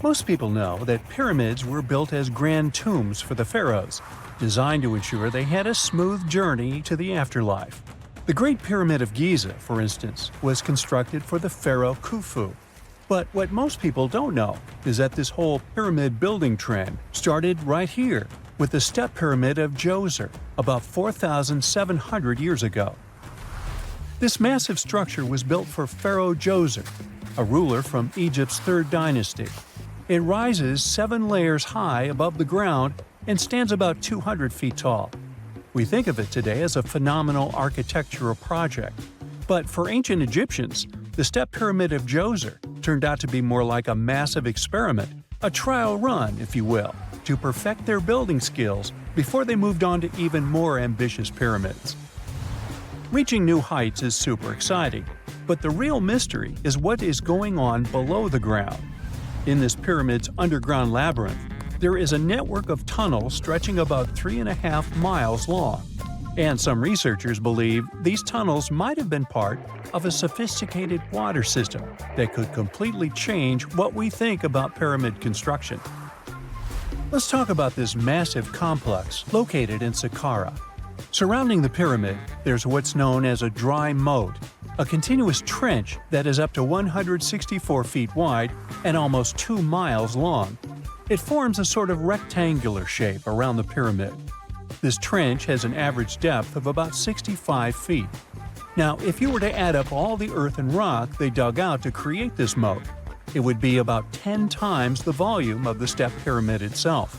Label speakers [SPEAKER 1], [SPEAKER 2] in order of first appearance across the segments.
[SPEAKER 1] Most people know that pyramids were built as grand tombs for the pharaohs, designed to ensure they had a smooth journey to the afterlife. The Great Pyramid of Giza, for instance, was constructed for the pharaoh Khufu. But what most people don't know is that this whole pyramid building trend started right here, with the step pyramid of Djoser, about 4,700 years ago. This massive structure was built for Pharaoh Djoser, a ruler from Egypt's 3rd dynasty. It rises 7 layers high above the ground and stands about 200 feet tall. We think of it today as a phenomenal architectural project. But for ancient Egyptians, the step pyramid of Djoser turned out to be more like a massive experiment, a trial run, if you will, to perfect their building skills before they moved on to even more ambitious pyramids. Reaching new heights is super exciting, but the real mystery is what is going on below the ground. In this pyramid's underground labyrinth, there is a network of tunnels stretching about 3.5 miles long. And some researchers believe these tunnels might have been part of a sophisticated water system that could completely change what we think about pyramid construction. Let's talk about this massive complex located in Saqqara. Surrounding the pyramid, there's what's known as a dry moat, a continuous trench that is up to 164 feet wide and almost 2 miles long. It forms a sort of rectangular shape around the pyramid. This trench has an average depth of about 65 feet. Now, if you were to add up all the earth and rock they dug out to create this moat, it would be about 10 times the volume of the step pyramid itself.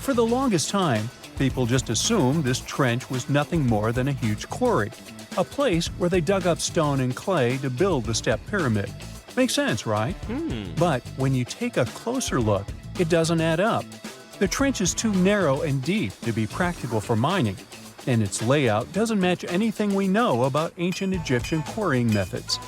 [SPEAKER 1] For the longest time, people just assumed this trench was nothing more than a huge quarry, a place where they dug up stone and clay to build the step pyramid. Makes sense, right? But when you take a closer look, it doesn't add up. The trench is too narrow and deep to be practical for mining, and its layout doesn't match anything we know about ancient Egyptian quarrying methods.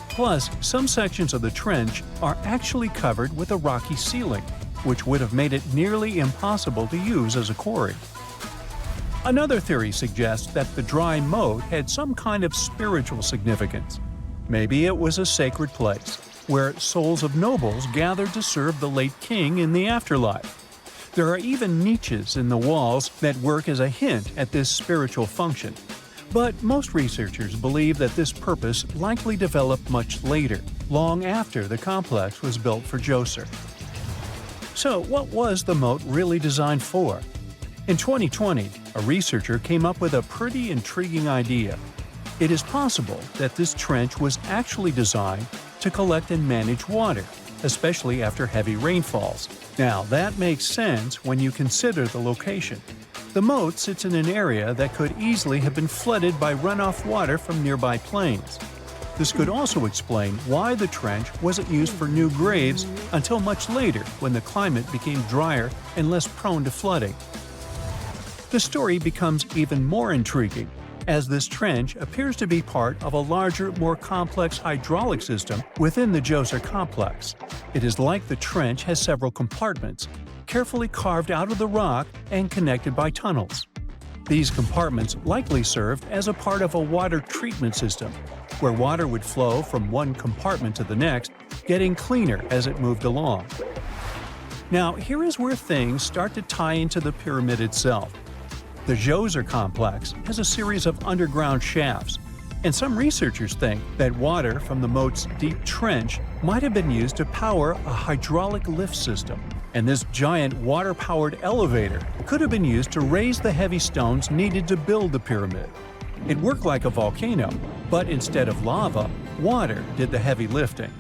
[SPEAKER 1] Plus, some sections of the trench are actually covered with a rocky ceiling, which would have made it nearly impossible to use as a quarry. Another theory suggests that the dry moat had some kind of spiritual significance. Maybe it was a sacred place, where souls of nobles gathered to serve the late king in the afterlife. There are even niches in the walls that work as a hint at this spiritual function. But most researchers believe that this purpose likely developed much later, long after the complex was built for Djoser. So what was the moat really designed for? In 2020, a researcher came up with a pretty intriguing idea. It is possible that this trench was actually designed to collect and manage water, especially after heavy rainfalls. Now, that makes sense when you consider the location. The moat sits in an area that could easily have been flooded by runoff water from nearby plains. This could also explain why the trench wasn't used for new graves until much later when the climate became drier and less prone to flooding. The story becomes even more intriguing, as this trench appears to be part of a larger, more complex hydraulic system within the Djoser complex. It is like the trench has several compartments, carefully carved out of the rock and connected by tunnels. These compartments likely served as a part of a water treatment system, where water would flow from one compartment to the next, getting cleaner as it moved along. Now, here is where things start to tie into the pyramid itself. The Djoser complex has a series of underground shafts, and some researchers think that water from the moat's deep trench might have been used to power a hydraulic lift system, and this giant water-powered elevator could have been used to raise the heavy stones needed to build the pyramid. It worked like a volcano, but instead of lava, water did the heavy lifting.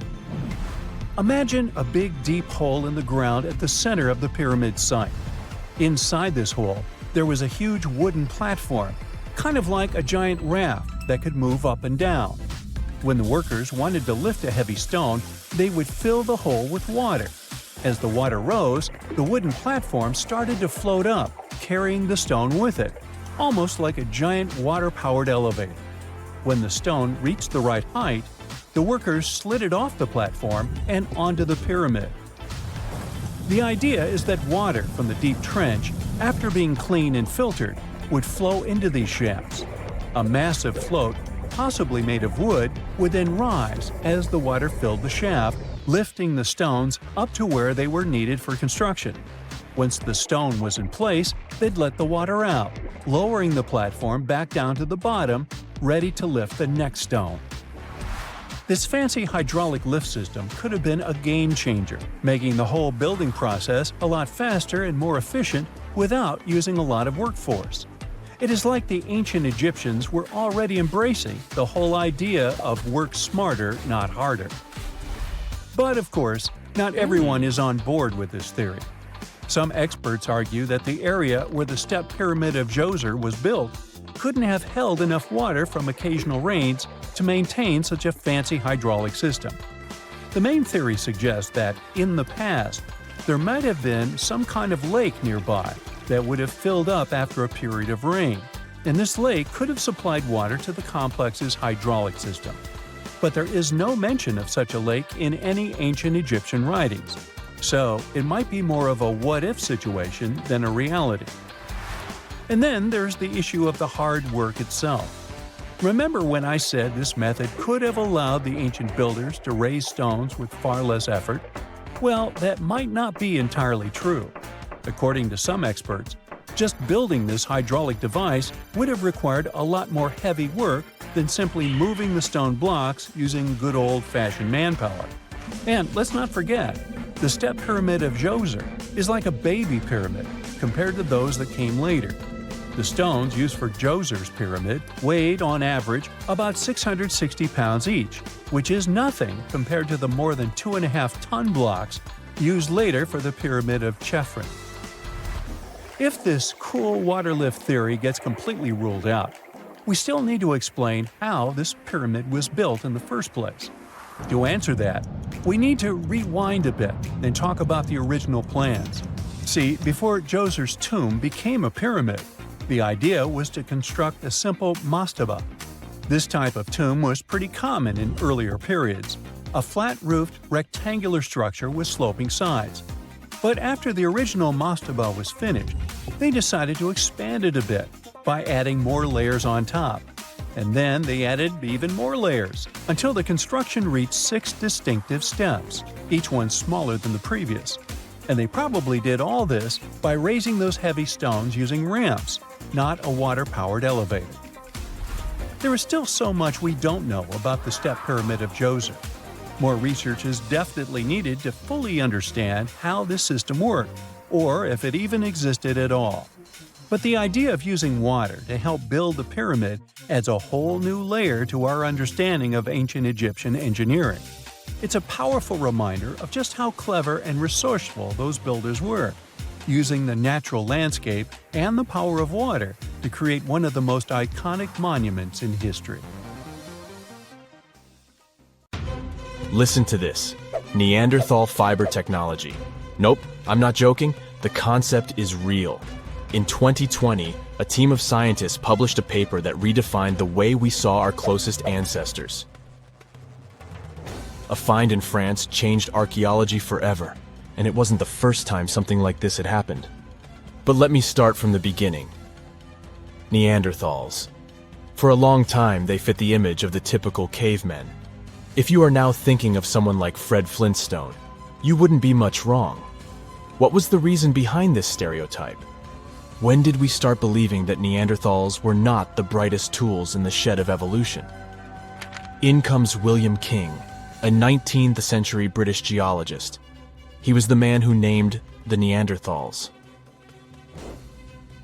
[SPEAKER 1] Imagine a big deep hole in the ground at the center of the pyramid site. Inside this hole, there was a huge wooden platform, kind of like a giant raft that could move up and down. When the workers wanted to lift a heavy stone, they would fill the hole with water. As the water rose, the wooden platform started to float up, carrying the stone with it, almost like a giant water-powered elevator. When the stone reached the right height, the workers slid it off the platform and onto the pyramid. The idea is that water from the deep trench, after being cleaned and filtered, would flow into these shafts. A massive float, possibly made of wood, would then rise as the water filled the shaft, lifting the stones up to where they were needed for construction. Once the stone was in place, they'd let the water out, lowering the platform back down to the bottom, ready to lift the next stone. This fancy hydraulic lift system could have been a game changer, making the whole building process a lot faster and more efficient without using a lot of workforce. It is like the ancient Egyptians were already embracing the whole idea of work smarter, not harder. But of course, not everyone is on board with this theory. Some experts argue that the area where the step pyramid of Djoser was built couldn't have held enough water from occasional rains to maintain such a fancy hydraulic system. The main theory suggests that, in the past, there might have been some kind of lake nearby that would have filled up after a period of rain, and this lake could have supplied water to the complex's hydraulic system. But there is no mention of such a lake in any ancient Egyptian writings, so it might be more of a what-if situation than a reality. And then there's the issue of the hard work itself. Remember when I said this method could have allowed the ancient builders to raise stones with far less effort? Well, that might not be entirely true. According to some experts, just building this hydraulic device would have required a lot more heavy work than simply moving the stone blocks using good old-fashioned manpower. And let's not forget, the step pyramid of Djoser is like a baby pyramid compared to those that came later. The stones used for Djoser's pyramid weighed, on average, about 660 pounds each, which is nothing compared to the more than 2.5-ton blocks used later for the pyramid of Chephren. If this cool water lift theory gets completely ruled out, we still need to explain how this pyramid was built in the first place. To answer that, we need to rewind a bit and talk about the original plans. See, before Djoser's tomb became a pyramid, the idea was to construct a simple mastaba. This type of tomb was pretty common in earlier periods, a flat-roofed rectangular structure with sloping sides. But after the original mastaba was finished, they decided to expand it a bit by adding more layers on top. And then they added even more layers, until the construction reached 6 distinctive steps, each one smaller than the previous. And they probably did all this by raising those heavy stones using ramps, not a water-powered elevator. There is still so much we don't know about the step pyramid of Djoser. More research is definitely needed to fully understand how this system worked, or if it even existed at all. But the idea of using water to help build the pyramid adds a whole new layer to our understanding of ancient Egyptian engineering. It's a powerful reminder of just how clever and resourceful those builders were, using the natural landscape and the power of water to create one of the most iconic monuments in history.
[SPEAKER 2] Listen to this. Neanderthal fiber technology. Nope, I'm not joking. The concept is real. In 2020, a team of scientists published a paper that redefined the way we saw our closest ancestors. A find in France changed archaeology forever, and it wasn't the first time something like this had happened. But let me start from the beginning. Neanderthals. For a long time, they fit the image of the typical cavemen. If you are now thinking of someone like Fred Flintstone, you wouldn't be much wrong. What was the reason behind this stereotype? When did we start believing that Neanderthals were not the brightest tools in the shed of evolution? In comes William King, a 19th century British geologist. He was the man who named the Neanderthals.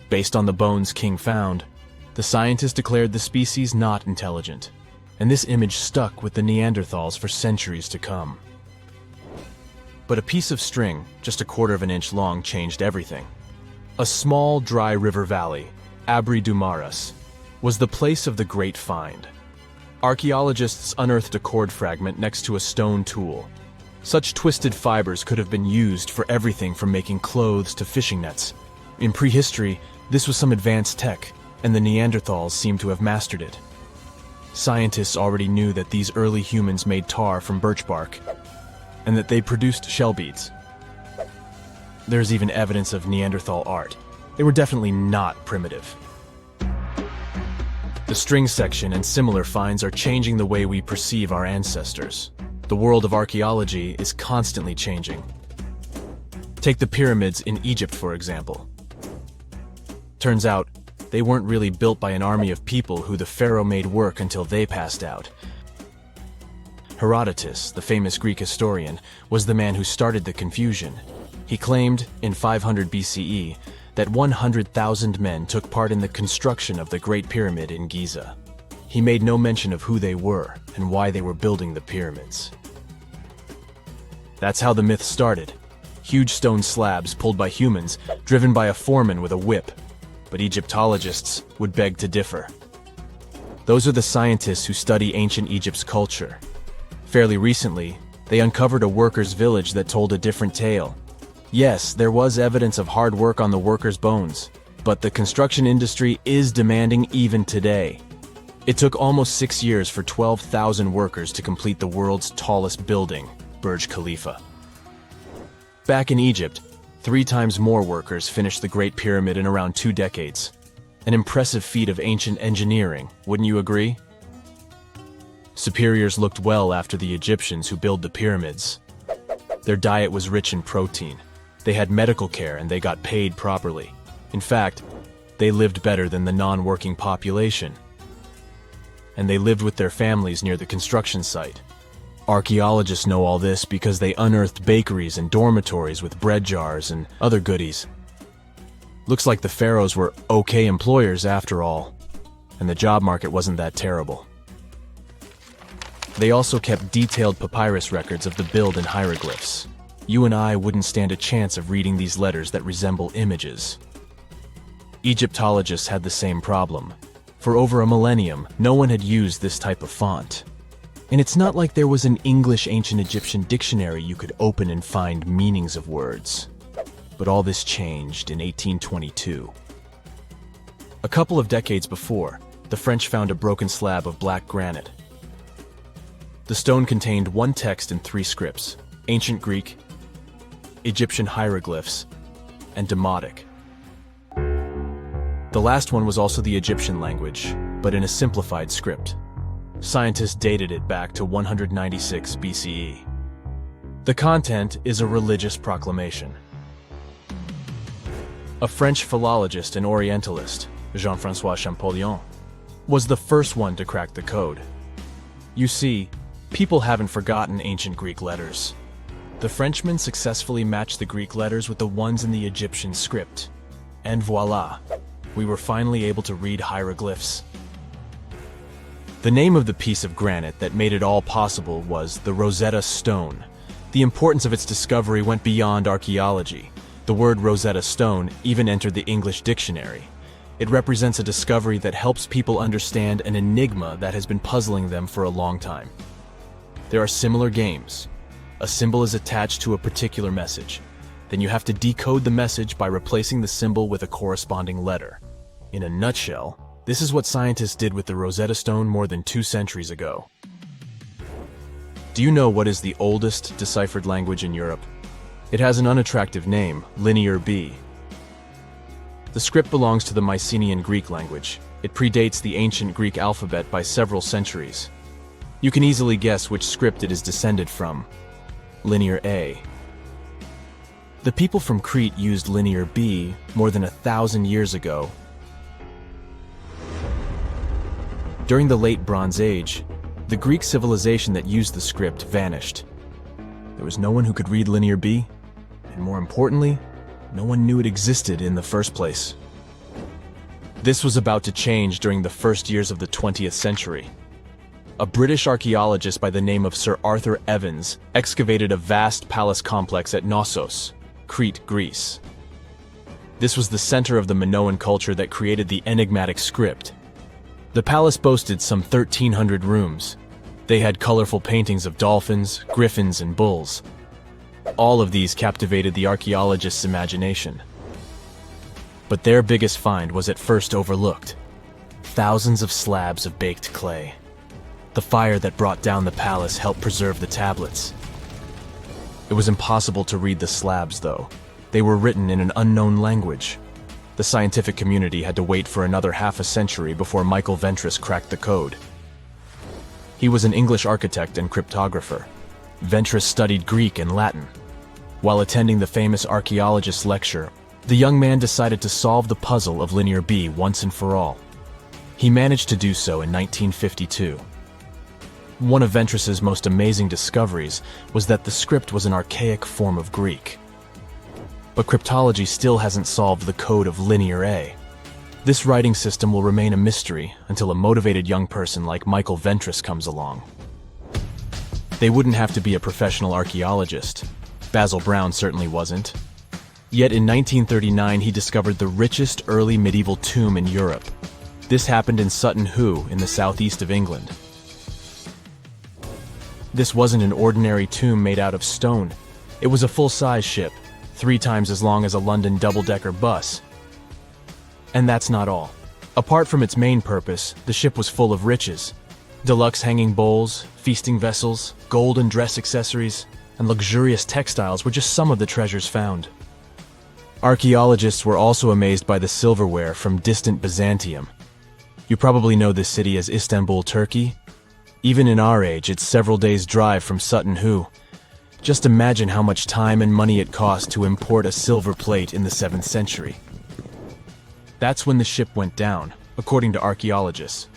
[SPEAKER 2] Based on the bones King found, the scientist declared the species not intelligent, and this image stuck with the Neanderthals for centuries to come. But a piece of string, just 1/4 inch long, changed everything. A small, dry river valley, Abri du Maras, was the place of the great find. Archaeologists unearthed a cord fragment next to a stone tool. Such twisted fibers could have been used for everything from making clothes to fishing nets. In prehistory, this was some advanced tech, and the Neanderthals seemed to have mastered it. Scientists already knew that these early humans made tar from birch bark, and that they produced shell beads. There's even evidence of Neanderthal art. They were definitely not primitive. The string section and similar finds are changing the way we perceive our ancestors. The world of archaeology is constantly changing. Take the pyramids in Egypt, for example. Turns out, they weren't really built by an army of people who the pharaoh made work until they passed out. Herodotus, the famous Greek historian, was the man who started the confusion. He claimed, in 500 BCE, that 100,000 men took part in the construction of the Great Pyramid in Giza. He made no mention of who they were and why they were building the pyramids. That's how the myth started. Huge stone slabs pulled by humans, driven by a foreman with a whip. But Egyptologists would beg to differ. Those are the scientists who study ancient Egypt's culture. Fairly recently, they uncovered a workers' village that told a different tale. Yes, there was evidence of hard work on the workers' bones, but the construction industry is demanding even today. It took almost 6 years for 12,000 workers to complete the world's tallest building, Burj Khalifa. Back in Egypt, 3 times more workers finished the Great Pyramid in around 2 decades. An impressive feat of ancient engineering, wouldn't you agree? Superiors looked well after the Egyptians who built the pyramids. Their diet was rich in protein. They had medical care and they got paid properly. In fact, they lived better than the non-working population. And they lived with their families near the construction site. Archaeologists know all this because they unearthed bakeries and dormitories with bread jars and other goodies. Looks like the pharaohs were okay employers after all, and the job market wasn't that terrible. They also kept detailed papyrus records of the build and hieroglyphs. You and I wouldn't stand a chance of reading these letters that resemble images. Egyptologists had the same problem. For over a millennium, no one had used this type of font. And it's not like there was an English ancient Egyptian dictionary you could open and find meanings of words. But all this changed in 1822. A couple of decades before, the French found a broken slab of black granite. The stone contained one text in 3 scripts: Ancient Greek, Egyptian hieroglyphs, and Demotic. The last one was also the Egyptian language, but in a simplified script. Scientists dated it back to 196 BCE. The content is a religious proclamation. A French philologist and Orientalist, Jean-François Champollion, was the first one to crack the code. You see, people haven't forgotten ancient Greek letters. The Frenchman successfully matched the Greek letters with the ones in the Egyptian script. And voila, we were finally able to read hieroglyphs. The name of the piece of granite that made it all possible was the Rosetta Stone. The importance of its discovery went beyond archaeology. The word Rosetta Stone even entered the English dictionary. It represents a discovery that helps people understand an enigma that has been puzzling them for a long time. There are similar games. A symbol is attached to a particular message. Then you have to decode the message by replacing the symbol with a corresponding letter. In a nutshell, this is what scientists did with the Rosetta Stone more than 2 centuries ago. Do you know what is the oldest deciphered language in Europe? It has an unattractive name, Linear B. The script belongs to the Mycenaean Greek language. It predates the ancient Greek alphabet by several centuries. You can easily guess which script it is descended from. Linear A. The people from Crete used Linear B more than 1,000 years ago. During the Late Bronze Age, the Greek civilization that used the script vanished. There was no one who could read Linear B, and more importantly, no one knew it existed in the first place. This was about to change during the first years of the 20th century. A British archaeologist by the name of Sir Arthur Evans excavated a vast palace complex at Knossos, Crete, Greece. This was the center of the Minoan culture that created the enigmatic script. The palace boasted some 1,300 rooms. They had colorful paintings of dolphins, griffins, and bulls. All of these captivated the archaeologists' imagination. But their biggest find was at first overlooked: thousands of slabs of baked clay. The fire that brought down the palace helped preserve the tablets. It was impossible to read the slabs, though. They were written in an unknown language. The scientific community had to wait for another half a century before Michael Ventris cracked the code. He was an English architect and cryptographer. Ventris studied Greek and Latin. While attending the famous archaeologist lecture, the young man decided to solve the puzzle of Linear B once and for all. He managed to do so in 1952. One of Ventris's most amazing discoveries was that the script was an archaic form of Greek. But cryptology still hasn't solved the code of Linear A. This writing system will remain a mystery until a motivated young person like Michael Ventris comes along. They wouldn't have to be a professional archaeologist. Basil Brown certainly wasn't. Yet in 1939 he discovered the richest early medieval tomb in Europe. This happened in Sutton Hoo in the southeast of England. This wasn't an ordinary tomb made out of stone. It was a full-size ship, 3 times as long as a London double-decker bus. And that's not all. Apart from its main purpose, the ship was full of riches. Deluxe hanging bowls, feasting vessels, gold and dress accessories, and luxurious textiles were just some of the treasures found. Archaeologists were also amazed by the silverware from distant Byzantium. You probably know this city as Istanbul, Turkey. Even in our age, it's several days' drive from Sutton Hoo. Just imagine how much time and money it cost to import a silver plate in the 7th century. That's when the ship went down, according to archaeologists.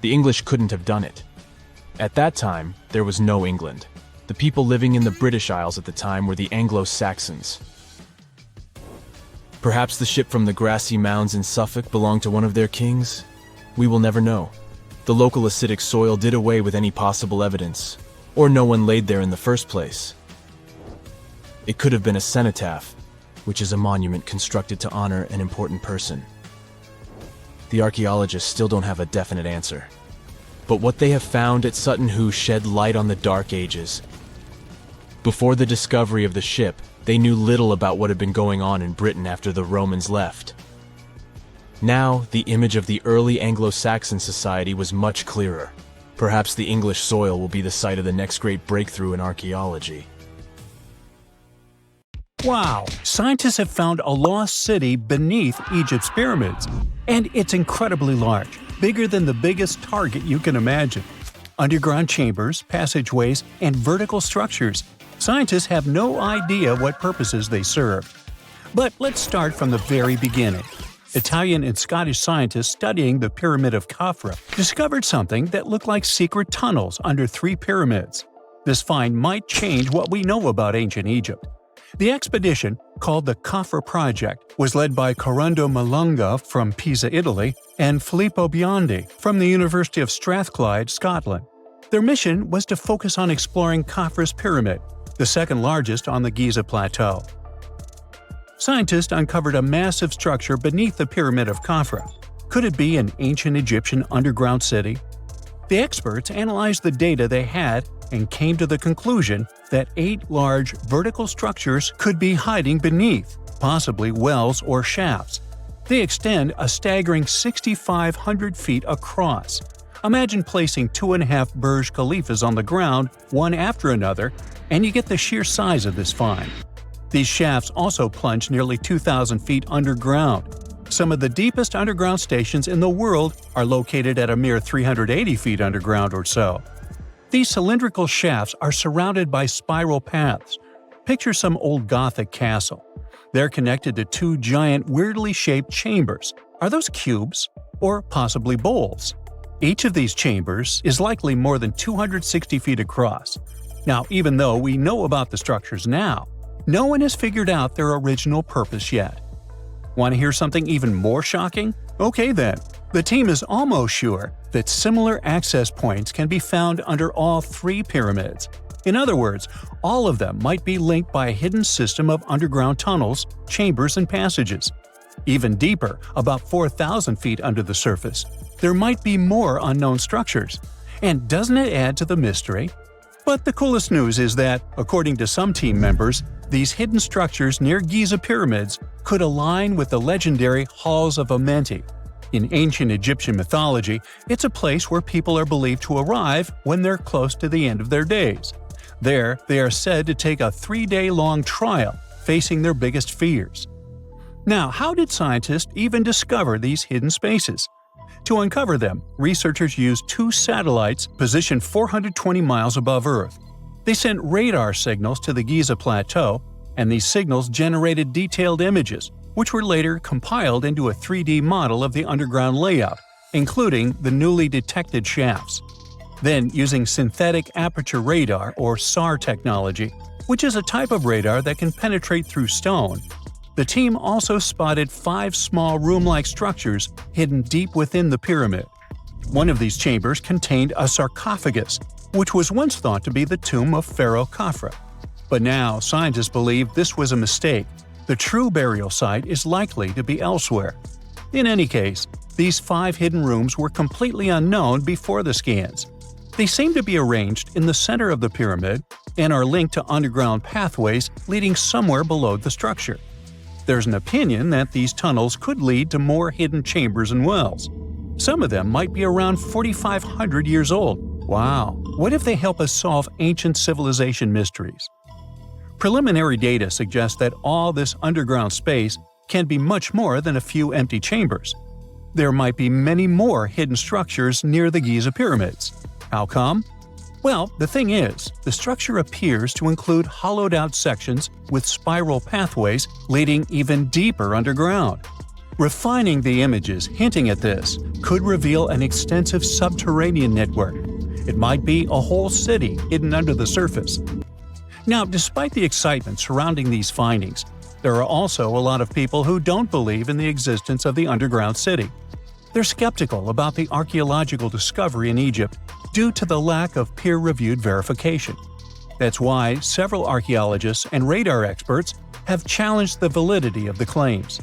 [SPEAKER 2] The English couldn't have done it. At that time, there was no England. The people living in the British Isles at the time were the Anglo-Saxons. Perhaps the ship from the grassy mounds in Suffolk belonged to one of their kings? We will never know. The local acidic soil did away with any possible evidence, or no one laid there in the first place. It could have been a cenotaph, which is a monument constructed to honor an important person. The archaeologists still don't have a definite answer. But what they have found at Sutton Hoo shed light on the Dark Ages. Before the discovery of the ship, they knew little about what had been going on in Britain after the Romans left. Now, the image of the early Anglo-Saxon society was much clearer. Perhaps the English soil will be the site of the next great breakthrough in archaeology.
[SPEAKER 1] Wow! Scientists have found a lost city beneath Egypt's pyramids. And it's incredibly large, bigger than the biggest target you can imagine. Underground chambers, passageways, and vertical structures. Scientists have no idea what purposes they serve. But let's start from the very beginning. Italian and Scottish scientists studying the Pyramid of Khafra discovered something that looked like secret tunnels under 3 pyramids. This find might change what we know about ancient Egypt. The expedition, called the Khafra Project, was led by Corrado Malunga from Pisa, Italy, and Filippo Biondi from the University of Strathclyde, Scotland. Their mission was to focus on exploring Khafra's pyramid, the second largest on the Giza Plateau. Scientists uncovered a massive structure beneath the Pyramid of Khafra. Could it be an ancient Egyptian underground city? The experts analyzed the data they had and came to the conclusion that 8 large vertical structures could be hiding beneath, possibly wells or shafts. They extend a staggering 6,500 feet across. Imagine placing 2.5 Burj Khalifas on the ground, one after another, and you get the sheer size of this find. These shafts also plunge nearly 2,000 feet underground. Some of the deepest underground stations in the world are located at a mere 380 feet underground or so. These cylindrical shafts are surrounded by spiral paths. Picture some old Gothic castle. They're connected to 2 giant, weirdly shaped chambers. Are those cubes? Or possibly bowls? Each of these chambers is likely more than 260 feet across. Now, even though we know about the structures now, no one has figured out their original purpose yet. Want to hear something even more shocking? Okay then. The team is almost sure that similar access points can be found under all 3 pyramids. In other words, all of them might be linked by a hidden system of underground tunnels, chambers, and passages. Even deeper, about 4,000 feet under the surface, there might be more unknown structures. And doesn't it add to the mystery? But the coolest news is that, according to some team members, these hidden structures near Giza pyramids could align with the legendary Halls of Amenti. In ancient Egyptian mythology, it's a place where people are believed to arrive when they're close to the end of their days. There, they are said to take a 3-day-long trial, facing their biggest fears. Now, how did scientists even discover these hidden spaces? To uncover them, researchers used 2 satellites positioned 420 miles above Earth. They sent radar signals to the Giza plateau, and these signals generated detailed images, which were later compiled into a 3D model of the underground layout, including the newly detected shafts. Then, using synthetic aperture radar or SAR technology, which is a type of radar that can penetrate through stone, the team also spotted 5 small room-like structures hidden deep within the pyramid. One of these chambers contained a sarcophagus, which was once thought to be the tomb of Pharaoh Khafre. But now, scientists believe this was a mistake. The true burial site is likely to be elsewhere. In any case, these 5 hidden rooms were completely unknown before the scans. They seem to be arranged in the center of the pyramid and are linked to underground pathways leading somewhere below the structure. There's an opinion that these tunnels could lead to more hidden chambers and wells. Some of them might be around 4,500 years old. Wow! What if they help us solve ancient civilization mysteries? Preliminary data suggests that all this underground space can be much more than a few empty chambers. There might be many more hidden structures near the Giza pyramids. How come? Well, the thing is, the structure appears to include hollowed-out sections with spiral pathways leading even deeper underground. Refining the images hinting at this could reveal an extensive subterranean network. It might be a whole city hidden under the surface. Now, despite the excitement surrounding these findings, there are also a lot of people who don't believe in the existence of the underground city. They're skeptical about the archaeological discovery in Egypt due to the lack of peer-reviewed verification. That's why several archaeologists and radar experts have challenged the validity of the claims.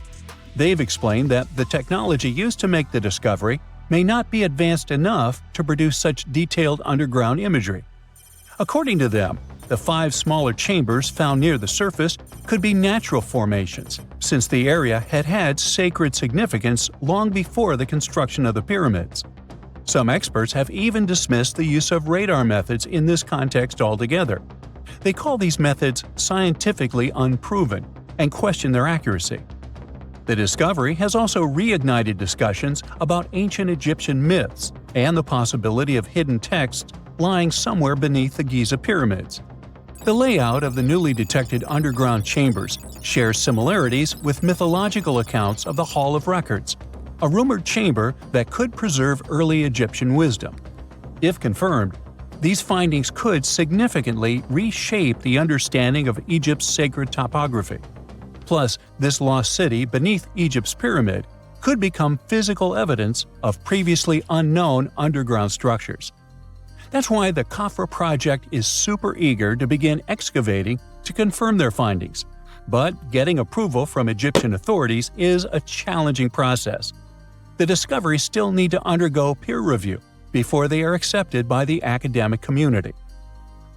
[SPEAKER 1] They've explained that the technology used to make the discovery may not be advanced enough to produce such detailed underground imagery. According to them, the 5 smaller chambers found near the surface could be natural formations, since the area had had sacred significance long before the construction of the pyramids. Some experts have even dismissed the use of radar methods in this context altogether. They call these methods scientifically unproven and question their accuracy. The discovery has also reignited discussions about ancient Egyptian myths and the possibility of hidden texts lying somewhere beneath the Giza pyramids. The layout of the newly detected underground chambers shares similarities with mythological accounts of the Hall of Records, a rumored chamber that could preserve early Egyptian wisdom. If confirmed, these findings could significantly reshape the understanding of Egypt's sacred topography. Plus, this lost city beneath Egypt's pyramid could become physical evidence of previously unknown underground structures. That's why the Khafre project is super eager to begin excavating to confirm their findings. But getting approval from Egyptian authorities is a challenging process. The discoveries still need to undergo peer review before they are accepted by the academic community.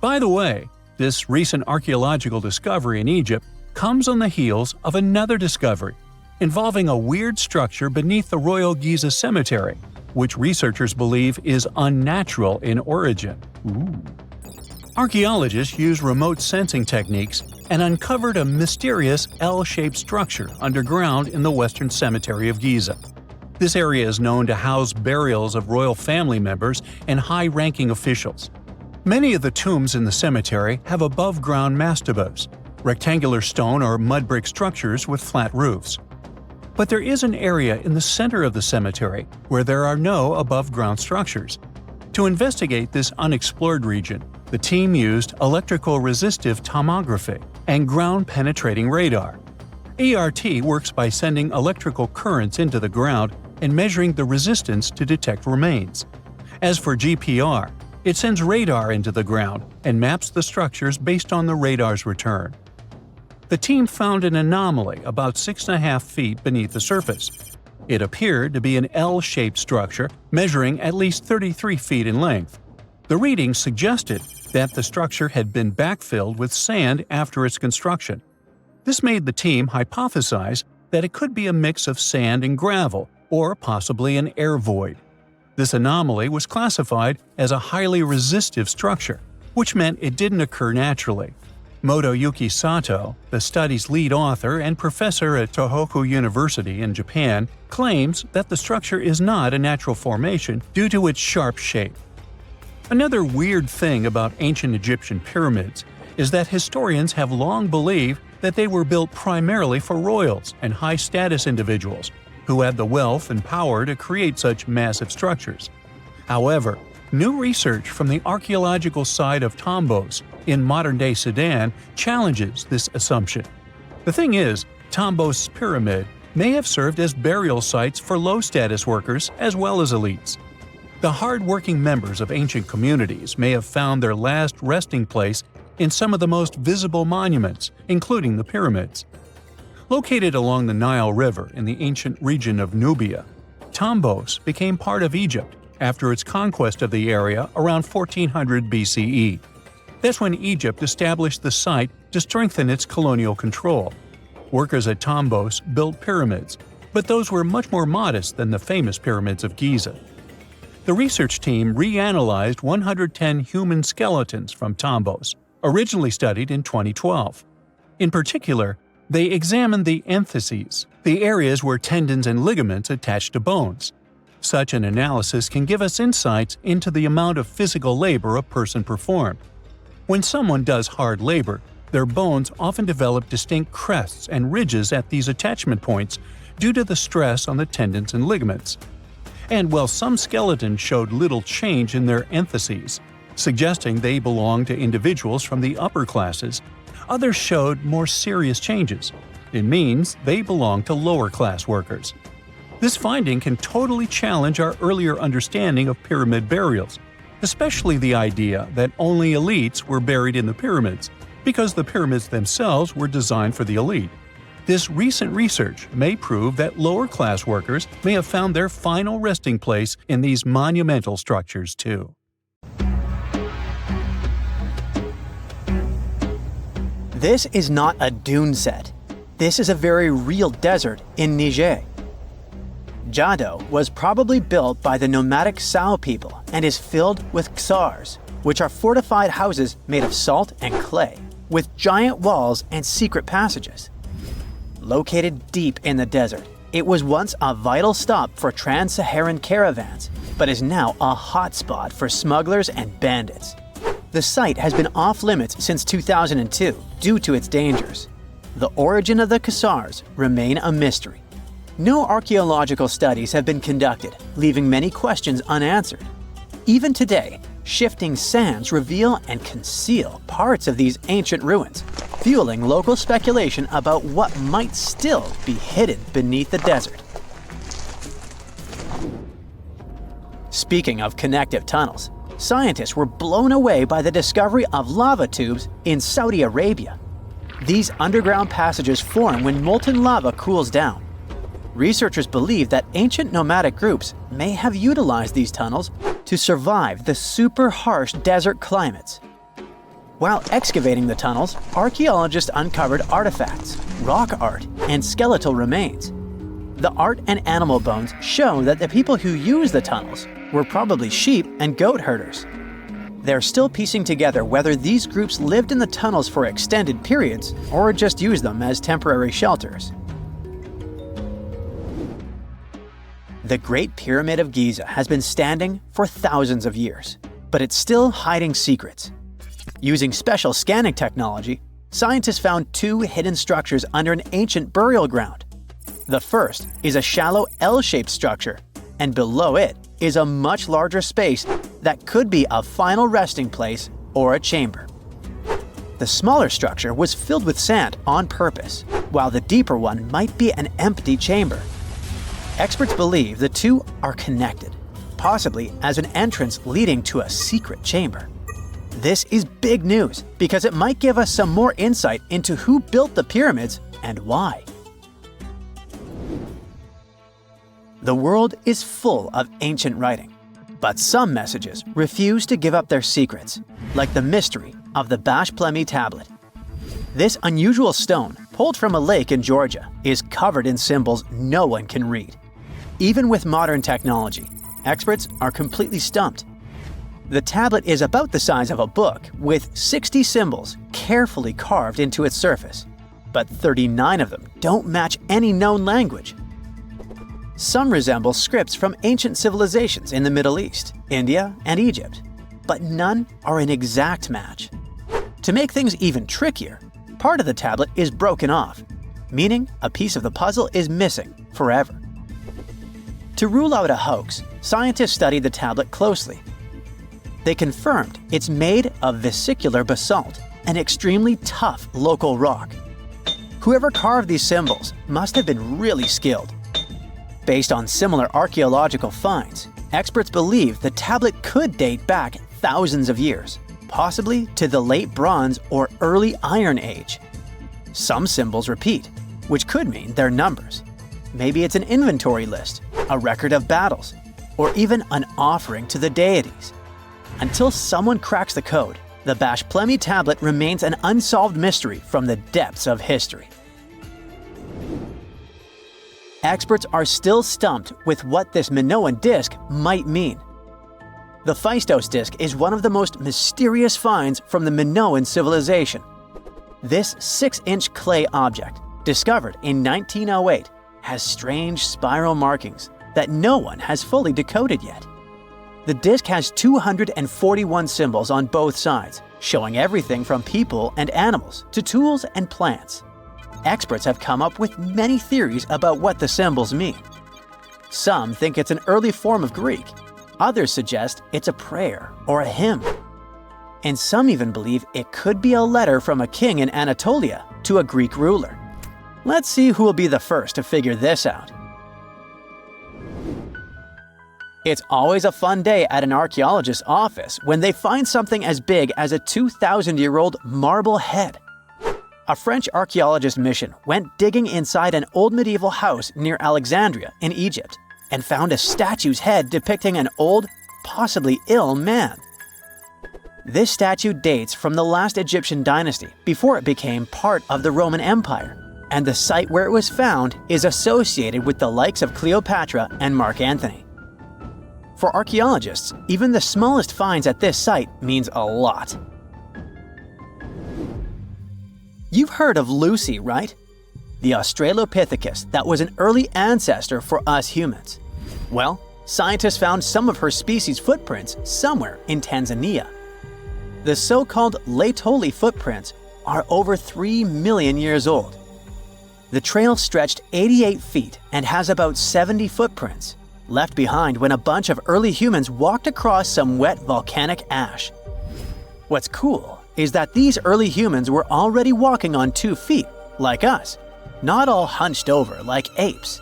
[SPEAKER 1] By the way, this recent archaeological discovery in Egypt comes on the heels of another discovery involving a weird structure beneath the Royal Giza Cemetery, which researchers believe is unnatural in origin. Archaeologists used remote sensing techniques and uncovered a mysterious L-shaped structure underground in the Western Cemetery of Giza. This area is known to house burials of royal family members and high-ranking officials. Many of the tombs in the cemetery have above-ground mastabas, rectangular stone or mud brick structures with flat roofs. But there is an area in the center of the cemetery where there are no above-ground structures. To investigate this unexplored region, the team used electrical resistive tomography and ground-penetrating radar. ERT works by sending electrical currents into the ground and measuring the resistance to detect remains. As for GPR, it sends radar into the ground and maps the structures based on the radar's return. The team found an anomaly about 6.5 feet beneath the surface. It appeared to be an L-shaped structure measuring at least 33 feet in length. The readings suggested that the structure had been backfilled with sand after its construction. This made the team hypothesize that it could be a mix of sand and gravel, or possibly an air void. This anomaly was classified as a highly resistive structure, which meant it didn't occur naturally. Motoyuki Sato, the study's lead author and professor at Tohoku University in Japan, claims that the structure is not a natural formation due to its sharp shape. Another weird thing about ancient Egyptian pyramids is that historians have long believed that they were built primarily for royals and high-status individuals who had the wealth and power to create such massive structures. However, new research from the archaeological site of Tombos in modern-day Sudan challenges this assumption. The thing is, Tombos' pyramid may have served as burial sites for low-status workers as well as elites. The hard-working members of ancient communities may have found their last resting place in some of the most visible monuments, including the pyramids. Located along the Nile River in the ancient region of Nubia, Tombos became part of Egypt after its conquest of the area around 1400 BCE. That's when Egypt established the site to strengthen its colonial control. Workers at Tombos built pyramids, but those were much more modest than the famous pyramids of Giza. The research team reanalyzed 110 human skeletons from Tombos, originally studied in 2012. In particular, they examined the entheses, the areas where tendons and ligaments attach to bones. Such an analysis can give us insights into the amount of physical labor a person performed. When someone does hard labor, their bones often develop distinct crests and ridges at these attachment points due to the stress on the tendons and ligaments. And while some skeletons showed little change in their entheses, suggesting they belonged to individuals from the upper classes, others showed more serious changes. It means they belong to lower-class workers. This finding can totally challenge our earlier understanding of pyramid burials, especially the idea that only elites were buried in the pyramids, because the pyramids themselves were designed for the elite. This recent research may prove that lower-class workers may have found their final resting place in these monumental structures too.
[SPEAKER 3] This is not a dune set. This is a very real desert in Niger. Jado was probably built by the nomadic Sao people and is filled with ksars, which are fortified houses made of salt and clay, with giant walls and secret passages. Located deep in the desert, it was once a vital stop for trans-Saharan caravans, but is now a hotspot for smugglers and bandits. The site has been off-limits since 2002 due to its dangers. The origin of the ksars remain a mystery. No archaeological studies have been conducted, leaving many questions unanswered. Even today, shifting sands reveal and conceal parts of these ancient ruins, fueling local speculation about what might still be hidden beneath the desert. Speaking of connective tunnels, scientists were blown away by the discovery of lava tubes in Saudi Arabia. These underground passages form when molten lava cools down. Researchers believe that ancient nomadic groups may have utilized these tunnels to survive the super harsh desert climates. While excavating the tunnels, archaeologists uncovered artifacts, rock art, and skeletal remains. The art and animal bones show that the people who used the tunnels were probably sheep and goat herders. They're still piecing together whether these groups lived in the tunnels for extended periods or just used them as temporary shelters. The Great Pyramid of Giza has been standing for thousands of years, but it's still hiding secrets. Using special scanning technology, scientists found two hidden structures under an ancient burial ground. The first is a shallow L-shaped structure, and below it is a much larger space that could be a final resting place or a chamber. The smaller structure was filled with sand on purpose, while the deeper one might be an empty chamber. Experts believe the two are connected, possibly as an entrance leading to a secret chamber. This is big news because it might give us some more insight into who built the pyramids and why. The world is full of ancient writing, but some messages refuse to give up their secrets, like the mystery of the Bash-Plemy tablet. This unusual stone, pulled from a lake in Georgia, is covered in symbols no one can read. Even with modern technology, experts are completely stumped. The tablet is about the size of a book, with 60 symbols carefully carved into its surface, but 39 of them don't match any known language. Some resemble scripts from ancient civilizations in the Middle East, India, and Egypt. but none are an exact match. To make things even trickier, part of the tablet is broken off, meaning a piece of the puzzle is missing forever. To rule out a hoax, scientists studied the tablet closely. They confirmed it's made of vesicular basalt, an extremely tough local rock. Whoever carved these symbols must have been really skilled. Based on similar archaeological finds, experts believe the tablet could date back thousands of years, possibly to the late Bronze or early Iron Age. Some symbols repeat, which could mean they're numbers. Maybe it's an inventory list, a record of battles, or even an offering to the deities. Until someone cracks the code, the Bash-Plemy tablet remains an unsolved mystery from the depths of history. Experts are still stumped with what this Minoan disc might mean. The Phaistos Disc is one of the most mysterious finds from the Minoan civilization. This 6-inch clay object, discovered in 1908, has strange spiral markings that no one has fully decoded yet. The disc has 241 symbols on both sides, showing everything from people and animals to tools and plants. Experts have come up with many theories about what the symbols mean. Some think it's an early form of Greek. Others suggest it's a prayer or a hymn. And some even believe it could be a letter from a king in Anatolia to a Greek ruler. Let's see who will be the first to figure this out. It's always a fun day at an archaeologist's office when they find something as big as a 2,000-year-old marble head. A French archaeologist mission went digging inside an old medieval house near Alexandria in Egypt and found a statue's head depicting an old, possibly ill man. This statue dates from the last Egyptian dynasty before it became part of the Roman Empire, and the site where it was found is associated with the likes of Cleopatra and Mark Antony. For archaeologists, even the smallest finds at this site means a lot. You've heard of Lucy, right? The Australopithecus that was an early ancestor for us humans. Well, scientists found some of her species' footprints somewhere in Tanzania. The so-called Laetoli footprints are over 3 million years old. The trail stretched 88 feet and has about 70 footprints, left behind when a bunch of early humans walked across some wet volcanic ash. What's cool is that these early humans were already walking on 2 feet, like us, not all hunched over like apes.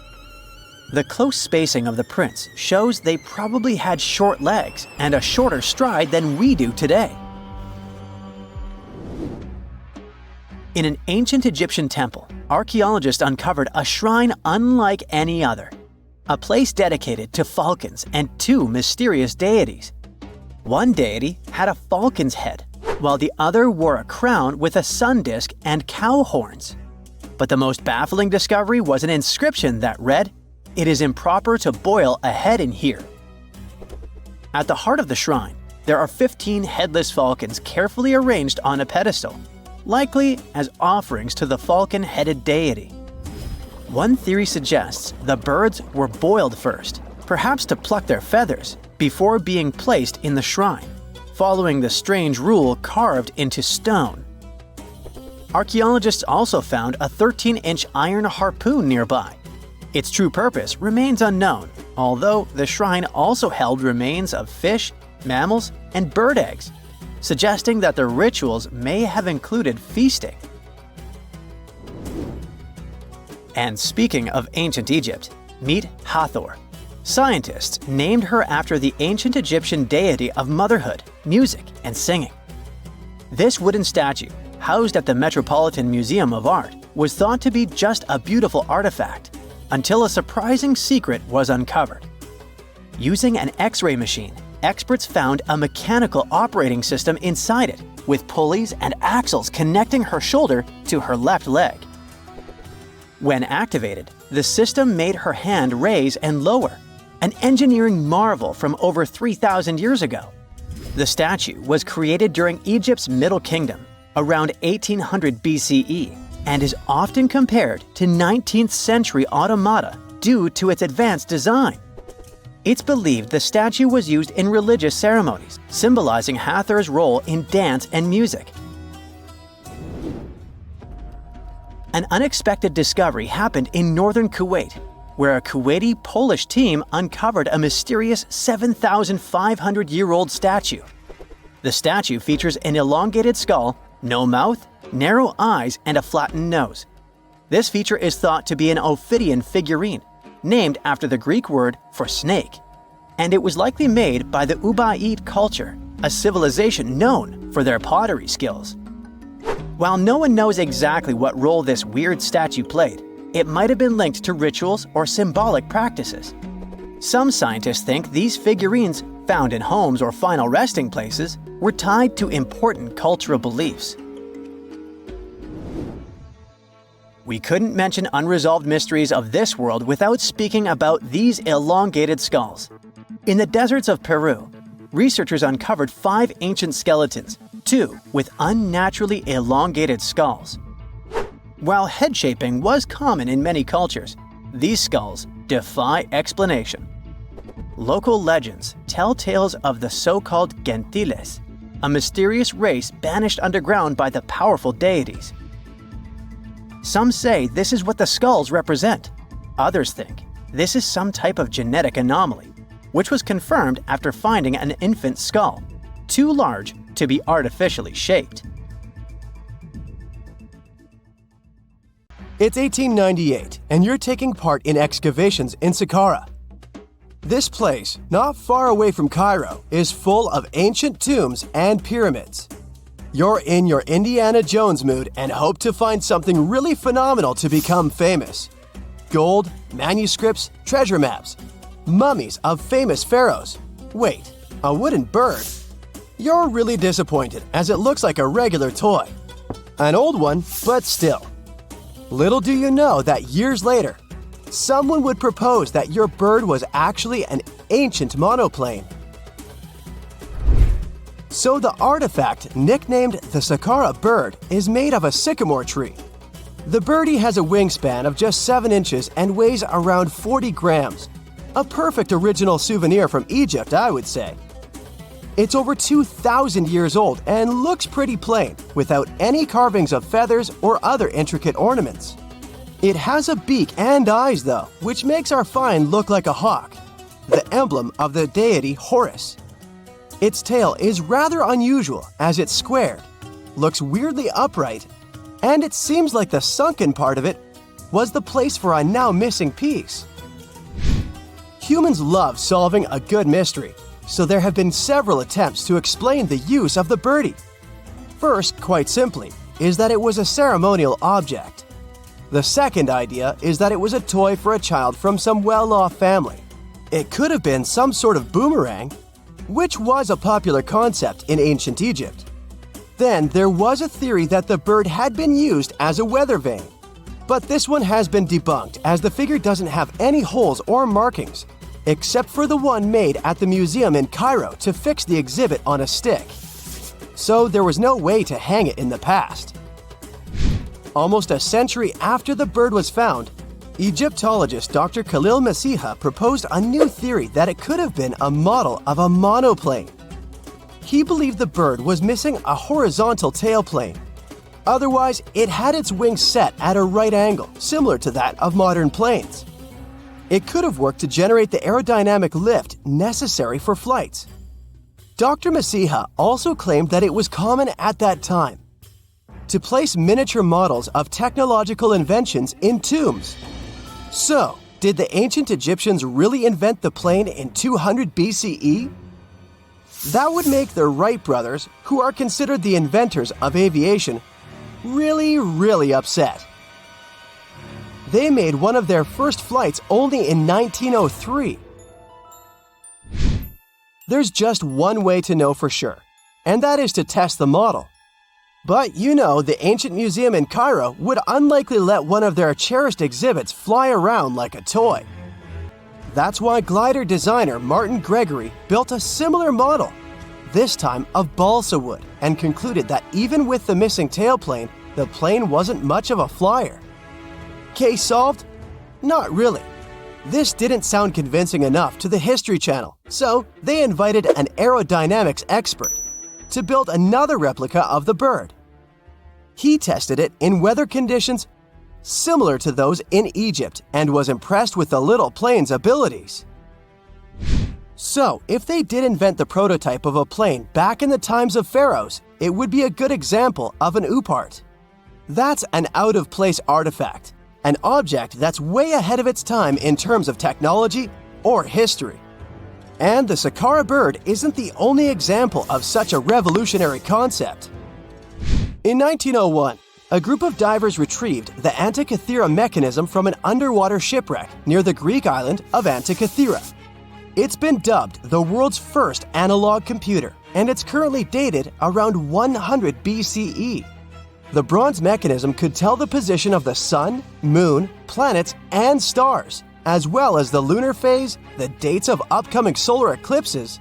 [SPEAKER 3] The close spacing of the prints shows they probably had short legs and a shorter stride than we do today. In an ancient Egyptian temple, archaeologists uncovered a shrine unlike any other, a place dedicated to falcons and 2 mysterious deities. One deity had a falcon's head, while the other wore a crown with a sun disk and cow horns. But the most baffling discovery was an inscription that read, "It is improper to boil a head in here." At the heart of the shrine, there are 15 headless falcons carefully arranged on a pedestal, likely as offerings to the falcon-headed deity. One theory suggests the birds were boiled first, perhaps to pluck their feathers, before being placed in the shrine, following the strange rule carved into stone. Archaeologists also found a 13-inch iron harpoon nearby. Its true purpose remains unknown, although the shrine also held remains of fish, mammals, and bird eggs, suggesting that the rituals may have included feasting. And speaking of ancient Egypt, meet Hathor. Scientists named her after the ancient Egyptian deity of motherhood, music, and singing. This wooden statue, housed at the Metropolitan Museum of Art, was thought to be just a beautiful artifact, until a surprising secret was uncovered. Using an X-ray machine, experts found a mechanical operating system inside it, with pulleys and axles connecting her shoulder to her left leg. When activated, the system made her hand raise and lower, an engineering marvel from over 3,000 years ago. The statue was created during Egypt's Middle Kingdom, around 1800 BCE, and is often compared to 19th century automata due to its advanced design. It's believed the statue was used in religious ceremonies, symbolizing Hathor's role in dance and music. An unexpected discovery happened in northern Kuwait, where a Kuwaiti-Polish team uncovered a mysterious 7,500-year-old statue. The statue features an elongated skull, no mouth, narrow eyes, and a flattened nose. This feature is thought to be an Ophidian figurine, named after the Greek word for snake, and it was likely made by the Ubaid culture, a civilization known for their pottery skills. While no one knows exactly what role this weird statue played, it might have been linked to rituals or symbolic practices. Some scientists think these figurines, found in homes or final resting places, were tied to important cultural beliefs. We couldn't mention unresolved mysteries of this world without speaking about these elongated skulls. In the deserts of Peru, researchers uncovered 5 ancient skeletons, 2 with unnaturally elongated skulls. While head shaping was common in many cultures, these skulls defy explanation. Local legends tell tales of the so-called gentiles, a mysterious race banished underground by the powerful deities. Some say this is what the skulls represent. Others think this is some type of genetic anomaly, which was confirmed after finding an infant skull, too large to be artificially shaped.
[SPEAKER 4] It's 1898, and you're taking part in excavations in Saqqara. This place, not far away from Cairo, is full of ancient tombs and pyramids. You're in your Indiana Jones mood and hope to find something really phenomenal to become famous. Gold, manuscripts, treasure maps, mummies of famous pharaohs. Wait, a wooden bird? You're really disappointed as it looks like a regular toy. An old one, but still. Little do you know that years later, someone would propose that your bird was actually an ancient monoplane. So the artifact, nicknamed the Saqqara Bird, is made of a sycamore tree. The birdie has a wingspan of just 7 inches and weighs around 40 grams. A perfect original souvenir from Egypt, I would say. It's over 2,000 years old and looks pretty plain, without any carvings of feathers or other intricate ornaments. It has a beak and eyes though, which makes our find look like a hawk, the emblem of the deity Horus. Its tail is rather unusual as it's squared, looks weirdly upright, and it seems like the sunken part of it was the place for a now missing piece. Humans love solving a good mystery, so there have been several attempts to explain the use of the birdie. First, quite simply, is that it was a ceremonial object. The second idea is that it was a toy for a child from some well-off family. It could have been some sort of boomerang, which was a popular concept in ancient Egypt. Then there was a theory that the bird had been used as a weather vane. But this one has been debunked as the figure doesn't have any holes or markings, except for the one made at the museum in Cairo to fix the exhibit on a stick. So there was no way to hang it in the past. Almost a century after the bird was found, Egyptologist Dr. Khalil Masiha proposed a new theory that it could have been a model of a monoplane. He believed the bird was missing a horizontal tailplane. Otherwise, it had its wings set at a right angle, similar to that of modern planes. It could have worked to generate the aerodynamic lift necessary for flights. Dr. Masiha also claimed that it was common at that time to place miniature models of technological inventions in tombs. So, did the ancient Egyptians really invent the plane in 200 BCE? That would make the Wright brothers, who are considered the inventors of aviation, really upset. They made one of their first flights only in 1903. There's just one way to know for sure, and that is to test the model. But you know, the ancient museum in Cairo would unlikely let one of their cherished exhibits fly around like a toy. That's why glider designer Martin Gregory built a similar model, this time of balsa wood, and concluded that even with the missing tailplane, the plane wasn't much of a flyer. Case solved? Not really. This didn't sound convincing enough to the History Channel, so they invited an aerodynamics expert to build another replica of the bird. He tested it in weather conditions similar to those in Egypt and was impressed with the little plane's abilities. So, if they did invent the prototype of a plane back in the times of pharaohs, it would be a good example of an oopart. That's an out-of-place artifact, an object that's way ahead of its time in terms of technology or history. And the Saqqara Bird isn't the only example of such a revolutionary concept. In 1901, a group of divers retrieved the Antikythera mechanism from an underwater shipwreck near the Greek island of Antikythera. It's been dubbed the world's first analog computer, and it's currently dated around 100 BCE. The bronze mechanism could tell the position of the sun, moon, planets, and stars, as well as the lunar phase, the dates of upcoming solar eclipses,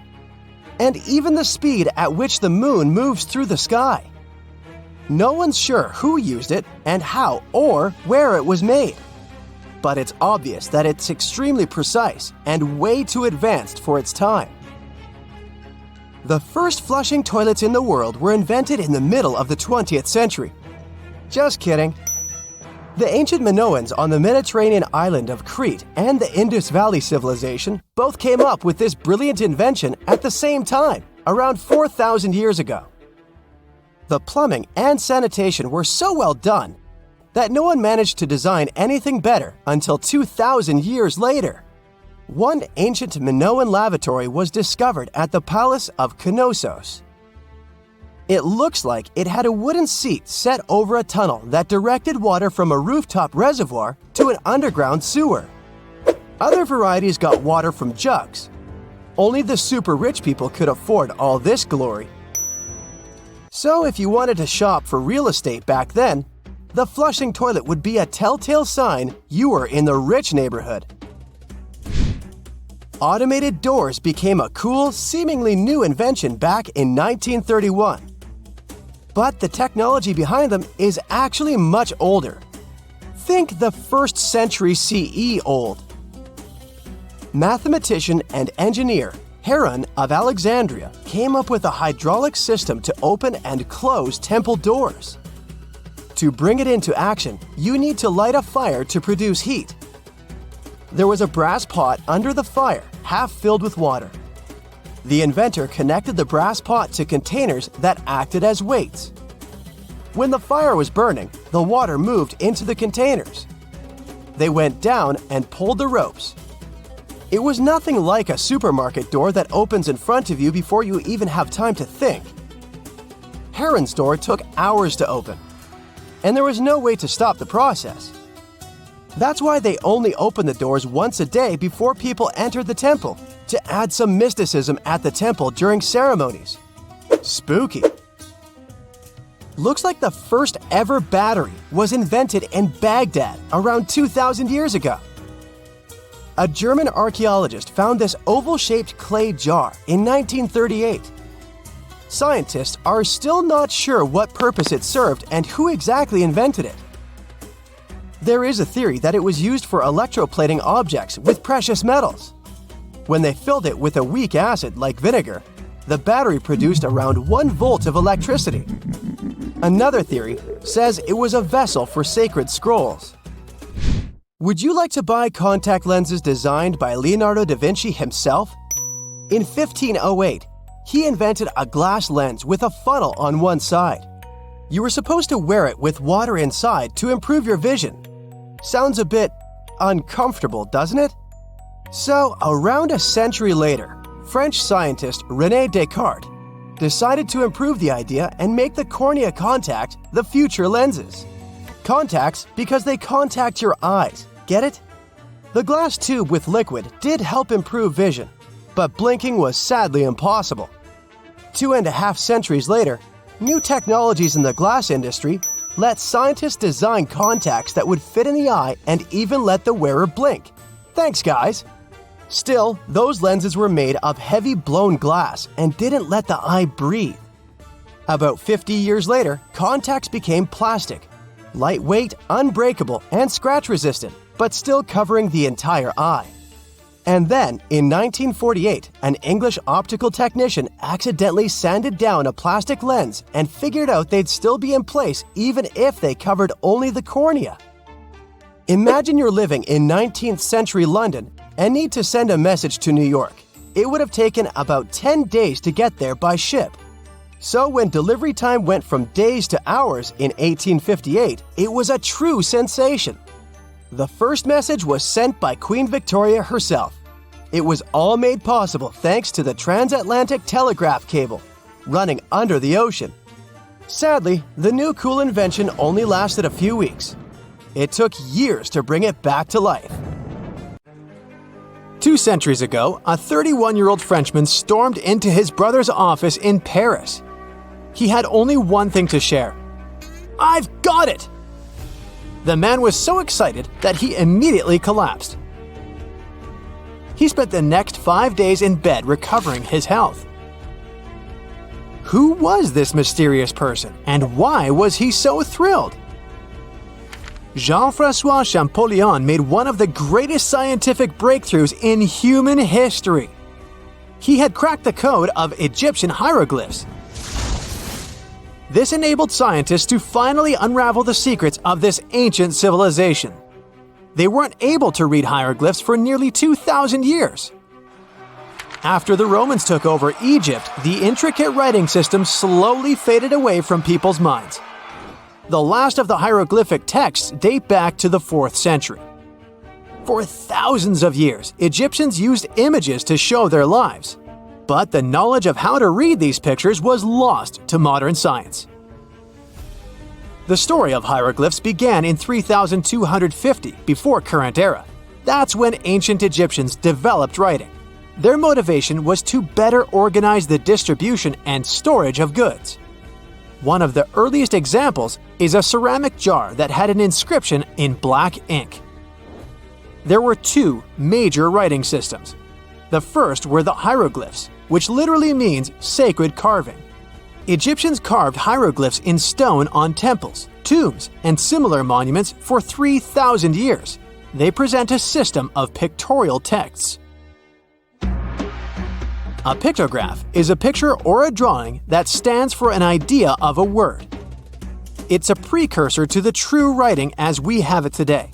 [SPEAKER 4] and even the speed at which the moon moves through the sky. No one's sure who used it and how or where it was made. But it's obvious that it's extremely precise and way too advanced for its time. The first flushing toilets in the world were invented in the middle of the 20th century. Just kidding. The ancient Minoans on the Mediterranean island of Crete and the Indus Valley civilization both came up with this brilliant invention at the same time, around 4,000 years ago. The plumbing and sanitation were so well done that no one managed to design anything better until 2,000 years later. One ancient Minoan lavatory was discovered at the Palace of Knossos. It looks like it had a wooden seat set over a tunnel that directed water from a rooftop reservoir to an underground sewer. Other varieties got water from jugs. Only the super rich people could afford all this glory. So if you wanted to shop for real estate back then, the flushing toilet would be a telltale sign you were in the rich neighborhood. Automated doors became a cool, seemingly new invention back in 1931. But the technology behind them is actually much older. Think the 1st century CE old. Mathematician and engineer Heron of Alexandria came up with a hydraulic system to open and close temple doors. To bring it into action, you need to light a fire to produce heat. There was a brass pot under the fire, half filled with water. The inventor connected the brass pot to containers that acted as weights. When the fire was burning, the water moved into the containers. They went down and pulled the ropes. It was nothing like a supermarket door that opens in front of you before you even have time to think. Heron's door took hours to open, and there was no way to stop the process. That's why they only opened the doors once a day before people entered the temple, to add some mysticism at the temple during ceremonies. Spooky. Looks like the first ever battery was invented in Baghdad around 2,000 years ago. A German archaeologist found this oval-shaped clay jar in 1938. Scientists are still not sure what purpose it served and who exactly invented it. There is a theory that it was used for electroplating objects with precious metals. When they filled it with a weak acid like vinegar, the battery produced around 1 volt of electricity. Another theory says it was a vessel for sacred scrolls. Would you like to buy contact lenses designed by Leonardo da Vinci himself? In 1508, he invented a glass lens with a funnel on one side. You were supposed to wear it with water inside to improve your vision. Sounds a bit uncomfortable, doesn't it? So, around a century later, French scientist René Descartes decided to improve the idea and make the cornea contact the future lenses. Contacts because they contact your eyes, get it? The glass tube with liquid did help improve vision, but blinking was sadly impossible. 2.5 centuries later, new technologies in the glass industry let scientists design contacts that would fit in the eye and even let the wearer blink. Thanks, guys. Still, those lenses were made of heavy blown glass and didn't let the eye breathe. About 50 years later, contacts became plastic, lightweight, unbreakable, and scratch-resistant, but still covering the entire eye. And then, in 1948, an English optical technician accidentally sanded down a plastic lens and figured out they'd still be in place even if they covered only the cornea. Imagine you're living in 19th century London and need to send a message to New York. It would have taken about 10 days to get there by ship. So when delivery time went from days to hours in 1858, it was a true sensation. The first message was sent by Queen Victoria herself. It was all made possible thanks to the Transatlantic telegraph cable, running under the ocean. Sadly, the new cool invention only lasted a few weeks. It took years to bring it back to life. 2 centuries ago, a 31-year-old Frenchman stormed into his brother's office in Paris. He had only one thing to share. "I've got it!" The man was so excited that he immediately collapsed. He spent the next 5 days in bed recovering his health. Who was this mysterious person, and why was he so thrilled? Jean-François Champollion made one of the greatest scientific breakthroughs in human history. He had cracked the code of Egyptian hieroglyphs. This enabled scientists to finally unravel the secrets of this ancient civilization. They weren't able to read hieroglyphs for nearly 2,000 years. After the Romans took over Egypt, the intricate writing system slowly faded away from people's minds. The last of the hieroglyphic texts date back to the 4th century. For thousands of years, Egyptians used images to show their lives. But the knowledge of how to read these pictures was lost to modern science. The story of hieroglyphs began in 3250 before current era. That's when ancient Egyptians developed writing. Their motivation was to better organize the distribution and storage of goods. One of the earliest examples is a ceramic jar that had an inscription in black ink. There were 2 major writing systems. The first were the hieroglyphs, which literally means sacred carving. Egyptians carved hieroglyphs in stone on temples, tombs, and similar monuments for 3,000 years. They present a system of pictorial texts. A pictograph is a picture or a drawing that stands for an idea of a word. It's a precursor to the true writing as we have it today.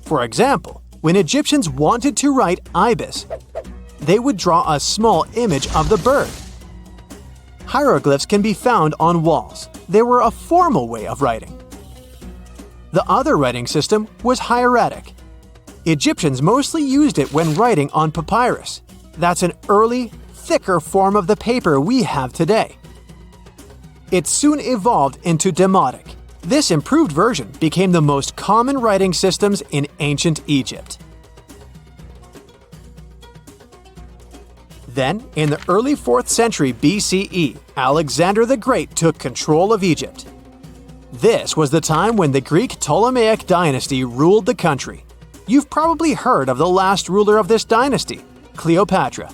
[SPEAKER 4] For example, when Egyptians wanted to write ibis, they would draw a small image of the bird. Hieroglyphs can be found on walls. They were a formal way of writing. The other writing system was hieratic. Egyptians mostly used it when writing on papyrus. That's an early, thicker form of the paper we have today. It soon evolved into demotic. This improved version became the most common writing systems in ancient Egypt. Then, in the early 4th century BCE, Alexander the Great took control of Egypt. This was the time when the Greek Ptolemaic dynasty ruled the country. You've probably heard of the last ruler of this dynasty, Cleopatra.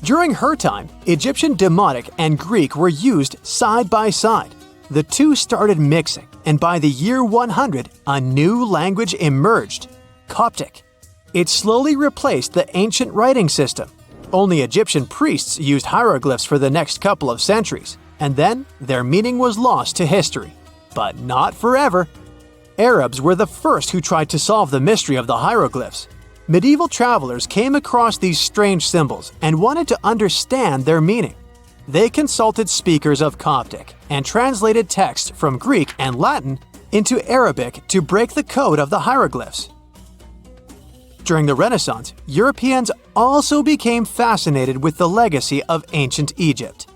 [SPEAKER 4] During her time, Egyptian Demotic and Greek were used side by side. The two started mixing, and by the year 100, a new language emerged, Coptic. It slowly replaced the ancient writing system. Only Egyptian priests used hieroglyphs for the next couple of centuries, and then their meaning was lost to history. But not forever. Arabs were the first who tried to solve the mystery of the hieroglyphs. Medieval travelers came across these strange symbols and wanted to understand their meaning. They consulted speakers of Coptic and translated text from Greek and Latin into Arabic to break the code of the hieroglyphs. During the Renaissance, Europeans also became fascinated with the legacy of ancient Egypt.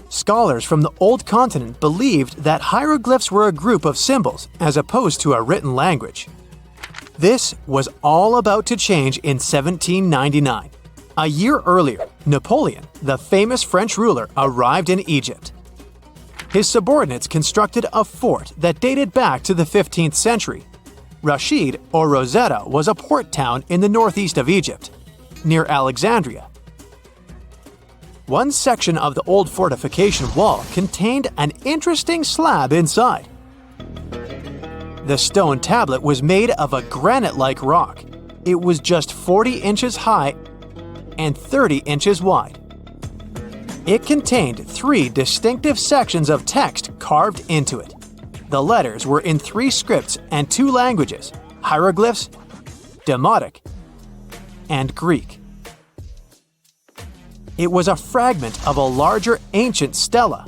[SPEAKER 4] Scholars from the Old Continent believed that hieroglyphs were a group of symbols as opposed to a written language. This was all about to change in 1799. A year earlier, Napoleon, the famous French ruler, arrived in Egypt. His subordinates constructed a fort that dated back to the 15th century. Rashid, or Rosetta, was a port town in the northeast of Egypt, near Alexandria. One section of the old fortification wall contained an interesting slab inside.
[SPEAKER 3] The stone tablet was made of a granite-like rock. It was just 40 inches high and 30 inches wide. It contained 3 distinctive sections of text carved into it. The letters were in 3 scripts and 2 languages: hieroglyphs, Demotic, and Greek. It was a fragment of a larger ancient stela.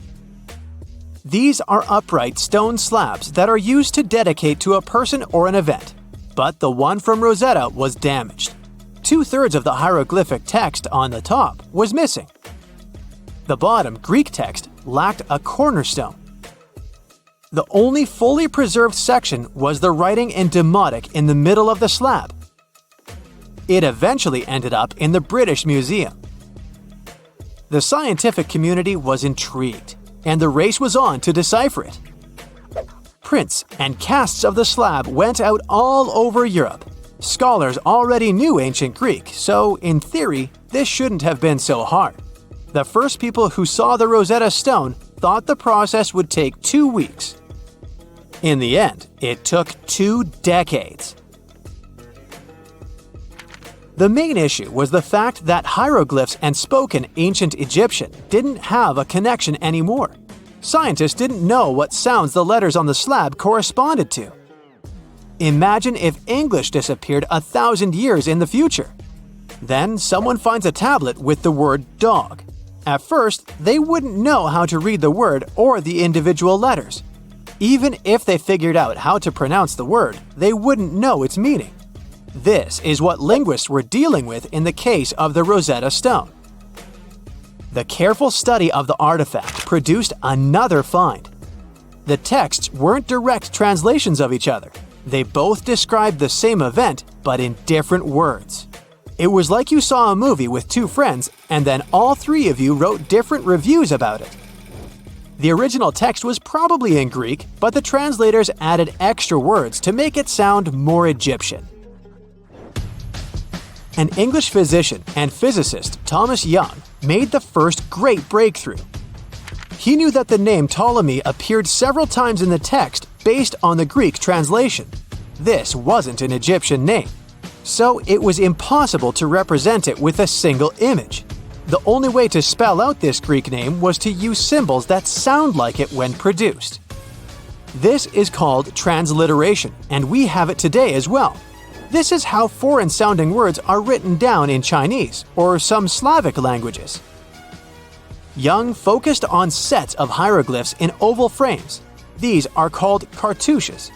[SPEAKER 3] These are upright stone slabs that are used to dedicate to a person or an event, but the one from Rosetta was damaged. 2/3 of the hieroglyphic text on the top was missing. The bottom Greek text lacked a cornerstone. The only fully preserved section was the writing in Demotic in the middle of the slab. It eventually ended up in the British Museum. The scientific community was intrigued, and the race was on to decipher it. Prints and casts of the slab went out all over Europe. Scholars already knew ancient Greek, so in theory, this shouldn't have been so hard. The first people who saw the Rosetta Stone thought the process would take 2 weeks. In the end, it took 2 decades. The main issue was the fact that hieroglyphs and spoken ancient Egyptian didn't have a connection anymore. Scientists didn't know what sounds the letters on the slab corresponded to. Imagine if English disappeared 1,000 years in the future. Then someone finds a tablet with the word dog. At first, they wouldn't know how to read the word or the individual letters. Even if they figured out how to pronounce the word, they wouldn't know its meaning. This is what linguists were dealing with in the case of the Rosetta Stone. The careful study of the artifact produced another find. The texts weren't direct translations of each other. They both described the same event, but in different words. It was like you saw a movie with 2 friends, and then all 3 of you wrote different reviews about it. The original text was probably in Greek, but the translators added extra words to make it sound more Egyptian. An English physician and physicist, Thomas Young, made the first great breakthrough. He knew that the name Ptolemy appeared several times in the text based on the Greek translation. This wasn't an Egyptian name, so it was impossible to represent it with a single image. The only way to spell out this Greek name was to use symbols that sound like it when produced. This is called transliteration, and we have it today as well. This is how foreign-sounding words are written down in Chinese or some Slavic languages. Young focused on sets of hieroglyphs in oval frames. These are called cartouches.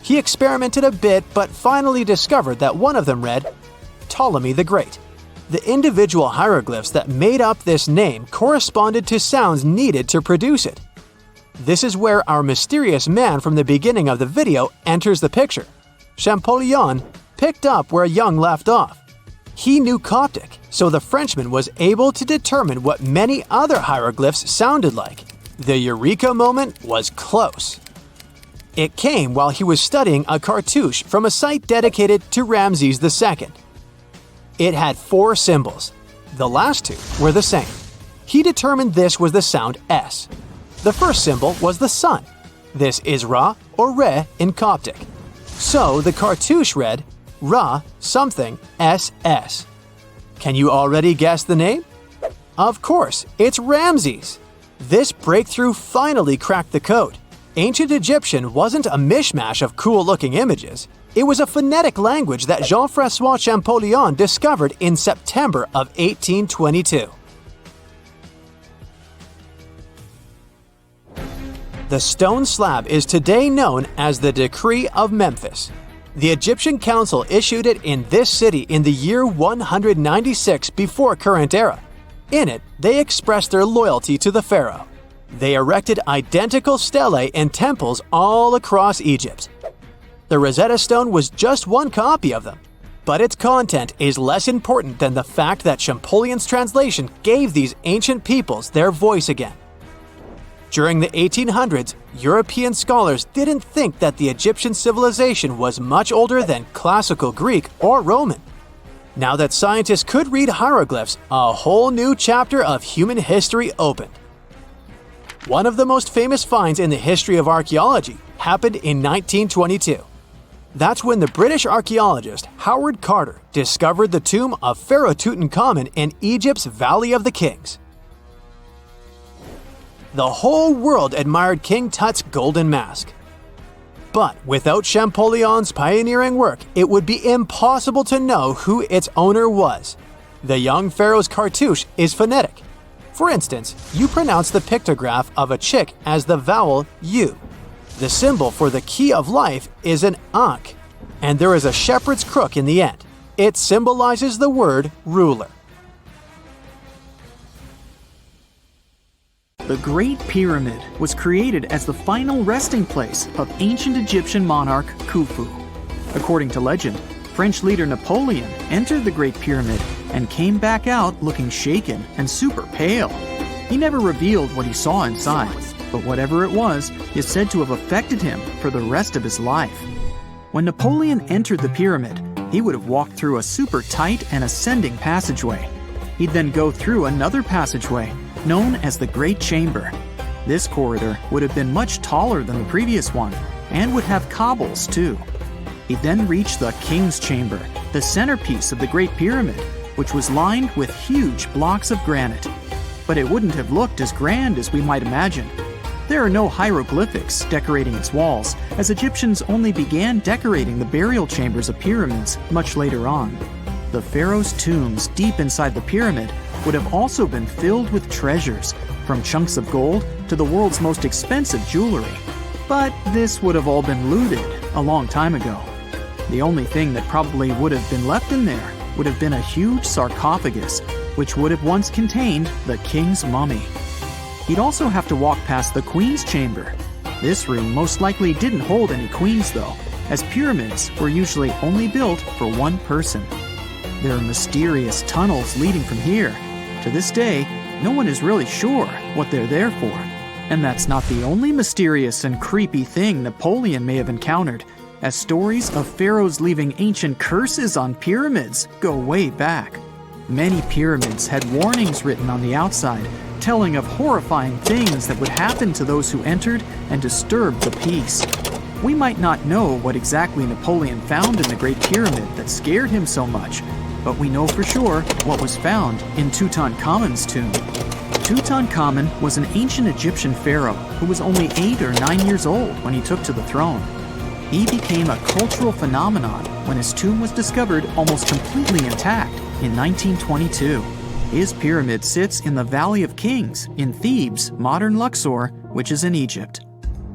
[SPEAKER 3] He experimented a bit but finally discovered that one of them read, Ptolemy the Great. The individual hieroglyphs that made up this name corresponded to sounds needed to produce it. This is where our mysterious man from the beginning of the video enters the picture. Champollion picked up where Young left off. He knew Coptic, so the Frenchman was able to determine what many other hieroglyphs sounded like. The eureka moment was close. It came while he was studying a cartouche from a site dedicated to Ramses II. It had 4 symbols. The last 2 were the same. He determined this was the sound S. The first symbol was the sun. This is Ra or Re in Coptic. So the cartouche read Ra something SS. Can you already guess the name? Of course, it's Ramses. This breakthrough finally cracked the code. Ancient Egyptian wasn't a mishmash of cool-looking images. It was a phonetic language that Jean-François Champollion discovered in September of 1822. The stone slab is today known as the Decree of Memphis. The Egyptian Council issued it in this city in the year 196 before current era. In it, they expressed their loyalty to the pharaoh. They erected identical stelae in temples all across Egypt. The Rosetta Stone was just one copy of them, but its content is less important than the fact that Champollion's translation gave these ancient peoples their voice again. During the 1800s, European scholars didn't think that the Egyptian civilization was much older than classical Greek or Roman. Now that scientists could read hieroglyphs, a whole new chapter of human history opened. One of the most famous finds in the history of archaeology happened in 1922. That's when the British archaeologist Howard Carter discovered the tomb of Pharaoh Tutankhamun in Egypt's Valley of the Kings. The whole world admired King Tut's golden mask. But without Champollion's pioneering work, it would be impossible to know who its owner was. The young pharaoh's cartouche is phonetic. For instance, you pronounce the pictograph of a chick as the vowel U. The symbol for the key of life is an ankh, and there is a shepherd's crook in the end. It symbolizes the word ruler.
[SPEAKER 5] The Great Pyramid was created as the final resting place of ancient Egyptian monarch Khufu. According to legend, French leader Napoleon entered the Great Pyramid and came back out looking shaken and super pale. He never revealed what he saw inside, but whatever it was is said to have affected him for the rest of his life. When Napoleon entered the pyramid, he would have walked through a super tight and ascending passageway. He'd then go through another passageway, known as the Great Chamber. This corridor would have been much taller than the previous one, and would have cobbles too. He'd then reach the King's Chamber, the centerpiece of the Great Pyramid, which was lined with huge blocks of granite. But it wouldn't have looked as grand as we might imagine. There are no hieroglyphics decorating its walls, as Egyptians only began decorating the burial chambers of pyramids much later on. The pharaohs' tombs deep inside the pyramid would have also been filled with treasures, from chunks of gold to the world's most expensive jewelry. But this would have all been looted a long time ago. The only thing that probably would have been left in there would have been a huge sarcophagus, which would have once contained the king's mummy. He'd also have to walk past the queen's chamber. This room most likely didn't hold any queens though, as pyramids were usually only built for one person. There are mysterious tunnels leading from here. To this day, no one is really sure what they're there for. And that's not the only mysterious and creepy thing Napoleon may have encountered, as stories of pharaohs leaving ancient curses on pyramids go way back. Many pyramids had warnings written on the outside, telling of horrifying things that would happen to those who entered and disturbed the peace. We might not know what exactly Napoleon found in the Great Pyramid that scared him so much, but we know for sure what was found in Tutankhamun's tomb. Tutankhamun was an ancient Egyptian pharaoh who was only 8 or 9 years old when he took to the throne. He became a cultural phenomenon when his tomb was discovered almost completely intact in 1922. His pyramid sits in the Valley of Kings in Thebes, modern Luxor, which is in Egypt.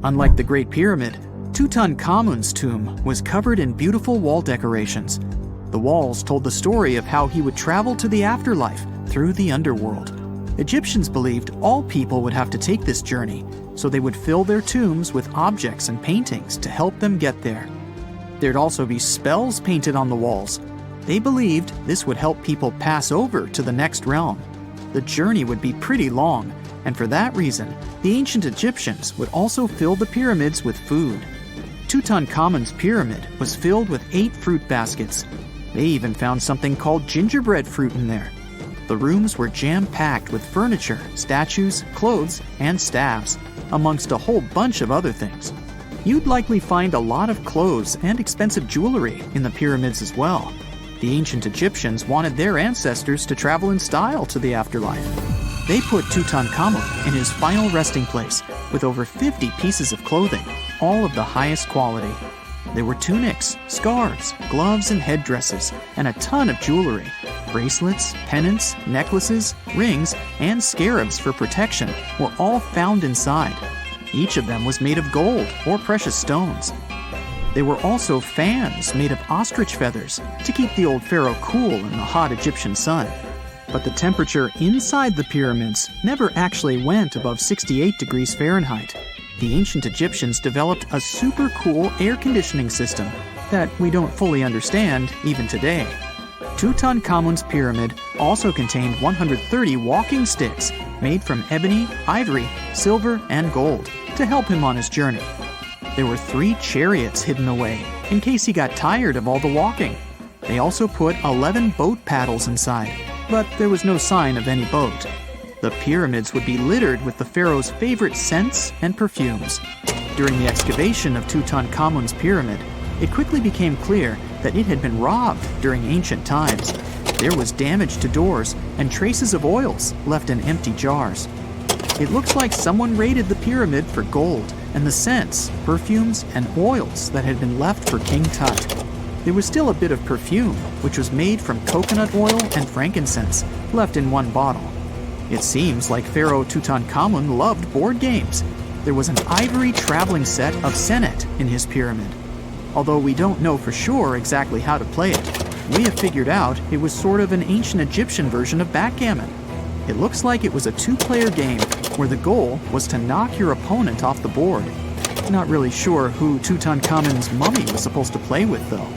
[SPEAKER 5] Unlike the Great Pyramid, Tutankhamun's tomb was covered in beautiful wall decorations. The walls told the story of how he would travel to the afterlife through the underworld. Egyptians believed all people would have to take this journey, so they would fill their tombs with objects and paintings to help them get there. There'd also be spells painted on the walls. They believed this would help people pass over to the next realm. The journey would be pretty long, and for that reason, the ancient Egyptians would also fill the pyramids with food. Tutankhamun's pyramid was filled with 8 fruit baskets. They even found something called gingerbread fruit in there. The rooms were jam-packed with furniture, statues, clothes, and staffs, amongst a whole bunch of other things. You'd likely find a lot of clothes and expensive jewelry in the pyramids as well. The ancient Egyptians wanted their ancestors to travel in style to the afterlife. They put Tutankhamun in his final resting place with over 50 pieces of clothing, all of the highest quality. There were tunics, scarves, gloves, and headdresses, and a ton of jewelry. Bracelets, pendants, necklaces, rings, and scarabs for protection were all found inside. Each of them was made of gold or precious stones. There were also fans made of ostrich feathers to keep the old pharaoh cool in the hot Egyptian sun. But the temperature inside the pyramids never actually went above 68 degrees Fahrenheit. The ancient Egyptians developed a super cool air conditioning system that we don't fully understand even today. Tutankhamun's pyramid also contained 130 walking sticks made from ebony, ivory, silver, and gold to help him on his journey. There were 3 chariots hidden away in case he got tired of all the walking. They also put 11 boat paddles inside, but there was no sign of any boat. The pyramids would be littered with the pharaoh's favorite scents and perfumes. During the excavation of Tutankhamun's pyramid, it quickly became clear that it had been robbed during ancient times. There was damage to doors and traces of oils left in empty jars. It looks like someone raided the pyramid for gold and the scents, perfumes, and oils that had been left for King Tut. There was still a bit of perfume, which was made from coconut oil and frankincense, left in one bottle. It seems like Pharaoh Tutankhamun loved board games. There was an ivory traveling set of Senet in his pyramid. Although we don't know for sure exactly how to play it, we have figured out it was sort of an ancient Egyptian version of backgammon. It looks like it was a two-player game where the goal was to knock your opponent off the board. Not really sure who Tutankhamun's mummy was supposed to play with, though.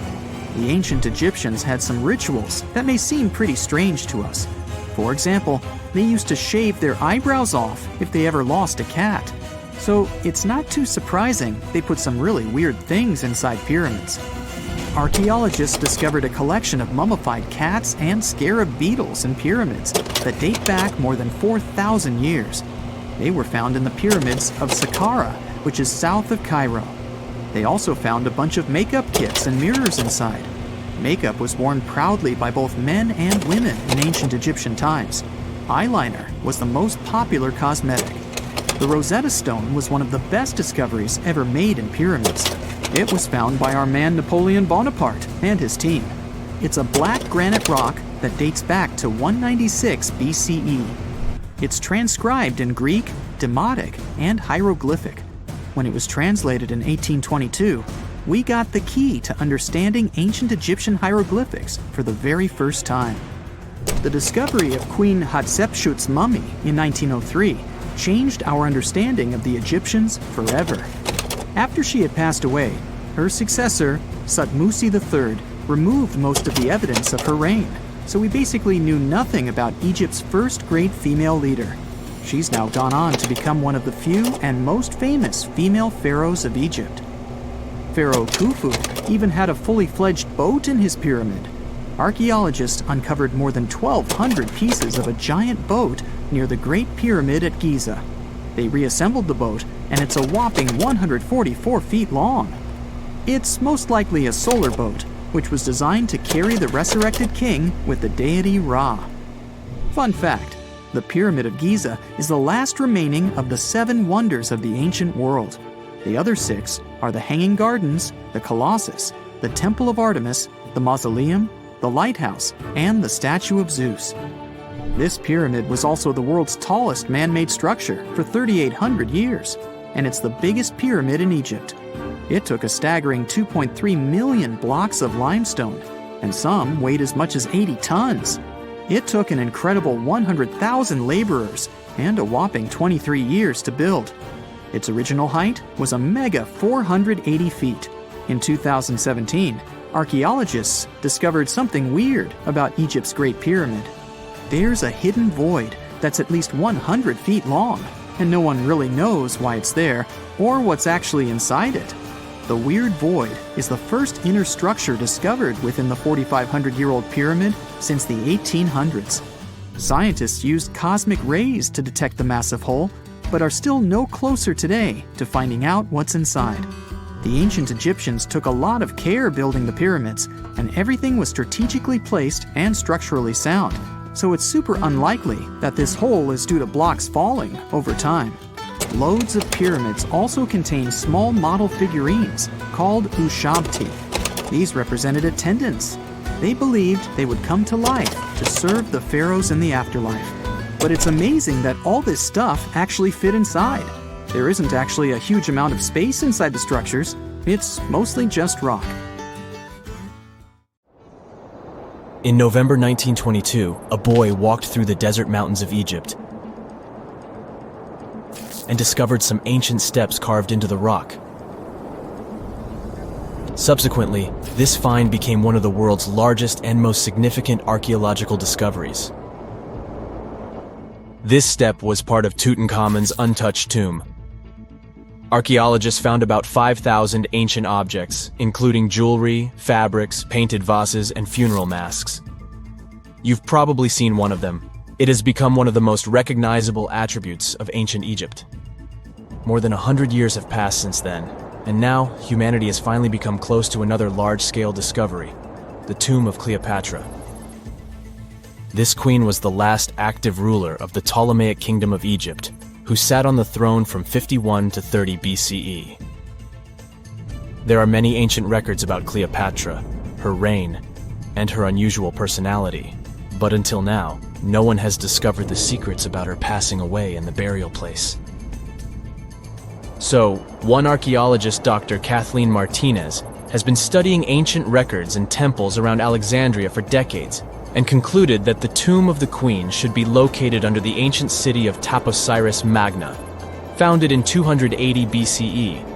[SPEAKER 5] The ancient Egyptians had some rituals that may seem pretty strange to us. For example, they used to shave their eyebrows off if they ever lost a cat. So it's not too surprising they put some really weird things inside pyramids. Archaeologists discovered a collection of mummified cats and scarab beetles in pyramids that date back more than 4,000 years. They were found in the pyramids of Saqqara, which is south of Cairo. They also found a bunch of makeup kits and mirrors inside. Makeup was worn proudly by both men and women in ancient Egyptian times. Eyeliner was the most popular cosmetic. The Rosetta Stone was one of the best discoveries ever made in pyramids. It was found by our man Napoleon Bonaparte and his team. It's a black granite rock that dates back to 196 BCE. It's transcribed in Greek, Demotic, and hieroglyphic. When it was translated in 1822, we got the key to understanding ancient Egyptian hieroglyphics for the very first time. The discovery of Queen Hatshepsut's mummy in 1903 changed our understanding of the Egyptians forever. After she had passed away, her successor, Thutmose III, removed most of the evidence of her reign, so we basically knew nothing about Egypt's first great female leader. She's now gone on to become one of the few and most famous female pharaohs of Egypt. Pharaoh Khufu even had a fully fledged boat in his pyramid. Archaeologists uncovered more than 1,200 pieces of a giant boat near the Great Pyramid at Giza. They reassembled the boat, and it's a whopping 144 feet long. It's most likely a solar boat, which was designed to carry the resurrected king with the deity Ra. Fun fact, the Pyramid of Giza is the last remaining of the 7 wonders of the ancient world. The other 6 are the Hanging Gardens, the Colossus, the Temple of Artemis, the Mausoleum, the Lighthouse, and the Statue of Zeus. This pyramid was also the world's tallest man-made structure for 3,800 years, and it's the biggest pyramid in Egypt. It took a staggering 2.3 million blocks of limestone, and some weighed as much as 80 tons. It took an incredible 100,000 laborers and a whopping 23 years to build. Its original height was a mega 480 feet. In 2017, archaeologists discovered something weird about Egypt's Great Pyramid. There's a hidden void that's at least 100 feet long, and no one really knows why it's there or what's actually inside it. The weird void is the first inner structure discovered within the 4,500-year-old pyramid since the 1800s. Scientists used cosmic rays to detect the massive hole, but are still no closer today to finding out what's inside. The ancient Egyptians took a lot of care building the pyramids, and everything was strategically placed and structurally sound, so it's super unlikely that this hole is due to blocks falling over time. Loads of pyramids also contain small model figurines called ushabti. These represented attendants. They believed they would come to life to serve the pharaohs in the afterlife. But it's amazing that all this stuff actually fit inside. There isn't actually a huge amount of space inside the structures. It's mostly just rock.
[SPEAKER 2] In November 1922, a boy walked through the desert mountains of Egypt and discovered some ancient steps carved into the rock. Subsequently, this find became one of the world's largest and most significant archaeological discoveries. This step was part of Tutankhamun's untouched tomb. Archaeologists found about 5,000 ancient objects, including jewelry, fabrics, painted vases, and funeral masks. You've probably seen one of them. It has become one of the most recognizable attributes of ancient Egypt. More than 100 years have passed since then, and now humanity has finally become close to another large-scale discovery, the tomb of Cleopatra. This queen was the last active ruler of the Ptolemaic Kingdom of Egypt, who sat on the throne from 51 to 30 BCE. There are many ancient records about Cleopatra, her reign, and her unusual personality, but until now, no one has discovered the secrets about her passing away in the burial place. So, one archaeologist, Dr. Kathleen Martinez, has been studying ancient records and temples around Alexandria for decades and concluded that the tomb of the queen should be located under the ancient city of Taposiris Magna, founded in 280 BCE.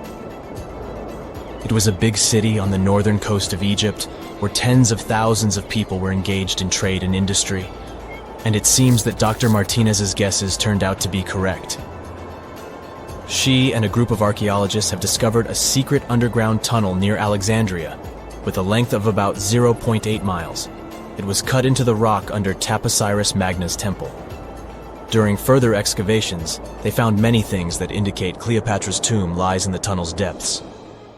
[SPEAKER 2] It was a big city on the northern coast of Egypt where tens of thousands of people were engaged in trade and industry, and it seems that Dr. Martinez's guesses turned out to be correct. She and a group of archaeologists have discovered a secret underground tunnel near Alexandria with a length of about 0.8 miles. It was cut into the rock under Taposiris Magna's temple. During further excavations, they found many things that indicate Cleopatra's tomb lies in the tunnel's depths.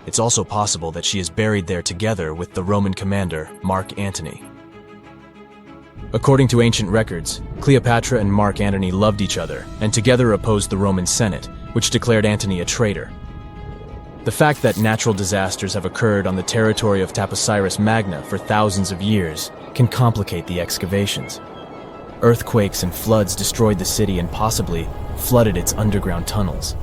[SPEAKER 2] It's also possible that she is buried there together with the Roman commander, Mark Antony. According to ancient records, Cleopatra and Mark Antony loved each other and together opposed the Roman Senate, which declared Antony a traitor. The fact that natural disasters have occurred on the territory of Taposiris Magna for thousands of years can complicate the excavations. Earthquakes and floods destroyed the city and possibly flooded its underground tunnels.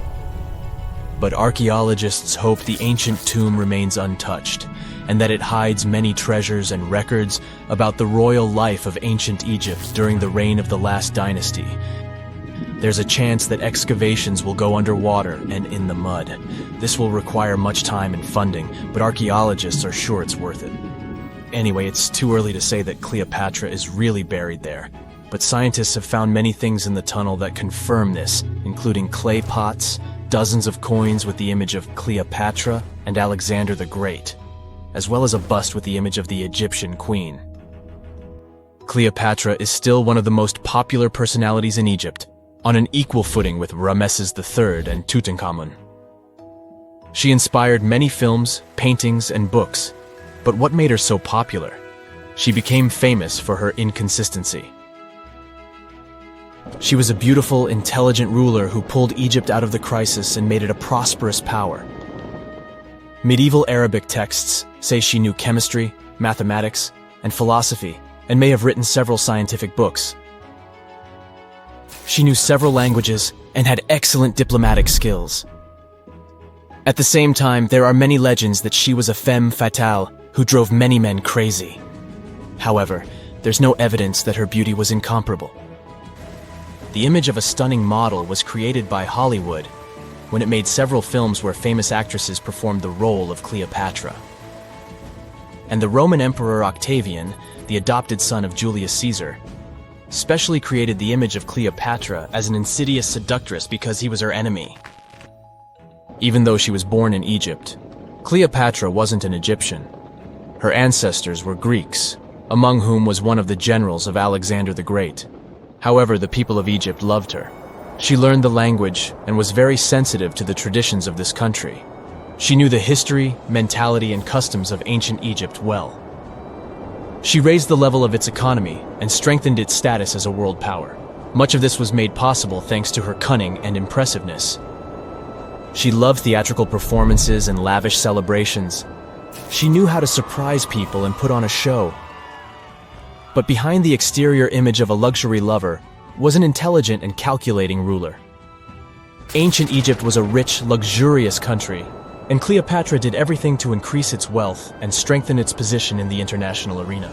[SPEAKER 2] But archaeologists hope the ancient tomb remains untouched, and that it hides many treasures and records about the royal life of ancient Egypt during the reign of the last dynasty. There's a chance that excavations will go underwater and in the mud. This will require much time and funding, but archaeologists are sure it's worth it. Anyway, it's too early to say that Cleopatra is really buried there, but scientists have found many things in the tunnel that confirm this, including clay pots, dozens of coins with the image of Cleopatra and Alexander the Great, as well as a bust with the image of the Egyptian queen. Cleopatra is still one of the most popular personalities in Egypt, on an equal footing with Ramesses III and Tutankhamun. She inspired many films, paintings, and books, but what made her so popular? She became famous for her inconsistency. She was a beautiful, intelligent ruler who pulled Egypt out of the crisis and made it a prosperous power. Medieval Arabic texts say she knew chemistry, mathematics, and philosophy, and may have written several scientific books. She knew several languages and had excellent diplomatic skills. At the same time, there are many legends that she was a femme fatale who drove many men crazy. However, there's no evidence that her beauty was incomparable. The image of a stunning model was created by Hollywood when it made several films where famous actresses performed the role of Cleopatra. And the Roman Emperor Octavian, the adopted son of Julius Caesar, specially created the image of Cleopatra as an insidious seductress because he was her enemy. Even though she was born in Egypt, Cleopatra wasn't an Egyptian. Her ancestors were Greeks, among whom was one of the generals of Alexander the Great. However, the people of Egypt loved her. She learned the language and was very sensitive to the traditions of this country. She knew the history, mentality, and customs of ancient Egypt well. She raised the level of its economy and strengthened its status as a world power. Much of this was made possible thanks to her cunning and impressiveness. She loved theatrical performances and lavish celebrations. She knew how to surprise people and put on a show. But behind the exterior image of a luxury lover was an intelligent and calculating ruler. Ancient Egypt was a rich, luxurious country, and Cleopatra did everything to increase its wealth and strengthen its position in the international arena.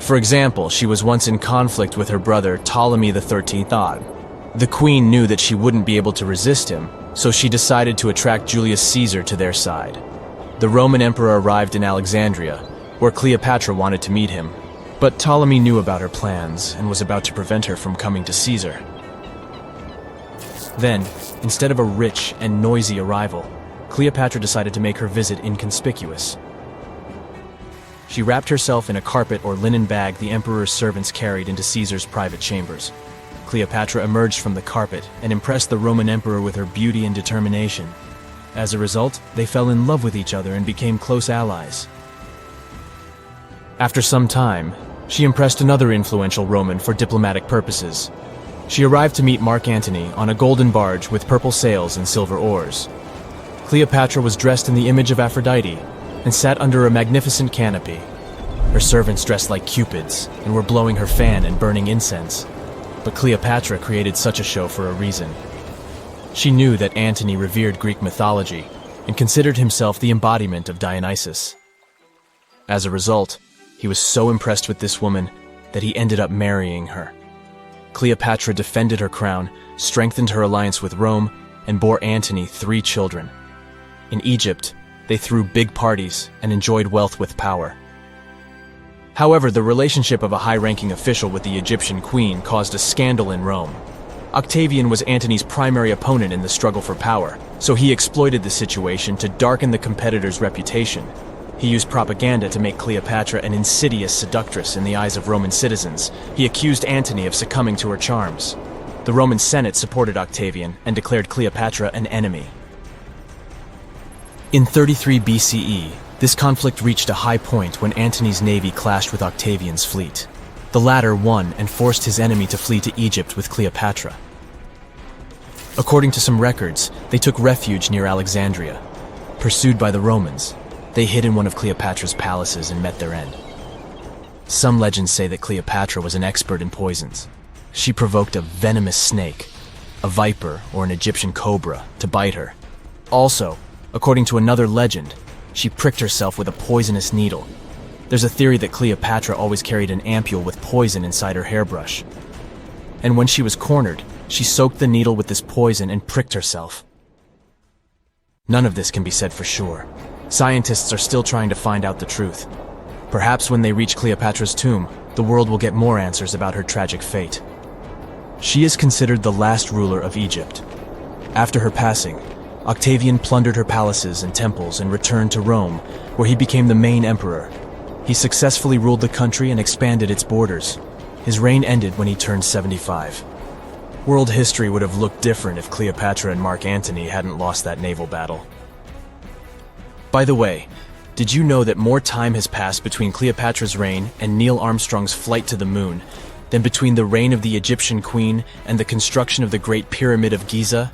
[SPEAKER 2] For example, she was once in conflict with her brother Ptolemy XIII Odd. The queen knew that she wouldn't be able to resist him, so she decided to attract Julius Caesar to their side. The Roman emperor arrived in Alexandria, where Cleopatra wanted to meet him, but Ptolemy knew about her plans and was about to prevent her from coming to Caesar. Then, instead of a rich and noisy arrival, Cleopatra decided to make her visit inconspicuous. She wrapped herself in a carpet or linen bag the emperor's servants carried into Caesar's private chambers. Cleopatra emerged from the carpet and impressed the Roman emperor with her beauty and determination. As a result, they fell in love with each other and became close allies. After some time, she impressed another influential Roman for diplomatic purposes. She arrived to meet Mark Antony on a golden barge with purple sails and silver oars. Cleopatra was dressed in the image of Aphrodite and sat under a magnificent canopy. Her servants dressed like cupids and were blowing her fan and burning incense. But Cleopatra created such a show for a reason. She knew that Antony revered Greek mythology and considered himself the embodiment of Dionysus. As a result, he was so impressed with this woman that he ended up marrying her. Cleopatra defended her crown, strengthened her alliance with Rome, and bore Antony 3 children. In Egypt, they threw big parties and enjoyed wealth with power. However, the relationship of a high-ranking official with the Egyptian queen caused a scandal in Rome. Octavian was Antony's primary opponent in the struggle for power, so he exploited the situation to darken the competitor's reputation. He used propaganda to make Cleopatra an insidious seductress in the eyes of Roman citizens. He accused Antony of succumbing to her charms. The Roman Senate supported Octavian and declared Cleopatra an enemy. In 33 BCE, this conflict reached a high point when Antony's navy clashed with Octavian's fleet. The latter won and forced his enemy to flee to Egypt with Cleopatra. According to some records, they took refuge near Alexandria. Pursued by the Romans, they hid in one of Cleopatra's palaces and met their end. Some legends say that Cleopatra was an expert in poisons. She provoked a venomous snake, a viper or an Egyptian cobra, to bite her. Also, according to another legend, she pricked herself with a poisonous needle. There's a theory that Cleopatra always carried an ampule with poison inside her hairbrush. And when she was cornered, she soaked the needle with this poison and pricked herself. None of this can be said for sure. Scientists are still trying to find out the truth. Perhaps when they reach Cleopatra's tomb, the world will get more answers about her tragic fate. She is considered the last ruler of Egypt. After her passing, Octavian plundered her palaces and temples and returned to Rome, where he became the main emperor. He successfully ruled the country and expanded its borders. His reign ended when he turned 75. World history would have looked different if Cleopatra and Mark Antony hadn't lost that naval battle. By the way, did you know that more time has passed between Cleopatra's reign and Neil Armstrong's flight to the moon than between the reign of the Egyptian queen and the construction of the Great Pyramid of Giza?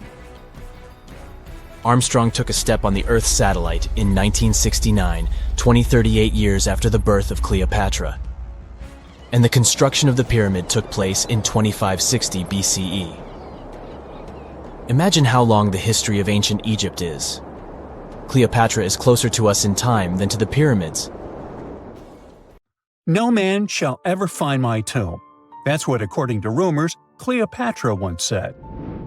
[SPEAKER 2] Armstrong took a step on the Earth satellite in 1969, 38 years after the birth of Cleopatra. And the construction of the pyramid took place in 2560 BCE. Imagine how long the history of ancient Egypt is. Cleopatra is closer to us in time than to the pyramids.
[SPEAKER 1] No man shall ever find my tomb. That's what, according to rumors, Cleopatra once said.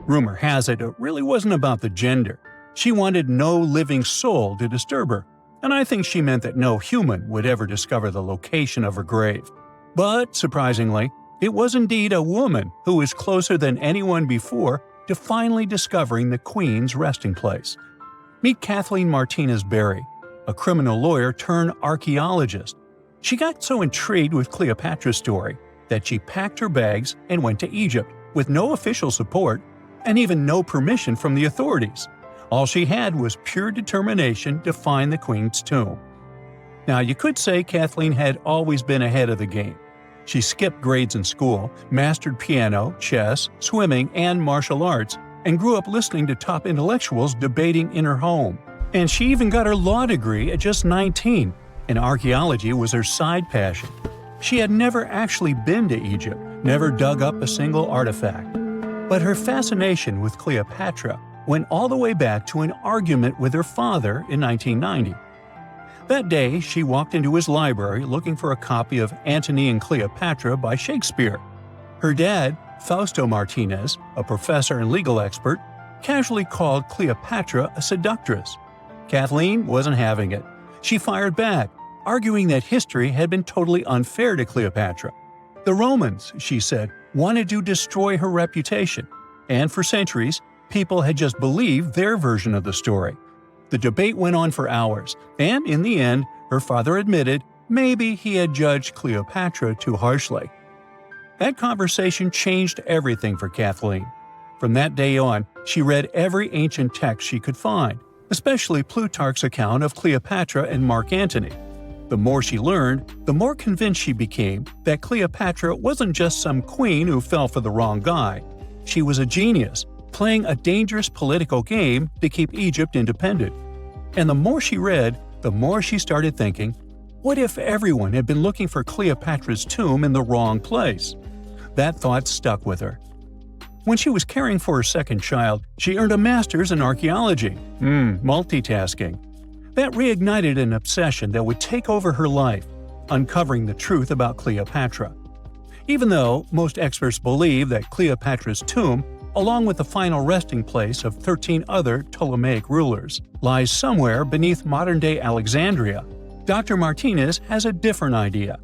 [SPEAKER 1] Rumor has it really wasn't about the gender. She wanted no living soul to disturb her, and I think she meant that no human would ever discover the location of her grave. But, surprisingly, it was indeed a woman who was closer than anyone before to finally discovering the Queen's resting place. Meet Kathleen Martinez Berry, a criminal lawyer turned archaeologist. She got so intrigued with Cleopatra's story that she packed her bags and went to Egypt with no official support and even no permission from the authorities. All she had was pure determination to find the Queen's tomb. Now, you could say Kathleen had always been ahead of the game. She skipped grades in school, mastered piano, chess, swimming, and martial arts, and grew up listening to top intellectuals debating in her home. And she even got her law degree at just 19, and archaeology was her side passion. She had never actually been to Egypt, never dug up a single artifact. But her fascination with Cleopatra went all the way back to an argument with her father in 1990. That day, she walked into his library looking for a copy of Antony and Cleopatra by Shakespeare. Her dad, Fausto Martinez, a professor and legal expert, casually called Cleopatra a seductress. Kathleen wasn't having it. She fired back, arguing that history had been totally unfair to Cleopatra. The Romans, she said, wanted to destroy her reputation, and for centuries, people had just believed their version of the story. The debate went on for hours, and in the end, her father admitted maybe he had judged Cleopatra too harshly. That conversation changed everything for Kathleen. From that day on, she read every ancient text she could find, especially Plutarch's account of Cleopatra and Mark Antony. The more she learned, the more convinced she became that Cleopatra wasn't just some queen who fell for the wrong guy. She was a genius, playing a dangerous political game to keep Egypt independent. And the more she read, the more she started thinking, what if everyone had been looking for Cleopatra's tomb in the wrong place? That thought stuck with her. When she was caring for her second child, she earned a master's in archaeology. Multitasking. That reignited an obsession that would take over her life, uncovering the truth about Cleopatra. Even though most experts believe that Cleopatra's tomb, along with the final resting place of 13 other Ptolemaic rulers, lies somewhere beneath modern-day Alexandria, Dr. Martinez has a different idea.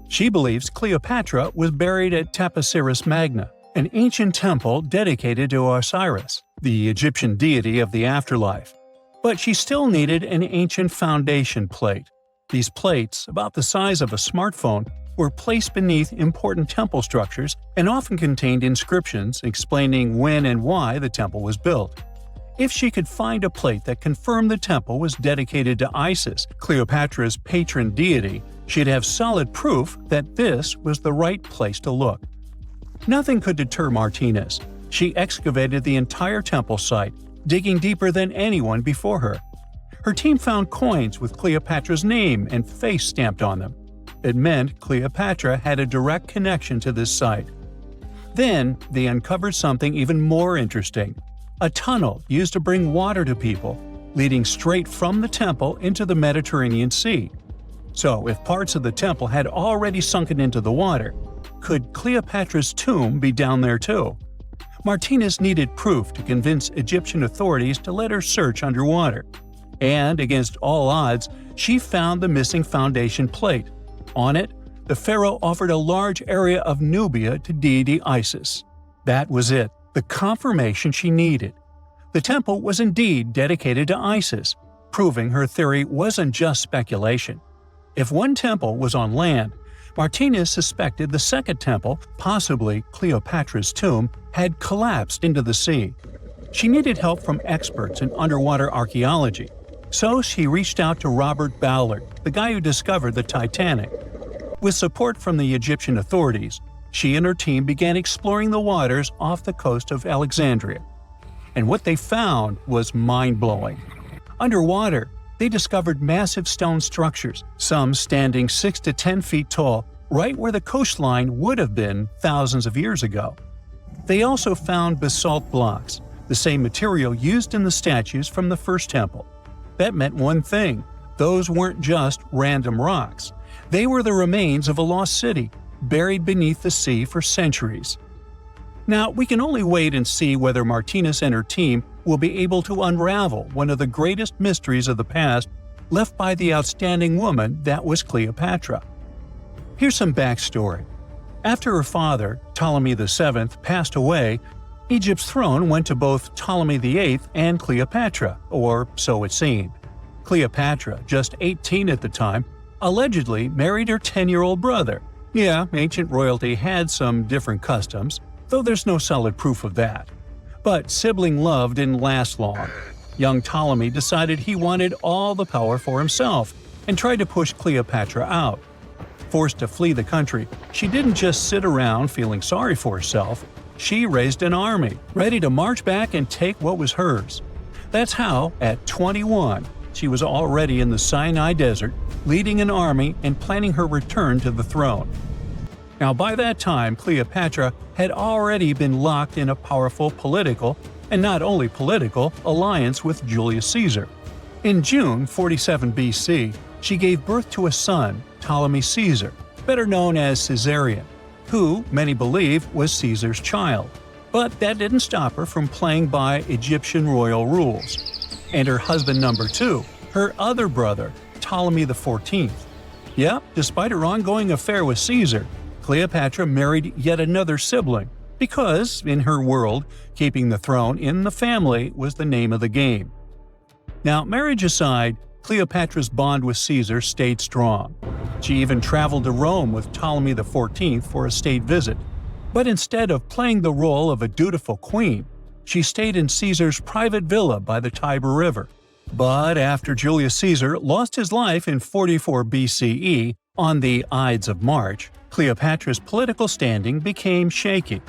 [SPEAKER 1] She believes Cleopatra was buried at Taposiris Magna, an ancient temple dedicated to Osiris, the Egyptian deity of the afterlife. But she still needed an ancient foundation plate. These plates, about the size of a smartphone, were placed beneath important temple structures and often contained inscriptions explaining when and why the temple was built. If she could find a plate that confirmed the temple was dedicated to Isis, Cleopatra's patron deity, she'd have solid proof that this was the right place to look. Nothing could deter Martinez. She excavated the entire temple site, digging deeper than anyone before her. Her team found coins with Cleopatra's name and face stamped on them. It meant Cleopatra had a direct connection to this site. Then, they uncovered something even more interesting: a tunnel used to bring water to people, leading straight from the temple into the Mediterranean Sea. So, if parts of the temple had already sunken into the water, could Cleopatra's tomb be down there too? Martinez needed proof to convince Egyptian authorities to let her search underwater. And, against all odds, she found the missing foundation plate. On it, the pharaoh offered a large area of Nubia to deity Isis. That was it, the confirmation she needed. The temple was indeed dedicated to Isis, proving her theory wasn't just speculation. If one temple was on land, Martinez suspected the second temple, possibly Cleopatra's tomb, had collapsed into the sea. She needed help from experts in underwater archaeology, so she reached out to Robert Ballard, the guy who discovered the Titanic. With support from the Egyptian authorities, she and her team began exploring the waters off the coast of Alexandria. And what they found was mind-blowing. Underwater, they discovered massive stone structures, some standing 6 to 10 feet tall, right where the coastline would have been thousands of years ago. They also found basalt blocks, the same material used in the statues from the first temple. That meant one thing: those weren't just random rocks. They were the remains of a lost city, buried beneath the sea for centuries. Now, we can only wait and see whether Martinez and her team will be able to unravel one of the greatest mysteries of the past left by the outstanding woman that was Cleopatra. Here's some backstory. After her father, Ptolemy VII, passed away, Egypt's throne went to both Ptolemy VIII and Cleopatra, or so it seemed. Cleopatra, just 18 at the time, allegedly married her 10-year-old brother. Yeah, ancient royalty had some different customs, though there's no solid proof of that. But sibling love didn't last long. Young Ptolemy decided he wanted all the power for himself and tried to push Cleopatra out. Forced to flee the country, she didn't just sit around feeling sorry for herself. She raised an army, ready to march back and take what was hers. That's how, at 21, she was already in the Sinai Desert, leading an army and planning her return to the throne. Now, by that time, Cleopatra had already been locked in a powerful political, and not only political, alliance with Julius Caesar. In June 47 BC, she gave birth to a son, Ptolemy Caesar, better known as Caesarion, who, many believe, was Caesar's child. But that didn't stop her from playing by Egyptian royal rules. And her husband number 2, her other brother, Ptolemy XIV. Yep, despite her ongoing affair with Caesar, Cleopatra married yet another sibling, because, in her world, keeping the throne in the family was the name of the game. Now, marriage aside, Cleopatra's bond with Caesar stayed strong. She even traveled to Rome with Ptolemy XIV for a state visit, But instead of playing the role of a dutiful queen, she stayed in Caesar's private villa by the Tiber River. But after Julius Caesar lost his life in 44 BCE on the Ides of March, Cleopatra's political standing became shaky.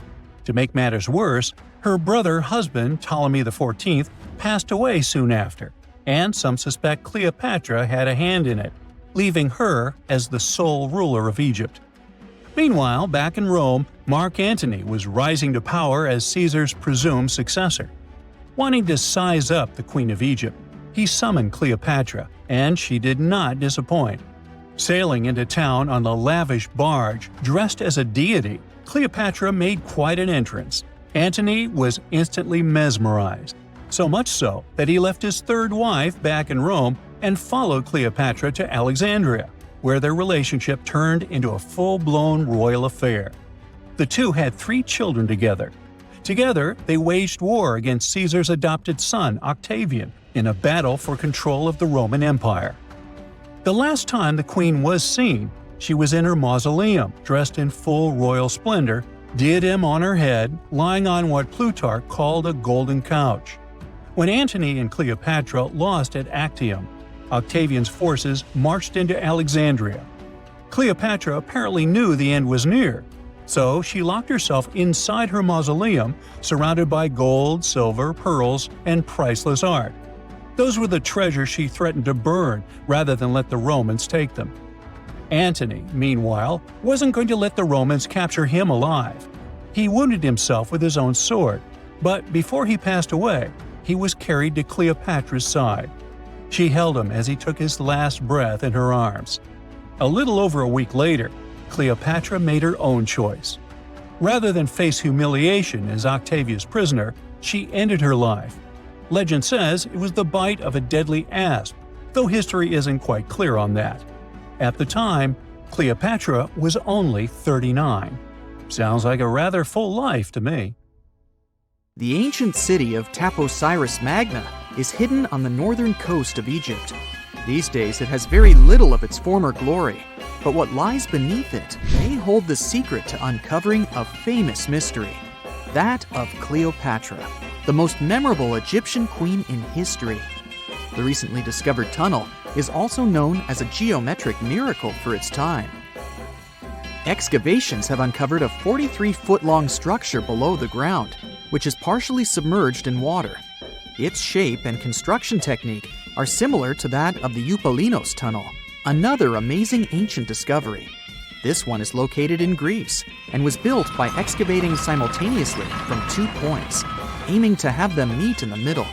[SPEAKER 1] To make matters worse, her brother-husband Ptolemy XIV passed away soon after, and some suspect Cleopatra had a hand in it, leaving her as the sole ruler of Egypt. Meanwhile, back in Rome, Mark Antony was rising to power as Caesar's presumed successor. Wanting to size up the Queen of Egypt, he summoned Cleopatra, and she did not disappoint. Sailing into town on a lavish barge dressed as a deity, Cleopatra made quite an entrance. Antony was instantly mesmerized, so much so that he left his third wife back in Rome and followed Cleopatra to Alexandria, where their relationship turned into a full-blown royal affair. The two had 3 children together. Together, they waged war against Caesar's adopted son, Octavian, in a battle for control of the Roman Empire. The last time the queen was seen, she was in her mausoleum, dressed in full royal splendor, diadem on her head, lying on what Plutarch called a golden couch. When Antony and Cleopatra lost at Actium, Octavian's forces marched into Alexandria. Cleopatra apparently knew the end was near, so she locked herself inside her mausoleum, surrounded by gold, silver, pearls, and priceless art. Those were the treasures she threatened to burn rather than let the Romans take them. Antony, meanwhile, wasn't going to let the Romans capture him alive. He wounded himself with his own sword, but before he passed away, he was carried to Cleopatra's side. She held him as he took his last breath in her arms. A little over a week later, Cleopatra made her own choice. Rather than face humiliation as Octavia's prisoner, she ended her life. Legend says it was the bite of a deadly asp, though history isn't quite clear on that. At the time, Cleopatra was only 39. Sounds like a rather full life to me.
[SPEAKER 5] The ancient city of Taposiris Magna is hidden on the northern coast of Egypt. These days it has very little of its former glory, but what lies beneath it may hold the secret to uncovering a famous mystery, that of Cleopatra, the most memorable Egyptian queen in history. The recently discovered tunnel is also known as a geometric miracle for its time. Excavations have uncovered a 43-foot-long structure below the ground, which is partially submerged in water. Its shape and construction technique are similar to that of the Eupalinos Tunnel, another amazing ancient discovery. This one is located in Greece and was built by excavating simultaneously from 2 points, aiming to have them meet in the middle.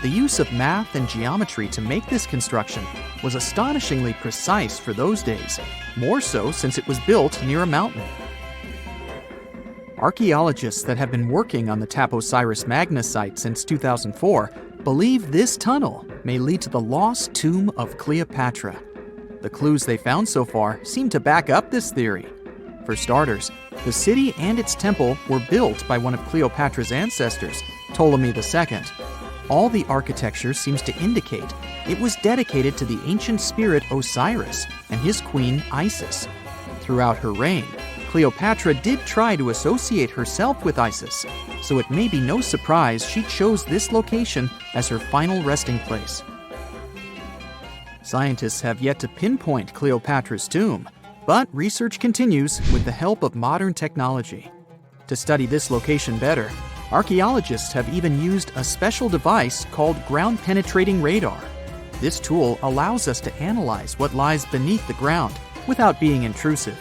[SPEAKER 5] The use of math and geometry to make this construction was astonishingly precise for those days, more so since it was built near a mountain. Archaeologists that have been working on the Taposiris Magna site since 2004 believe this tunnel may lead to the lost tomb of Cleopatra. The clues they found so far seem to back up this theory. For starters, the city and its temple were built by one of Cleopatra's ancestors, Ptolemy II. All the architecture seems to indicate it was dedicated to the ancient spirit Osiris and his queen Isis. Throughout her reign, Cleopatra did try to associate herself with Isis, so it may be no surprise she chose this location as her final resting place. Scientists have yet to pinpoint Cleopatra's tomb, but research continues with the help of modern technology. To study this location better, archaeologists have even used a special device called ground-penetrating radar. This tool allows us to analyze what lies beneath the ground without being intrusive.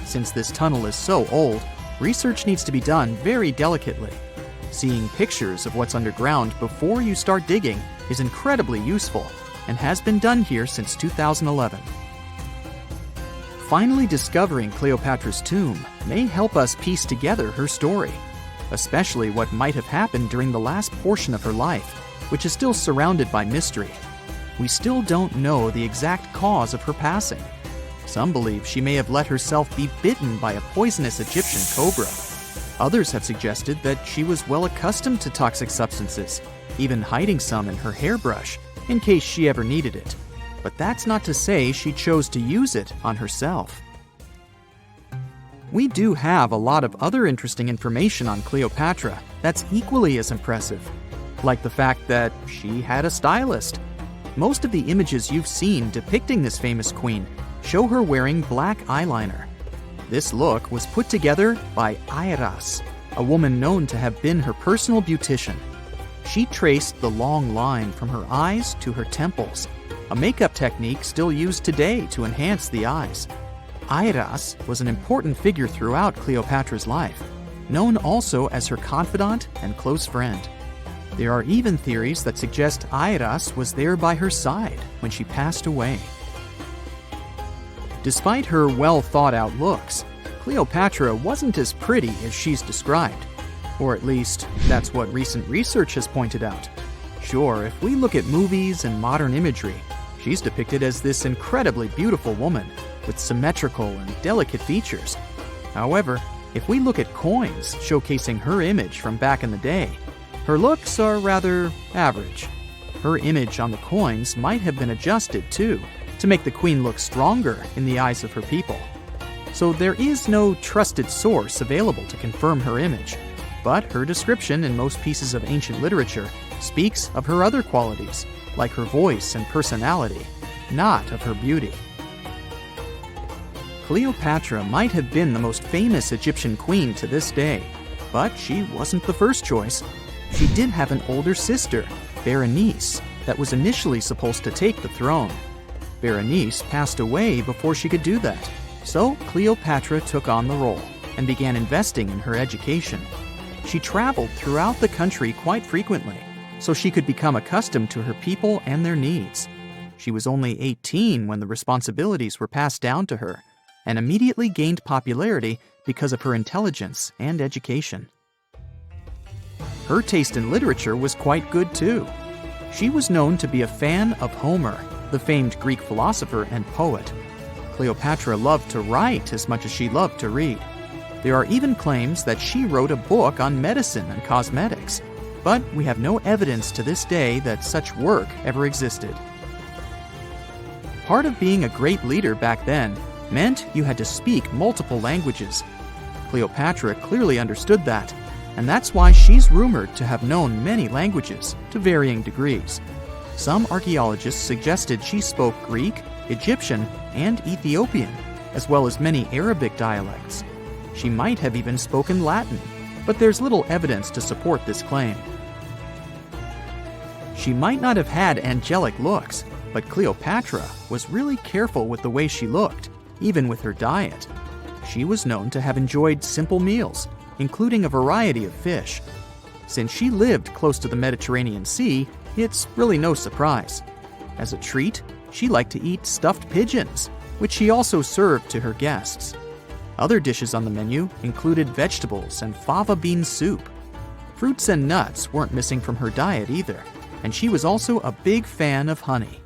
[SPEAKER 5] Since this tunnel is so old, research needs to be done very delicately. Seeing pictures of what's underground before you start digging is incredibly useful and has been done here since 2011. Finally discovering Cleopatra's tomb may help us piece together her story, especially what might have happened during the last portion of her life, which is still surrounded by mystery. We still don't know the exact cause of her passing. Some believe she may have let herself be bitten by a poisonous Egyptian cobra. Others have suggested that she was well accustomed to toxic substances, even hiding some in her hairbrush in case she ever needed it. But that's not to say she chose to use it on herself. we do have a lot of other interesting information on Cleopatra that's equally as impressive, like the fact that she had a stylist. Most of the images you've seen depicting this famous queen show her wearing black eyeliner. This look was put together by Iras, a woman known to have been her personal beautician. She traced the long line from her eyes to her temples, a makeup technique still used today to enhance the eyes. Iras was an important figure throughout Cleopatra's life, known also as her confidant and close friend. There are even theories that suggest Iras was there by her side when she passed away. Despite her well-thought-out looks, Cleopatra wasn't as pretty as she's described. Or at least, that's what recent research has pointed out. Sure, if we look at movies and modern imagery, she's depicted as this incredibly beautiful woman with symmetrical and delicate features. However, if we look at coins showcasing her image from back in the day, her looks are rather average. Her image on the coins might have been adjusted, too, to make the queen look stronger in the eyes of her people. So there is no trusted source available to confirm her image, but her description in most pieces of ancient literature speaks of her other qualities, like her voice and personality, not of her beauty. Cleopatra might have been the most famous Egyptian queen to this day, but she wasn't the first choice. She did have an older sister, Berenice, that was initially supposed to take the throne. Berenice passed away before she could do that, so Cleopatra took on the role and began investing in her education. She traveled throughout the country quite frequently, so she could become accustomed to her people and their needs. She was only 18 when the responsibilities were passed down to her, and immediately gained popularity because of her intelligence and education. Her taste in literature was quite good too. She was known to be a fan of Homer, the famed Greek philosopher and poet. Cleopatra loved to write as much as she loved to read. There are even claims that she wrote a book on medicine and cosmetics, but we have no evidence to this day that such work ever existed. Part of being a great leader back then meant you had to speak multiple languages. Cleopatra clearly understood that, and that's why she's rumored to have known many languages to varying degrees. Some archaeologists suggested she spoke Greek, Egyptian, and Ethiopian, as well as many Arabic dialects. She might have even spoken Latin, but there's little evidence to support this claim. She might not have had angelic looks, but Cleopatra was really careful with the way she looked, even with her diet. She was known to have enjoyed simple meals, including a variety of fish. Since she lived close to the Mediterranean Sea, it's really no surprise. As a treat, she liked to eat stuffed pigeons, which she also served to her guests. Other dishes on the menu included vegetables and fava bean soup. Fruits and nuts weren't missing from her diet either, and she was also a big fan of honey.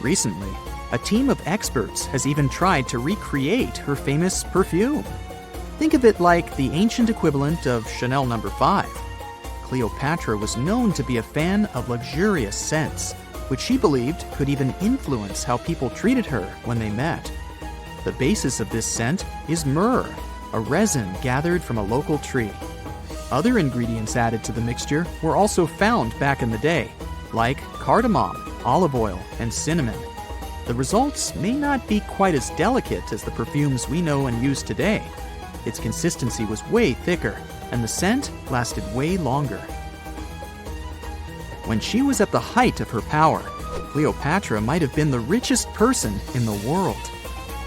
[SPEAKER 5] Recently, a team of experts has even tried to recreate her famous perfume. Think of it like the ancient equivalent of Chanel No. 5. Cleopatra was known to be a fan of luxurious scents, which she believed could even influence how people treated her when they met. The basis of this scent is myrrh, a resin gathered from a local tree. Other ingredients added to the mixture were also found back in the day, like cardamom, olive oil, and cinnamon. The results may not be quite as delicate as the perfumes we know and use today. Its consistency was way thicker, and the scent lasted way longer. When she was at the height of her power, Cleopatra might have been the richest person in the world.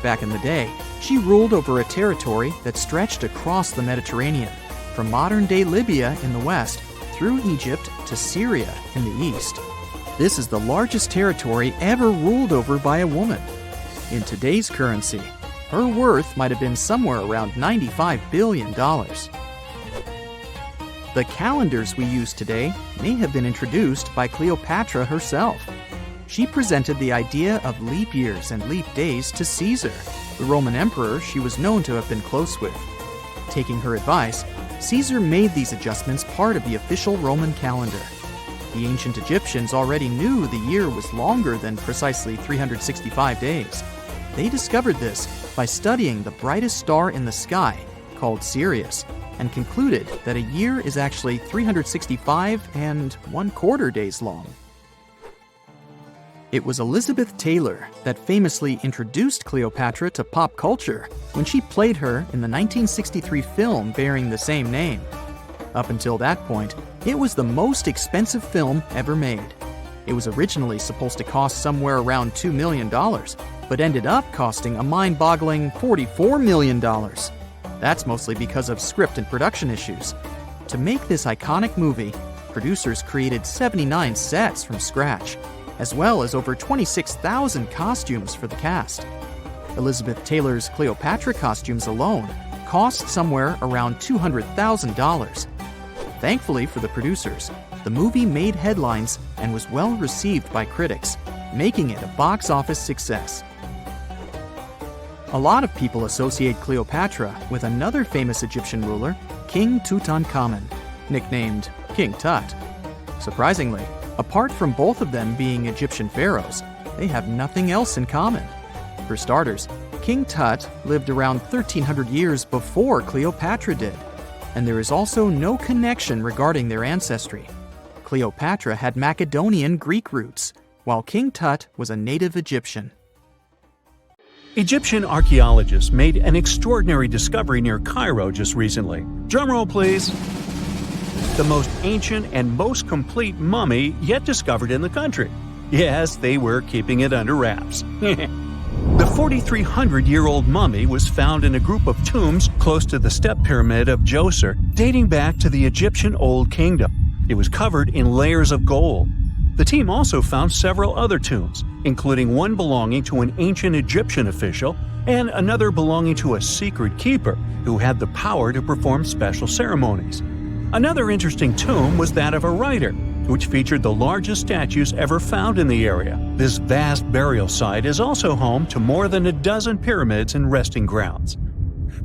[SPEAKER 5] Back in the day, she ruled over a territory that stretched across the Mediterranean, from modern-day Libya in the west through Egypt to Syria in the east. This is the largest territory ever ruled over by a woman. In today's currency, her worth might have been somewhere around $95 billion. The calendars we use today may have been introduced by Cleopatra herself. She presented the idea of leap years and leap days to Caesar, the Roman emperor she was known to have been close with. Taking her advice, Caesar made these adjustments part of the official Roman calendar. The ancient Egyptians already knew the year was longer than precisely 365 days. They discovered this by studying the brightest star in the sky, called Sirius, and concluded that a year is actually 365 1/4 days long. It was Elizabeth Taylor that famously introduced Cleopatra to pop culture when she played her in the 1963 film bearing the same name. Up until that point, it was the most expensive film ever made. It was originally supposed to cost somewhere around $2 million, but ended up costing a mind-boggling $44 million. That's mostly because of script and production issues. To make this iconic movie, producers created 79 sets from scratch, as well as over 26,000 costumes for the cast. Elizabeth Taylor's Cleopatra costumes alone cost somewhere around $200,000. Thankfully for the producers, the movie made headlines and was well received by critics, making it a box office success. A lot of people associate Cleopatra with another famous Egyptian ruler, King Tutankhamun, nicknamed King Tut. Surprisingly, apart from both of them being Egyptian pharaohs, they have nothing else in common. For starters, King Tut lived around 1,300 years before Cleopatra did, and there is also no connection regarding their ancestry. Cleopatra had Macedonian Greek roots, while King Tut was a native Egyptian.
[SPEAKER 1] Egyptian archaeologists made an extraordinary discovery near Cairo just recently. Drumroll, please. The most ancient and most complete mummy yet discovered in the country. Yes, they were keeping it under wraps. The 4,300-year-old mummy was found in a group of tombs close to the step pyramid of Djoser, dating back to the Egyptian Old Kingdom. It was covered in layers of gold. The team also found several other tombs, including one belonging to an ancient Egyptian official and another belonging to a secret keeper who had the power to perform special ceremonies. Another interesting tomb was that of a writer, which featured the largest statues ever found in the area. This vast burial site is also home to more than a dozen pyramids and resting grounds.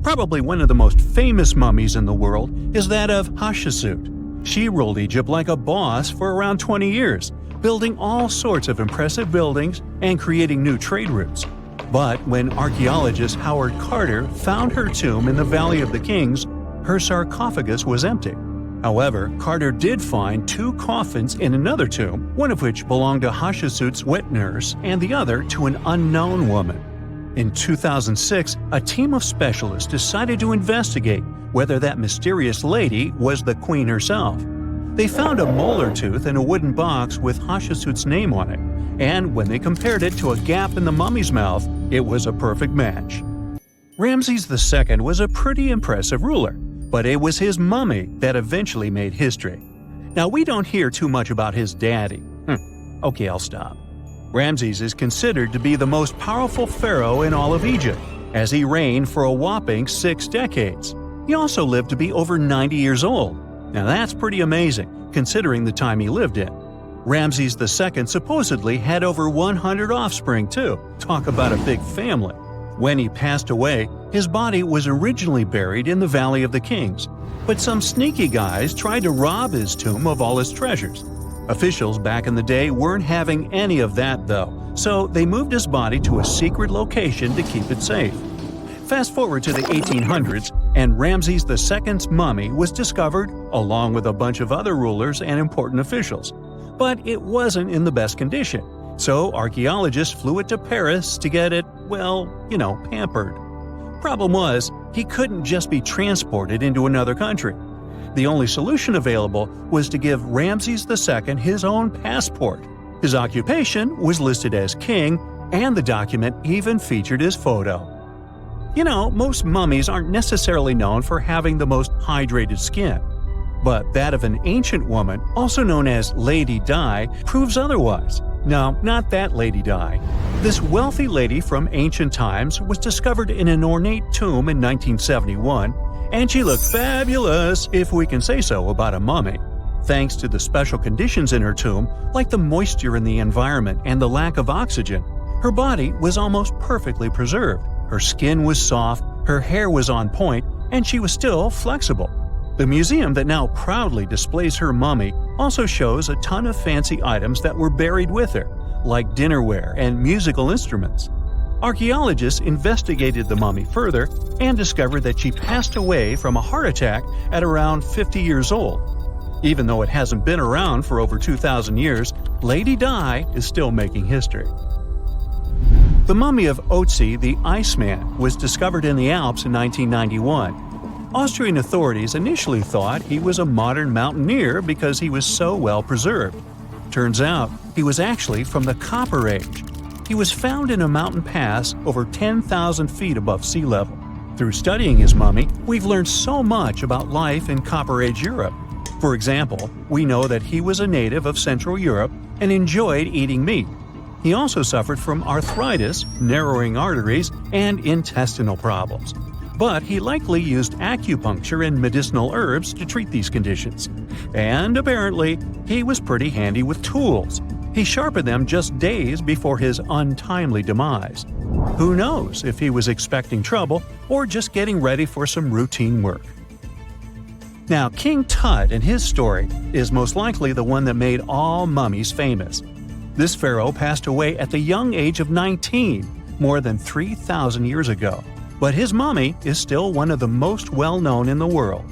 [SPEAKER 1] Probably one of the most famous mummies in the world is that of Hatshepsut. She ruled Egypt like a boss for around 20 years, building all sorts of impressive buildings and creating new trade routes. But when archaeologist Howard Carter found her tomb in the Valley of the Kings, her sarcophagus was empty. However, Carter did find 2 coffins in another tomb, one of which belonged to Hatshepsut's wet nurse and the other to an unknown woman. In 2006, a team of specialists decided to investigate whether that mysterious lady was the queen herself. They found a molar tooth in a wooden box with Hatshepsut's name on it, and when they compared it to a gap in the mummy's mouth, it was a perfect match. Ramses II was a pretty impressive ruler, but it was his mummy that eventually made history. Now, we don't hear too much about his daddy. Okay, I'll stop. Ramses is considered to be the most powerful pharaoh in all of Egypt, as he reigned for a whopping 6 decades. He also lived to be over 90 years old. Now that's pretty amazing, considering the time he lived in. Ramses II supposedly had over 100 offspring too. Talk about a big family. When he passed away, his body was originally buried in the Valley of the Kings, but some sneaky guys tried to rob his tomb of all his treasures. Officials back in the day weren't having any of that though, so they moved his body to a secret location to keep it safe. Fast forward to the 1800s, and Ramses II's mummy was discovered along with a bunch of other rulers and important officials. But it wasn't in the best condition, so archaeologists flew it to Paris to get it, pampered. Problem was, he couldn't just be transported into another country. The only solution available was to give Ramses II his own passport. His occupation was listed as king, and the document even featured his photo. Most mummies aren't necessarily known for having the most hydrated skin. But that of an ancient woman, also known as Lady Di, proves otherwise. No, not that Lady Di. This wealthy lady from ancient times was discovered in an ornate tomb in 1971, and she looked fabulous, if we can say so about a mummy. Thanks to the special conditions in her tomb, like the moisture in the environment and the lack of oxygen, her body was almost perfectly preserved. Her skin was soft, her hair was on point, and she was still flexible. The museum that now proudly displays her mummy also shows a ton of fancy items that were buried with her, like dinnerware and musical instruments. Archaeologists investigated the mummy further and discovered that she passed away from a heart attack at around 50 years old. Even though it hasn't been around for over 2,000 years, Lady Di is still making history. The mummy of Otzi the Iceman was discovered in the Alps in 1991. Austrian authorities initially thought he was a modern mountaineer because he was so well preserved. Turns out, he was actually from the Copper Age. He was found in a mountain pass over 10,000 feet above sea level. Through studying his mummy, we've learned so much about life in Copper Age Europe. For example, we know that he was a native of Central Europe and enjoyed eating meat. He also suffered from arthritis, narrowing arteries, and intestinal problems. But he likely used acupuncture and medicinal herbs to treat these conditions. And apparently, he was pretty handy with tools. He sharpened them just days before his untimely demise. Who knows if he was expecting trouble or just getting ready for some routine work. Now, King Tut and his story is most likely the one that made all mummies famous. This pharaoh passed away at the young age of 19, more than 3,000 years ago. But his mummy is still one of the most well-known in the world.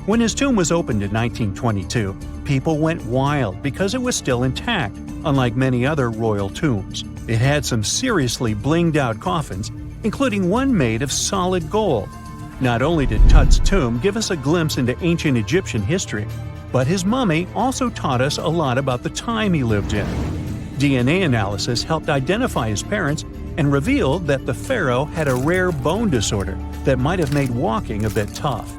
[SPEAKER 1] When his tomb was opened in 1922, people went wild because it was still intact, unlike many other royal tombs. It had some seriously blinged-out coffins, including one made of solid gold. Not only did Tut's tomb give us a glimpse into ancient Egyptian history, but his mummy also taught us a lot about the time he lived in. DNA analysis helped identify his parents and revealed that the pharaoh had a rare bone disorder that might have made walking a bit tough.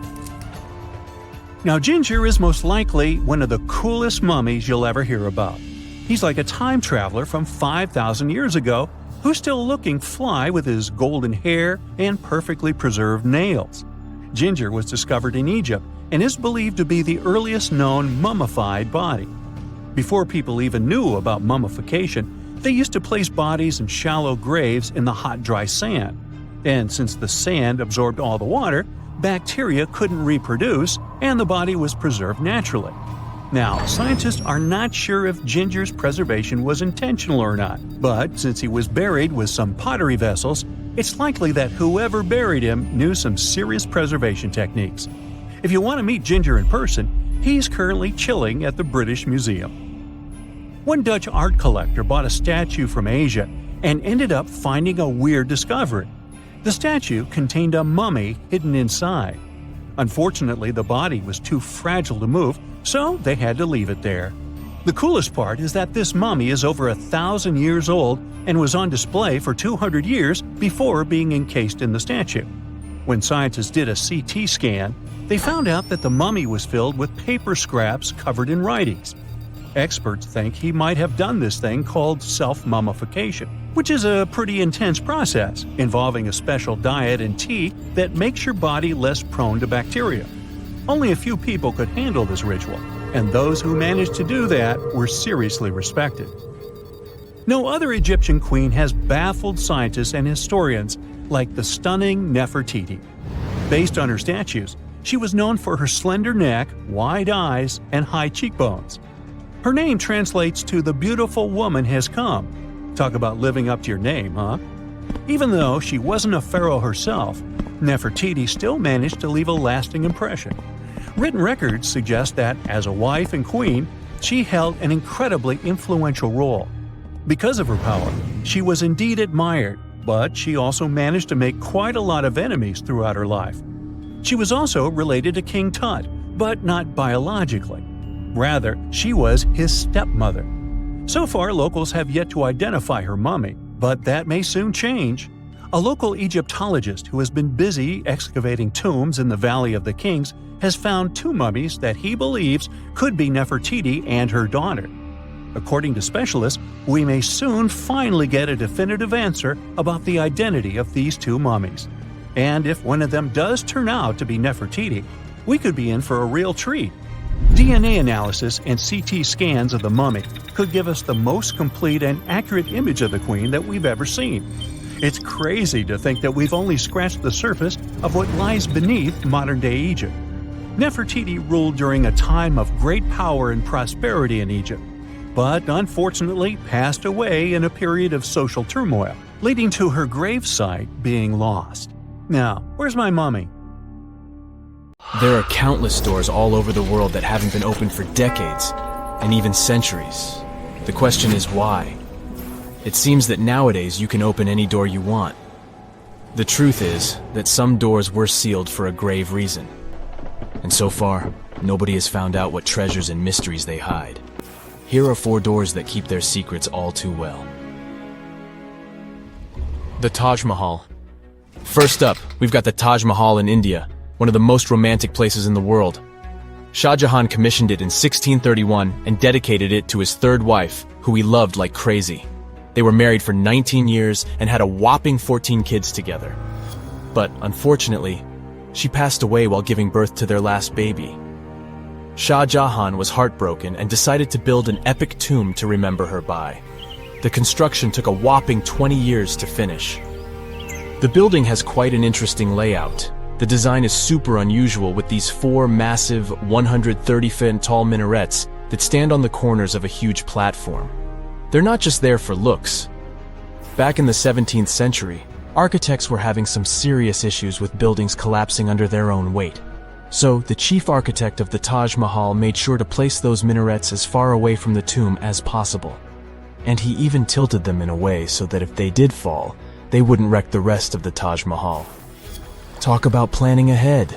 [SPEAKER 1] Now, Ginger is most likely one of the coolest mummies you'll ever hear about. He's like a time traveler from 5,000 years ago who's still looking fly with his golden hair and perfectly preserved nails. Ginger was discovered in Egypt and is believed to be the earliest known mummified body. Before people even knew about mummification, they used to place bodies in shallow graves in the hot, dry sand. And since the sand absorbed all the water, bacteria couldn't reproduce and the body was preserved naturally. Now, scientists are not sure if Ginger's preservation was intentional or not, but since he was buried with some pottery vessels, it's likely that whoever buried him knew some serious preservation techniques. If you want to meet Ginger in person, he's currently chilling at the British Museum. One Dutch art collector bought a statue from Asia and ended up finding a weird discovery. The statue contained a mummy hidden inside. Unfortunately, the body was too fragile to move, so they had to leave it there. The coolest part is that this mummy is over 1,000 years old and was on display for 200 years before being encased in the statue. When scientists did a CT scan, they found out that the mummy was filled with paper scraps covered in writings. Experts think he might have done this thing called self-mummification, which is a pretty intense process involving a special diet and tea that makes your body less prone to bacteria. Only a few people could handle this ritual, and those who managed to do that were seriously respected. No other Egyptian queen has baffled scientists and historians like the stunning Nefertiti. Based on her statues, she was known for her slender neck, wide eyes, and high cheekbones. Her name translates to "the beautiful woman has come." Talk about living up to your name, huh? Even though she wasn't a pharaoh herself, Nefertiti still managed to leave a lasting impression. Written records suggest that, as a wife and queen, she held an incredibly influential role. Because of her power, she was indeed admired, but she also managed to make quite a lot of enemies throughout her life. She was also related to King Tut, but not biologically. Rather, she was his stepmother. So far, locals have yet to identify her mummy, but that may soon change. A local Egyptologist who has been busy excavating tombs in the Valley of the Kings has found two mummies that he believes could be Nefertiti and her daughter. According to specialists, we may soon finally get a definitive answer about the identity of these two mummies. And if one of them does turn out to be Nefertiti, we could be in for a real treat. DNA analysis and CT scans of the mummy could give us the most complete and accurate image of the queen that we've ever seen. It's crazy to think that we've only scratched the surface of what lies beneath modern-day Egypt. Nefertiti ruled during a time of great power and prosperity in Egypt, but unfortunately passed away in a period of social turmoil. leading to her gravesite being lost. Now, where's my mummy?
[SPEAKER 2] There are countless doors all over the world that haven't been opened for decades, and even centuries. The question is why? It seems that nowadays you can open any door you want. The truth is that some doors were sealed for a grave reason. And so far, nobody has found out what treasures and mysteries they hide. Here are 4 doors that keep their secrets all too well. The Taj Mahal. First up, we've got the Taj Mahal in India, one of the most romantic places in the world. Shah Jahan commissioned it in 1631 and dedicated it to his 3rd wife, who he loved like crazy. They were married for 19 years and had a whopping 14 kids together. But unfortunately, she passed away while giving birth to their last baby. Shah Jahan was heartbroken and decided to build an epic tomb to remember her by. The construction took a whopping 20 years to finish. The building has quite an interesting layout. The design is super unusual with these 4 massive 130-foot tall minarets that stand on the corners of a huge platform. They're not just there for looks. Back in the 17th century, architects were having some serious issues with buildings collapsing under their own weight. So, the chief architect of the Taj Mahal made sure to place those minarets as far away from the tomb as possible. And he even tilted them in a way so that if they did fall, they wouldn't wreck the rest of the Taj Mahal. Talk about planning ahead.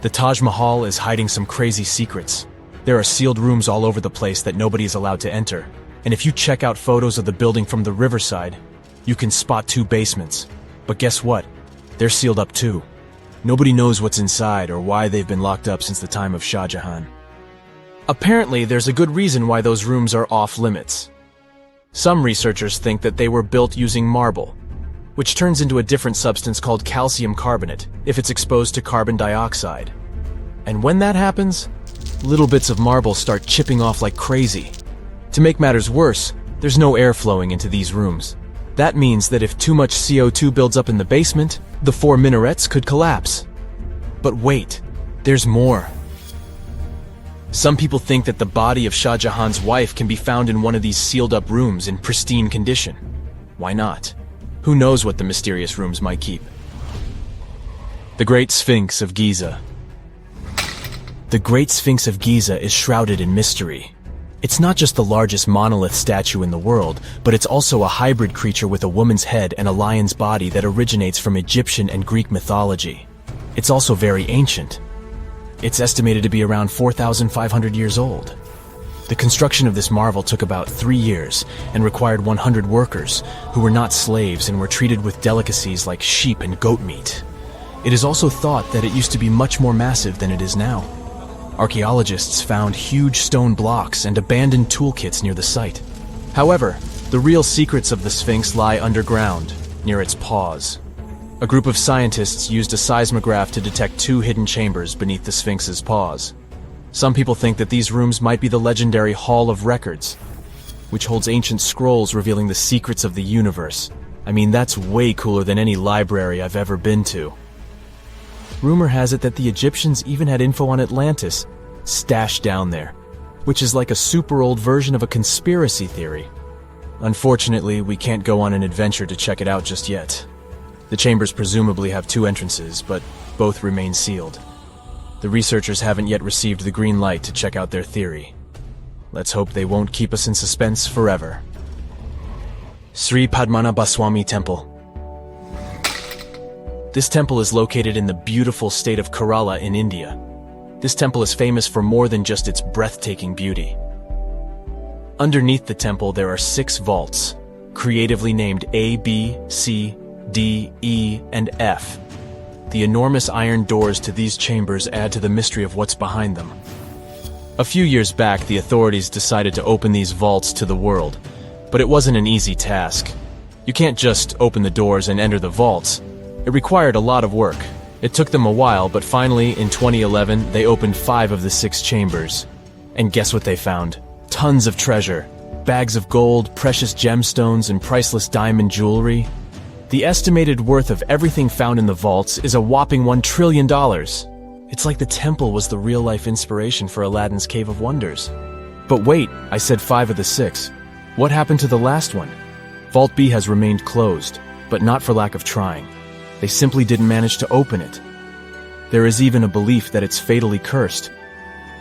[SPEAKER 2] The Taj Mahal is hiding some crazy secrets. There are sealed rooms all over the place that nobody is allowed to enter. And if you check out photos of the building from the riverside, you can spot 2 basements. But guess what? They're sealed up too. Nobody knows what's inside or why they've been locked up since the time of Shah Jahan. Apparently, there's a good reason why those rooms are off limits. Some researchers think that they were built using marble, which turns into a different substance called calcium carbonate if it's exposed to carbon dioxide. And when that happens, little bits of marble start chipping off like crazy. To make matters worse, there's no air flowing into these rooms. That means that if too much CO2 builds up in the basement, the 4 minarets could collapse. But wait, there's more. Some people think that the body of Shah Jahan's wife can be found in one of these sealed-up rooms in pristine condition. Why not? Who knows what the mysterious rooms might keep? The Great Sphinx of Giza. The Great Sphinx of Giza is shrouded in mystery. It's not just the largest monolith statue in the world, but it's also a hybrid creature with a woman's head and a lion's body that originates from Egyptian and Greek mythology. It's also very ancient. It's estimated to be around 4,500 years old. The construction of this marvel took about 3 years and required 100 workers who were not slaves and were treated with delicacies like sheep and goat meat. It is also thought that it used to be much more massive than it is now. Archaeologists found huge stone blocks and abandoned toolkits near the site. However, the real secrets of the Sphinx lie underground, near its paws. A group of scientists used a seismograph to detect 2 hidden chambers beneath the Sphinx's paws. Some people think that these rooms might be the legendary Hall of Records, which holds ancient scrolls revealing the secrets of the universe. I mean, that's way cooler than any library I've ever been to. Rumor has it that the Egyptians even had info on Atlantis stashed down there, which is like a super old version of a conspiracy theory. Unfortunately, we can't go on an adventure to check it out just yet. The chambers presumably have 2 entrances, but both remain sealed. The researchers haven't yet received the green light to check out their theory. Let's hope they won't keep us in suspense forever. Sri Padmanabhaswamy Temple. This temple is located in the beautiful state of Kerala in India. This temple is famous for more than just its breathtaking beauty. Underneath the temple there are 6 vaults, creatively named A, B, C, D, E, and F. The enormous iron doors to these chambers add to the mystery of what's behind them. A few years back, the authorities decided to open these vaults to the world, but it wasn't an easy task. You can't just open the doors and enter the vaults. It required a lot of work. It took them a while, but finally, in 2011, they opened 5 of the 6 chambers. And guess what they found? Tons of treasure. Bags of gold, precious gemstones, and priceless diamond jewelry. The estimated worth of everything found in the vaults is a whopping $1 trillion. It's like the temple was the real-life inspiration for Aladdin's Cave of Wonders. But wait, I said 5 of the 6. What happened to the last one? Vault B has remained closed, but not for lack of trying. They simply didn't manage to open it. There is even a belief that it's fatally cursed.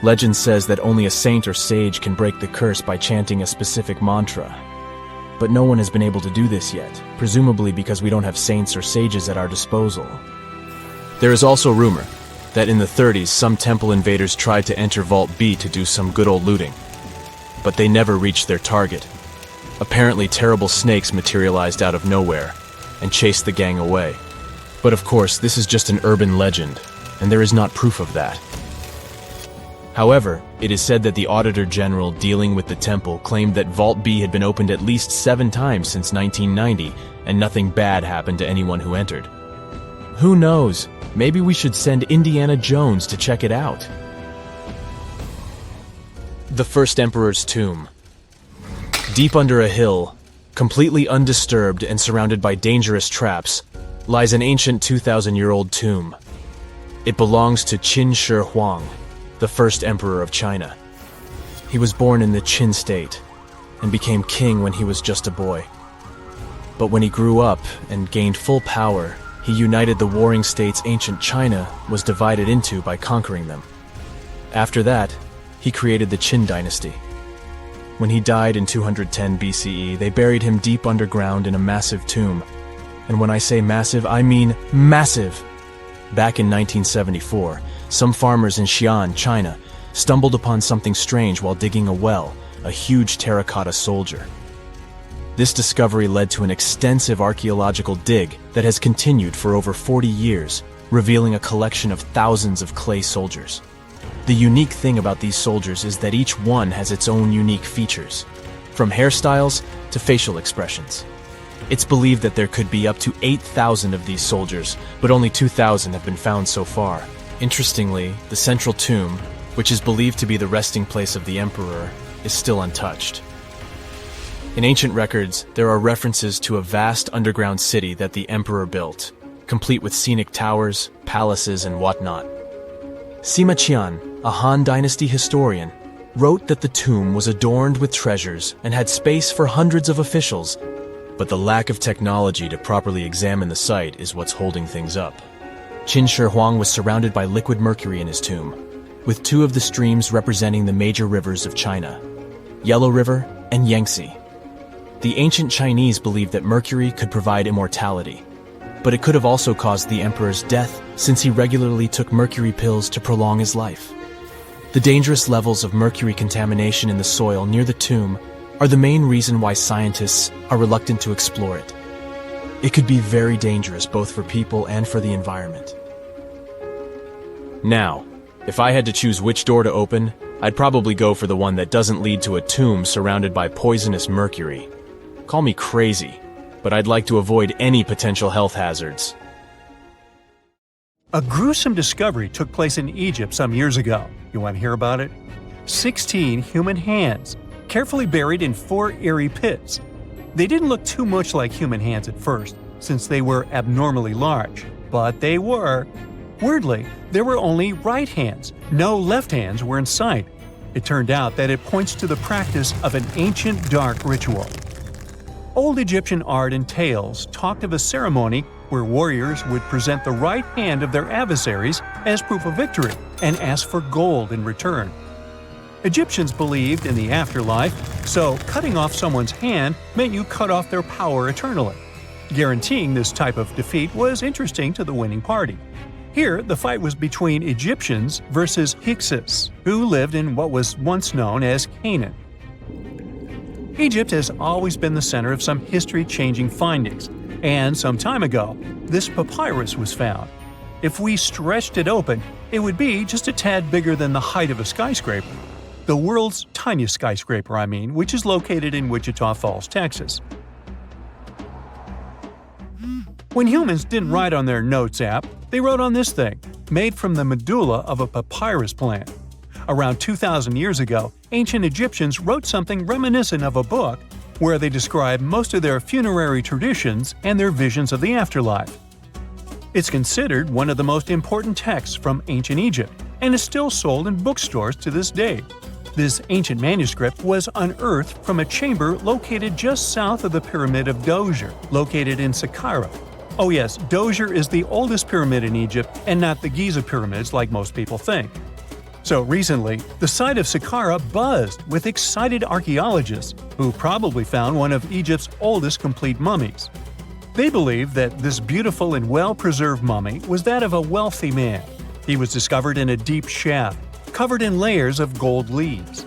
[SPEAKER 2] Legend says that only a saint or sage can break the curse by chanting a specific mantra. But no one has been able to do this yet, presumably because we don't have saints or sages at our disposal. There is also rumor that in the 30s some temple invaders tried to enter Vault B to do some good old looting. But they never reached their target. Apparently terrible snakes materialized out of nowhere and chased the gang away. But of course, this is just an urban legend, and there is not proof of that. However, it is said that the Auditor General dealing with the temple claimed that Vault B had been opened at least 7 times since 1990, and nothing bad happened to anyone who entered. Who knows? Maybe we should send Indiana Jones to check it out. The First Emperor's Tomb. Deep under a hill, completely undisturbed and surrounded by dangerous traps, lies an ancient 2,000-year-old tomb. It belongs to Qin Shi Huang, the first emperor of China. He was born in the Qin state and became king when he was just a boy. But when he grew up and gained full power, he united the warring states ancient China was divided into by conquering them. After that, he created the Qin dynasty. When he died in 210 BCE, they buried him deep underground in a massive tomb. And when I say massive, I mean massive! Back in 1974, some farmers in Xi'an, China, stumbled upon something strange while digging a well, a huge terracotta soldier. This discovery led to an extensive archaeological dig that has continued for over 40 years, revealing a collection of thousands of clay soldiers. The unique thing about these soldiers is that each one has its own unique features, from hairstyles to facial expressions. It's believed that there could be up to 8,000 of these soldiers, but only 2,000 have been found so far. Interestingly, the central tomb, which is believed to be the resting place of the emperor, is still untouched. In ancient records, there are references to a vast underground city that the emperor built, complete with scenic towers, palaces, and whatnot. Sima Qian, a Han Dynasty historian, wrote that the tomb was adorned with treasures and had space for hundreds of officials, but the lack of technology to properly examine the site is what's holding things up. Qin Shi Huang was surrounded by liquid mercury in his tomb, with 2 of the streams representing the major rivers of China, Yellow River and Yangtze. The ancient Chinese believed that mercury could provide immortality, but it could have also caused the emperor's death since he regularly took mercury pills to prolong his life. The dangerous levels of mercury contamination in the soil near the tomb are the main reason why scientists are reluctant to explore it. It could be very dangerous both for people and for the environment. Now, if I had to choose which door to open, I'd probably go for the one that doesn't lead to a tomb surrounded by poisonous mercury. Call me crazy, but I'd like to avoid any potential health hazards.
[SPEAKER 1] A gruesome discovery took place in Egypt some years ago. You want to hear about it? 16 human hands, carefully buried in 4 eerie pits. They didn't look too much like human hands at first, since they were abnormally large, but they were. Weirdly, there were only right hands. No left hands were in sight. It turned out that it points to the practice of an ancient dark ritual. Old Egyptian art and tales talked of a ceremony where warriors would present the right hand of their adversaries as proof of victory and ask for gold in return. Egyptians believed in the afterlife, so cutting off someone's hand meant you cut off their power eternally. Guaranteeing this type of defeat was interesting to the winning party. Here, the fight was between Egyptians versus Hyksos, who lived in what was once known as Canaan. Egypt has always been the center of some history-changing findings, and some time ago, this papyrus was found. If we stretched it open, it would be just a tad bigger than the height of a skyscraper. The world's tiniest skyscraper, which is located in Wichita Falls, Texas. When humans didn't write on their notes app, they wrote on this thing, made from the medulla of a papyrus plant. Around 2,000 years ago, ancient Egyptians wrote something reminiscent of a book where they describe most of their funerary traditions and their visions of the afterlife. It's considered one of the most important texts from ancient Egypt and is still sold in bookstores to this day. This ancient manuscript was unearthed from a chamber located just south of the Pyramid of Djoser, located in Saqqara. Oh yes, Djoser is the oldest pyramid in Egypt and not the Giza pyramids like most people think. So recently, the site of Saqqara buzzed with excited archaeologists who probably found one of Egypt's oldest complete mummies. They believe that this beautiful and well-preserved mummy was that of a wealthy man. He was discovered in a deep shaft, covered in layers of gold leaves.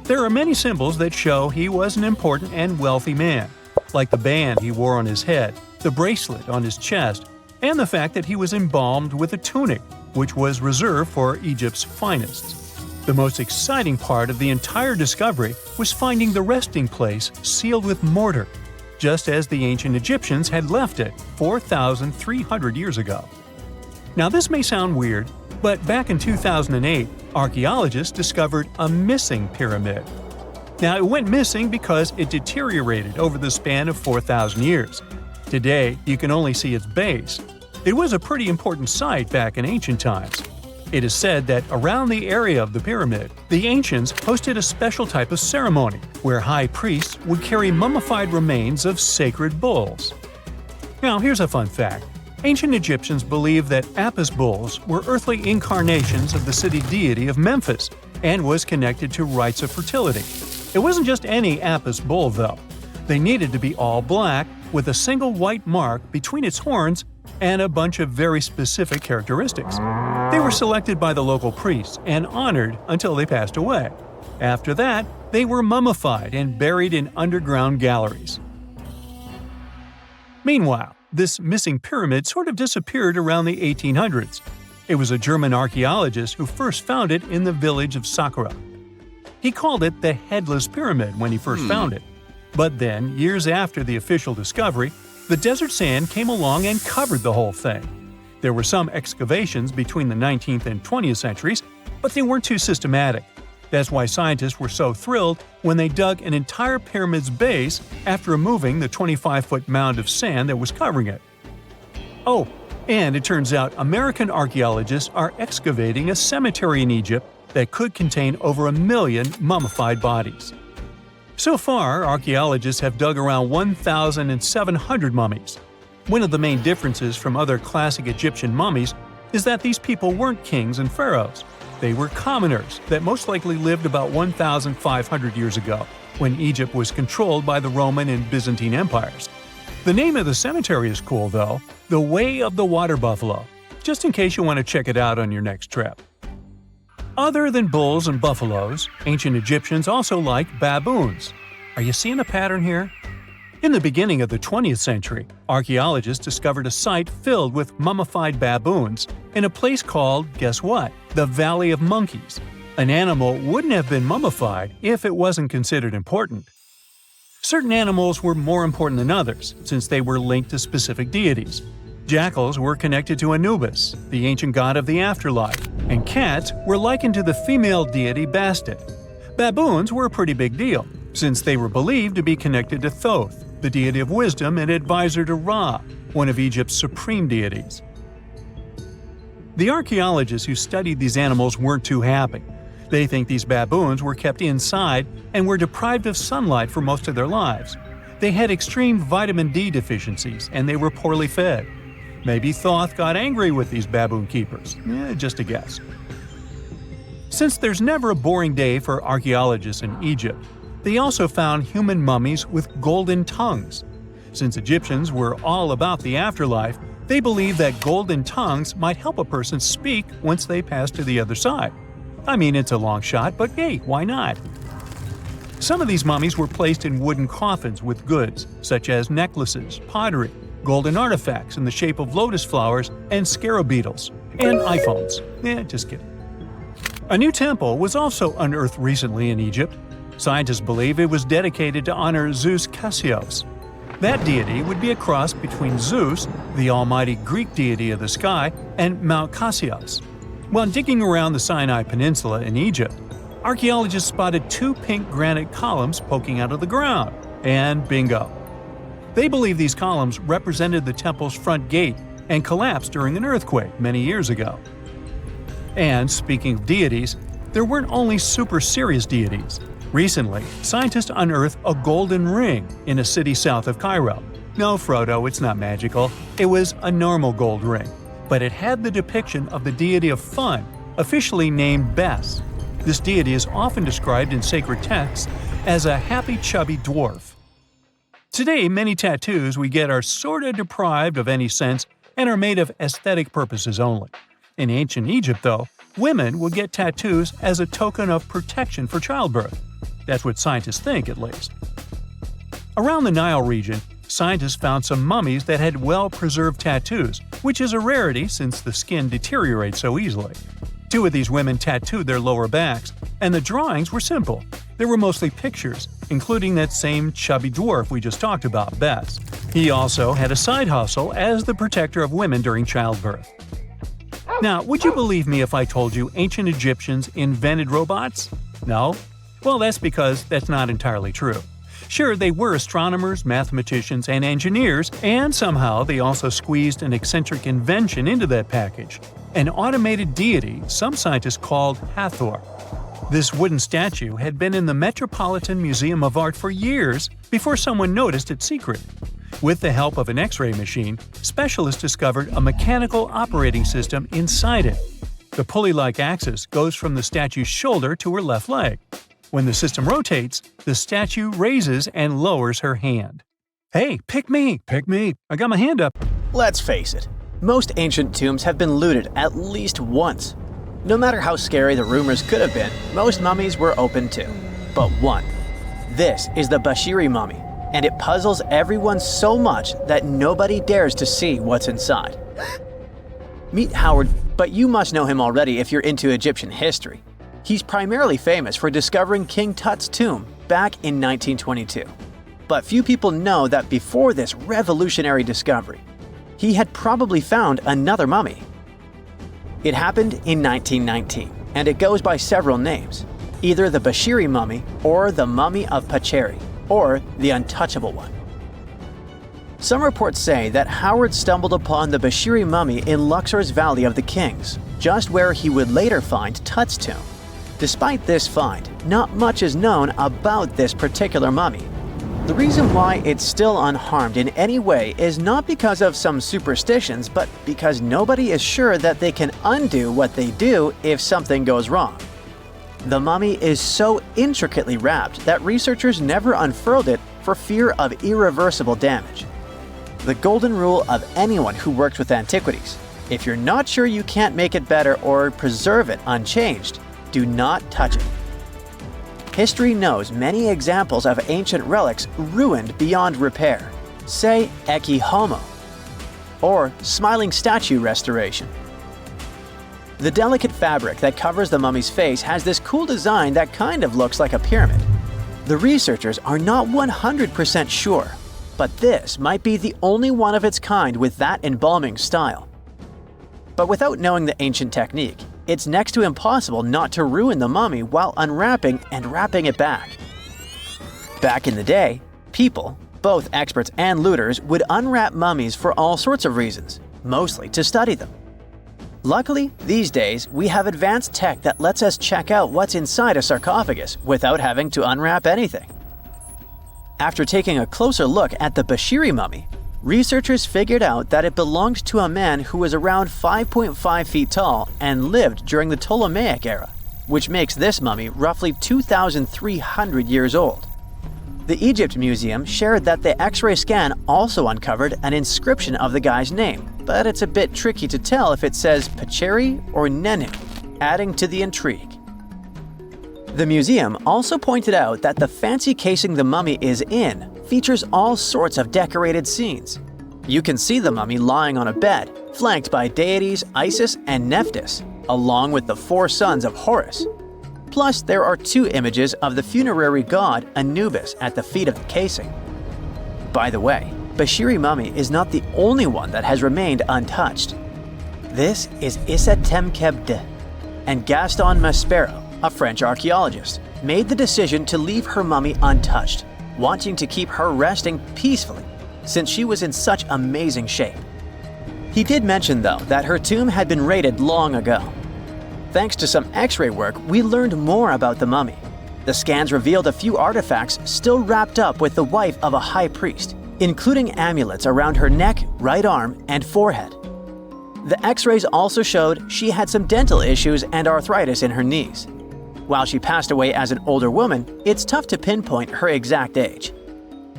[SPEAKER 1] There are many symbols that show he was an important and wealthy man, like the band he wore on his head, the bracelet on his chest, and the fact that he was embalmed with a tunic, which was reserved for Egypt's finest. The most exciting part of the entire discovery was finding the resting place sealed with mortar, just as the ancient Egyptians had left it 4,300 years ago. Now this may sound weird, but back in 2008, archaeologists discovered a missing pyramid. Now it went missing because it deteriorated over the span of 4,000 years. Today, you can only see its base. It was a pretty important site back in ancient times. It is said that around the area of the pyramid, the ancients hosted a special type of ceremony where high priests would carry mummified remains of sacred bulls. Now here's a fun fact. Ancient Egyptians believed that Apis bulls were earthly incarnations of the city deity of Memphis and was connected to rites of fertility. It wasn't just any Apis bull though. They needed to be all black with a single white mark between its horns and a bunch of very specific characteristics. They were selected by the local priests and honored until they passed away. After that, they were mummified and buried in underground galleries. Meanwhile, this missing pyramid sort of disappeared around the 1800s. It was a German archaeologist who first found it in the village of Saqqara. He called it the Headless Pyramid when he first found it. But then, years after the official discovery, the desert sand came along and covered the whole thing. There were some excavations between the 19th and 20th centuries, but they weren't too systematic. That's why scientists were so thrilled when they dug an entire pyramid's base after removing the 25-foot mound of sand that was covering it. Oh, and it turns out American archaeologists are excavating a cemetery in Egypt that could contain over 1 million mummified bodies. So far, archaeologists have dug around 1,700 mummies. One of the main differences from other classic Egyptian mummies is that these people weren't kings and pharaohs. They were commoners that most likely lived about 1,500 years ago, when Egypt was controlled by the Roman and Byzantine empires. The name of the cemetery is cool though, the Way of the Water Buffalo, just in case you want to check it out on your next trip. Other than bulls and buffaloes, ancient Egyptians also liked baboons. Are you seeing a pattern here? In the beginning of the 20th century, archaeologists discovered a site filled with mummified baboons in a place called, guess what? The Valley of Monkeys. An animal wouldn't have been mummified if it wasn't considered important. Certain animals were more important than others, since they were linked to specific deities. Jackals were connected to Anubis, the ancient god of the afterlife, and cats were likened to the female deity Bastet. Baboons were a pretty big deal, since they were believed to be connected to Thoth, the deity of wisdom and advisor to Ra, one of Egypt's supreme deities. The archaeologists who studied these animals weren't too happy. They think these baboons were kept inside and were deprived of sunlight for most of their lives. They had extreme vitamin D deficiencies and they were poorly fed. Maybe Thoth got angry with these baboon keepers. Just a guess. Since there's never a boring day for archaeologists in Egypt, they also found human mummies with golden tongues. Since Egyptians were all about the afterlife, they believed that golden tongues might help a person speak once they pass to the other side. I mean, it's a long shot, but hey, why not? Some of these mummies were placed in wooden coffins with goods, such as necklaces, pottery, golden artifacts in the shape of lotus flowers and scarab beetles, and iPhones. Just kidding. A new temple was also unearthed recently in Egypt. Scientists believe it was dedicated to honor Zeus Cassios. That deity would be a cross between Zeus, the almighty Greek deity of the sky, and Mount Cassios. While digging around the Sinai Peninsula in Egypt, archaeologists spotted 2 pink granite columns poking out of the ground, and bingo. They believe these columns represented the temple's front gate and collapsed during an earthquake many years ago. And speaking of deities, there weren't only super serious deities. Recently, scientists unearthed a golden ring in a city south of Cairo. No, Frodo, it's not magical. It was a normal gold ring, but it had the depiction of the deity of fun, officially named Bes. This deity is often described in sacred texts as a happy chubby dwarf. Today, many tattoos we get are sorta deprived of any sense and are made of aesthetic purposes only. In ancient Egypt, though, women would get tattoos as a token of protection for childbirth. That's what scientists think, at least. Around the Nile region, scientists found some mummies that had well-preserved tattoos, which is a rarity since the skin deteriorates so easily. 2 of these women tattooed their lower backs, and the drawings were simple. They were mostly pictures, including that same chubby dwarf we just talked about, Bes. He also had a side hustle as the protector of women during childbirth. Now, would you believe me if I told you ancient Egyptians invented robots? No? Well, that's because that's not entirely true. Sure, they were astronomers, mathematicians, and engineers, and somehow they also squeezed an eccentric invention into that package – an automated deity some scientists called Hathor. This wooden statue had been in the Metropolitan Museum of Art for years before someone noticed its secret. With the help of an X-ray machine, specialists discovered a mechanical operating system inside it. The pulley-like axis goes from the statue's shoulder to her left leg. When the system rotates, the statue raises and lowers her hand. Hey, pick me! Pick me! I got my hand up!
[SPEAKER 3] Let's face it, most ancient tombs have been looted at least once. No matter how scary the rumors could have been, most mummies were open too. But one. This is the Bashiri mummy, and it puzzles everyone so much that nobody dares to see what's inside. Meet Howard, but you must know him already if you're into Egyptian history. He's primarily famous for discovering King Tut's tomb back in 1922. But few people know that before this revolutionary discovery, he had probably found another mummy. It happened in 1919, and it goes by several names, either the Bashiri mummy or the mummy of Pacheri, or the untouchable one. Some reports say that Howard stumbled upon the Bashiri mummy in Luxor's Valley of the Kings, just where he would later find Tut's tomb. Despite this find, not much is known about this particular mummy. The reason why it's still unharmed in any way is not because of some superstitions, but because nobody is sure that they can undo what they do if something goes wrong. The mummy is so intricately wrapped that researchers never unfurled it for fear of irreversible damage. The golden rule of anyone who works with antiquities: if you're not sure you can't make it better or preserve it unchanged, do not touch it. History knows many examples of ancient relics ruined beyond repair, say Ecce Homo, or smiling statue restoration. The delicate fabric that covers the mummy's face has this cool design that kind of looks like a pyramid. The researchers are not 100% sure, but this might be the only one of its kind with that embalming style. But without knowing the ancient technique, it's next to impossible not to ruin the mummy while unwrapping and wrapping it back. Back in the day, people, both experts and looters, would unwrap mummies for all sorts of reasons, mostly to study them. Luckily, these days, we have advanced tech that lets us check out what's inside a sarcophagus without having to unwrap anything. After taking a closer look at the Bashiri mummy, researchers figured out that it belonged to a man who was around 5.5 feet tall and lived during the Ptolemaic era, which makes this mummy roughly 2,300 years old. The Egypt Museum shared that the X-ray scan also uncovered an inscription of the guy's name, but it's a bit tricky to tell if it says Pacheri or Nenu, adding to the intrigue. The museum also pointed out that the fancy casing the mummy is in features all sorts of decorated scenes. You can see the mummy lying on a bed, flanked by deities Isis and Nephthys, along with the 4 sons of Horus. Plus, there are 2 images of the funerary god Anubis at the feet of the casing. By the way, Bashiri mummy is not the only one that has remained untouched. This is Issa Temkebde, and Gaston Maspero, a French archaeologist, made the decision to leave her mummy untouched, wanting to keep her resting peacefully since she was in such amazing shape. He did mention, though, that her tomb had been raided long ago. Thanks to some X-ray work, we learned more about the mummy. The scans revealed a few artifacts still wrapped up with the wife of a high priest, including amulets around her neck, right arm, and forehead. The X-rays also showed she had some dental issues and arthritis in her knees. While she passed away as an older woman, it's tough to pinpoint her exact age.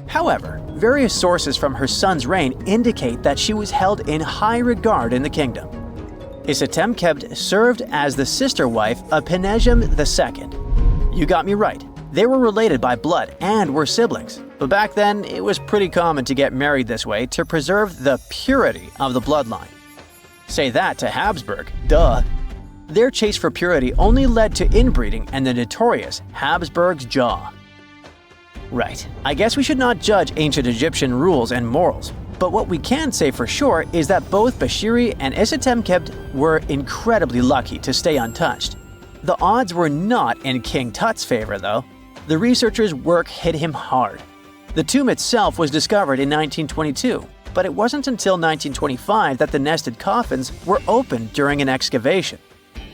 [SPEAKER 3] However, various sources from her son's reign indicate that she was held in high regard in the kingdom. Isitemkebd served as the sister wife of Penejam II. You got me right, they were related by blood and were siblings, but back then it was pretty common to get married this way to preserve the purity of the bloodline. Say that to Habsburg, duh. Their chase for purity only led to inbreeding and the notorious Habsburg's jaw. Right, I guess we should not judge ancient Egyptian rules and morals, but what we can say for sure is that both Bashiri and Isitemkebd were incredibly lucky to stay untouched. The odds were not in King Tut's favor, though. The researchers' work hit him hard. The tomb itself was discovered in 1922, but it wasn't until 1925 that the nested coffins were opened during an excavation.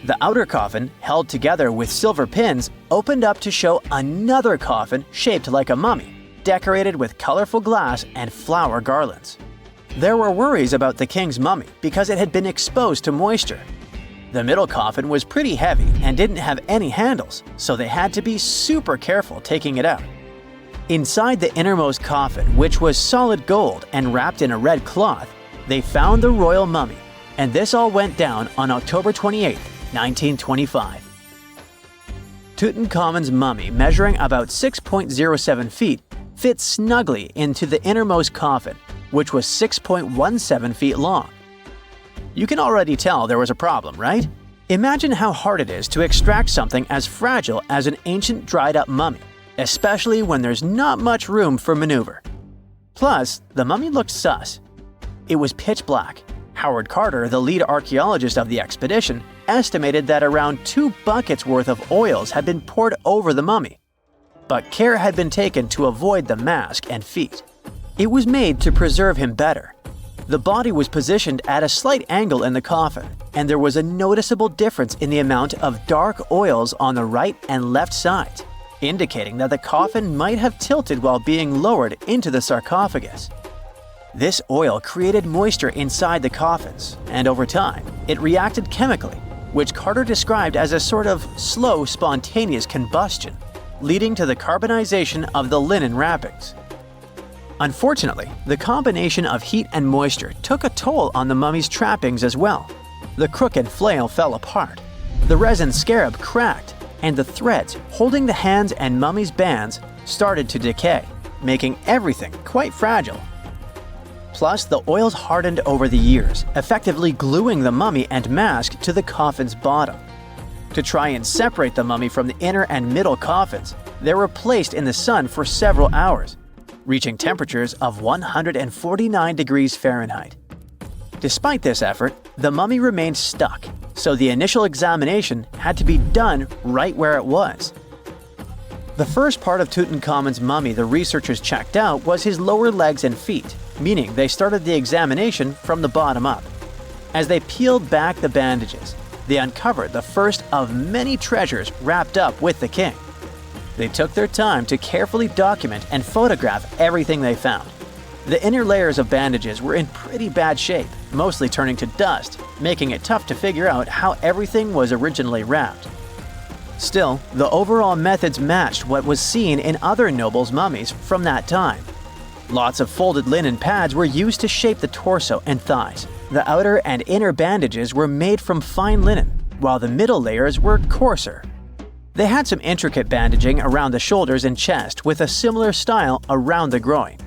[SPEAKER 3] The outer coffin, held together with silver pins, opened up to show another coffin shaped like a mummy, decorated with colorful glass and flower garlands. There were worries about the king's mummy because it had been exposed to moisture. The middle coffin was pretty heavy and didn't have any handles, so they had to be super careful taking it out. Inside the innermost coffin, which was solid gold and wrapped in a red cloth, they found the royal mummy, and this all went down on October 28, 1925. Tutankhamun's mummy, measuring about 6.07 feet, fit snugly into the innermost coffin, which was 6.17 feet long. You can already tell there was a problem, right? Imagine how hard it is to extract something as fragile as an ancient dried-up mummy, especially when there's not much room for maneuver. Plus, the mummy looked sus. It was pitch black. Howard Carter, the lead archaeologist of the expedition, estimated that around 2 buckets worth of oils had been poured over the mummy. But care had been taken to avoid the mask and feet. It was made to preserve him better. The body was positioned at a slight angle in the coffin, and there was a noticeable difference in the amount of dark oils on the right and left sides, indicating that the coffin might have tilted while being lowered into the sarcophagus. This oil created moisture inside the coffins, and over time, it reacted chemically, which Carter described as a sort of slow, spontaneous combustion, leading to the carbonization of the linen wrappings. Unfortunately, the combination of heat and moisture took a toll on the mummy's trappings as well. The crook and flail fell apart, the resin scarab cracked, and the threads holding the hands and mummy's bands started to decay, making everything quite fragile. Plus, the oils hardened over the years, effectively gluing the mummy and mask to the coffin's bottom. To try and separate the mummy from the inner and middle coffins, they were placed in the sun for several hours, reaching temperatures of 149 degrees Fahrenheit. Despite this effort, the mummy remained stuck, so the initial examination had to be done right where it was. The first part of Tutankhamun's mummy the researchers checked out was his lower legs and feet, meaning they started the examination from the bottom up. As they peeled back the bandages, they uncovered the first of many treasures wrapped up with the king. They took their time to carefully document and photograph everything they found. The inner layers of bandages were in pretty bad shape, mostly turning to dust, making it tough to figure out how everything was originally wrapped. Still, the overall methods matched what was seen in other nobles' mummies from that time. Lots of folded linen pads were used to shape the torso and thighs. The outer and inner bandages were made from fine linen, while the middle layers were coarser. They had some intricate bandaging around the shoulders and chest with a similar style around the groin.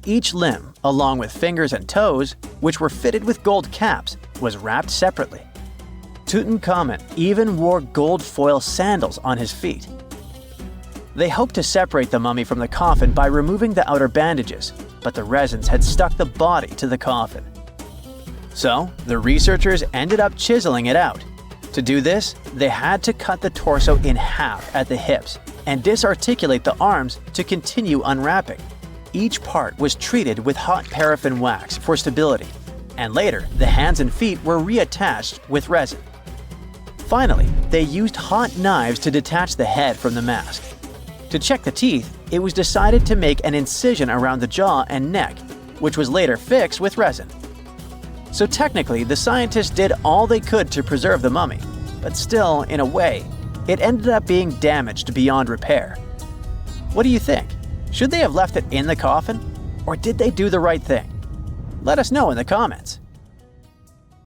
[SPEAKER 3] Each limb, along with fingers and toes, which were fitted with gold caps, was wrapped separately. Tutankhamun even wore gold foil sandals on his feet. They hoped to separate the mummy from the coffin by removing the outer bandages, but the resins had stuck the body to the coffin. So, the researchers ended up chiseling it out. To do this, they had to cut the torso in half at the hips and disarticulate the arms to continue unwrapping. Each part was treated with hot paraffin wax for stability, and later the hands and feet were reattached with resin. Finally, they used hot knives to detach the head from the mask. To check the teeth, it was decided to make an incision around the jaw and neck, which was later fixed with resin. So technically, the scientists did all they could to preserve the mummy, but still, in a way, it ended up being damaged beyond repair. What do you think? Should they have left it in the coffin? Or did they do the right thing? Let us know in the comments.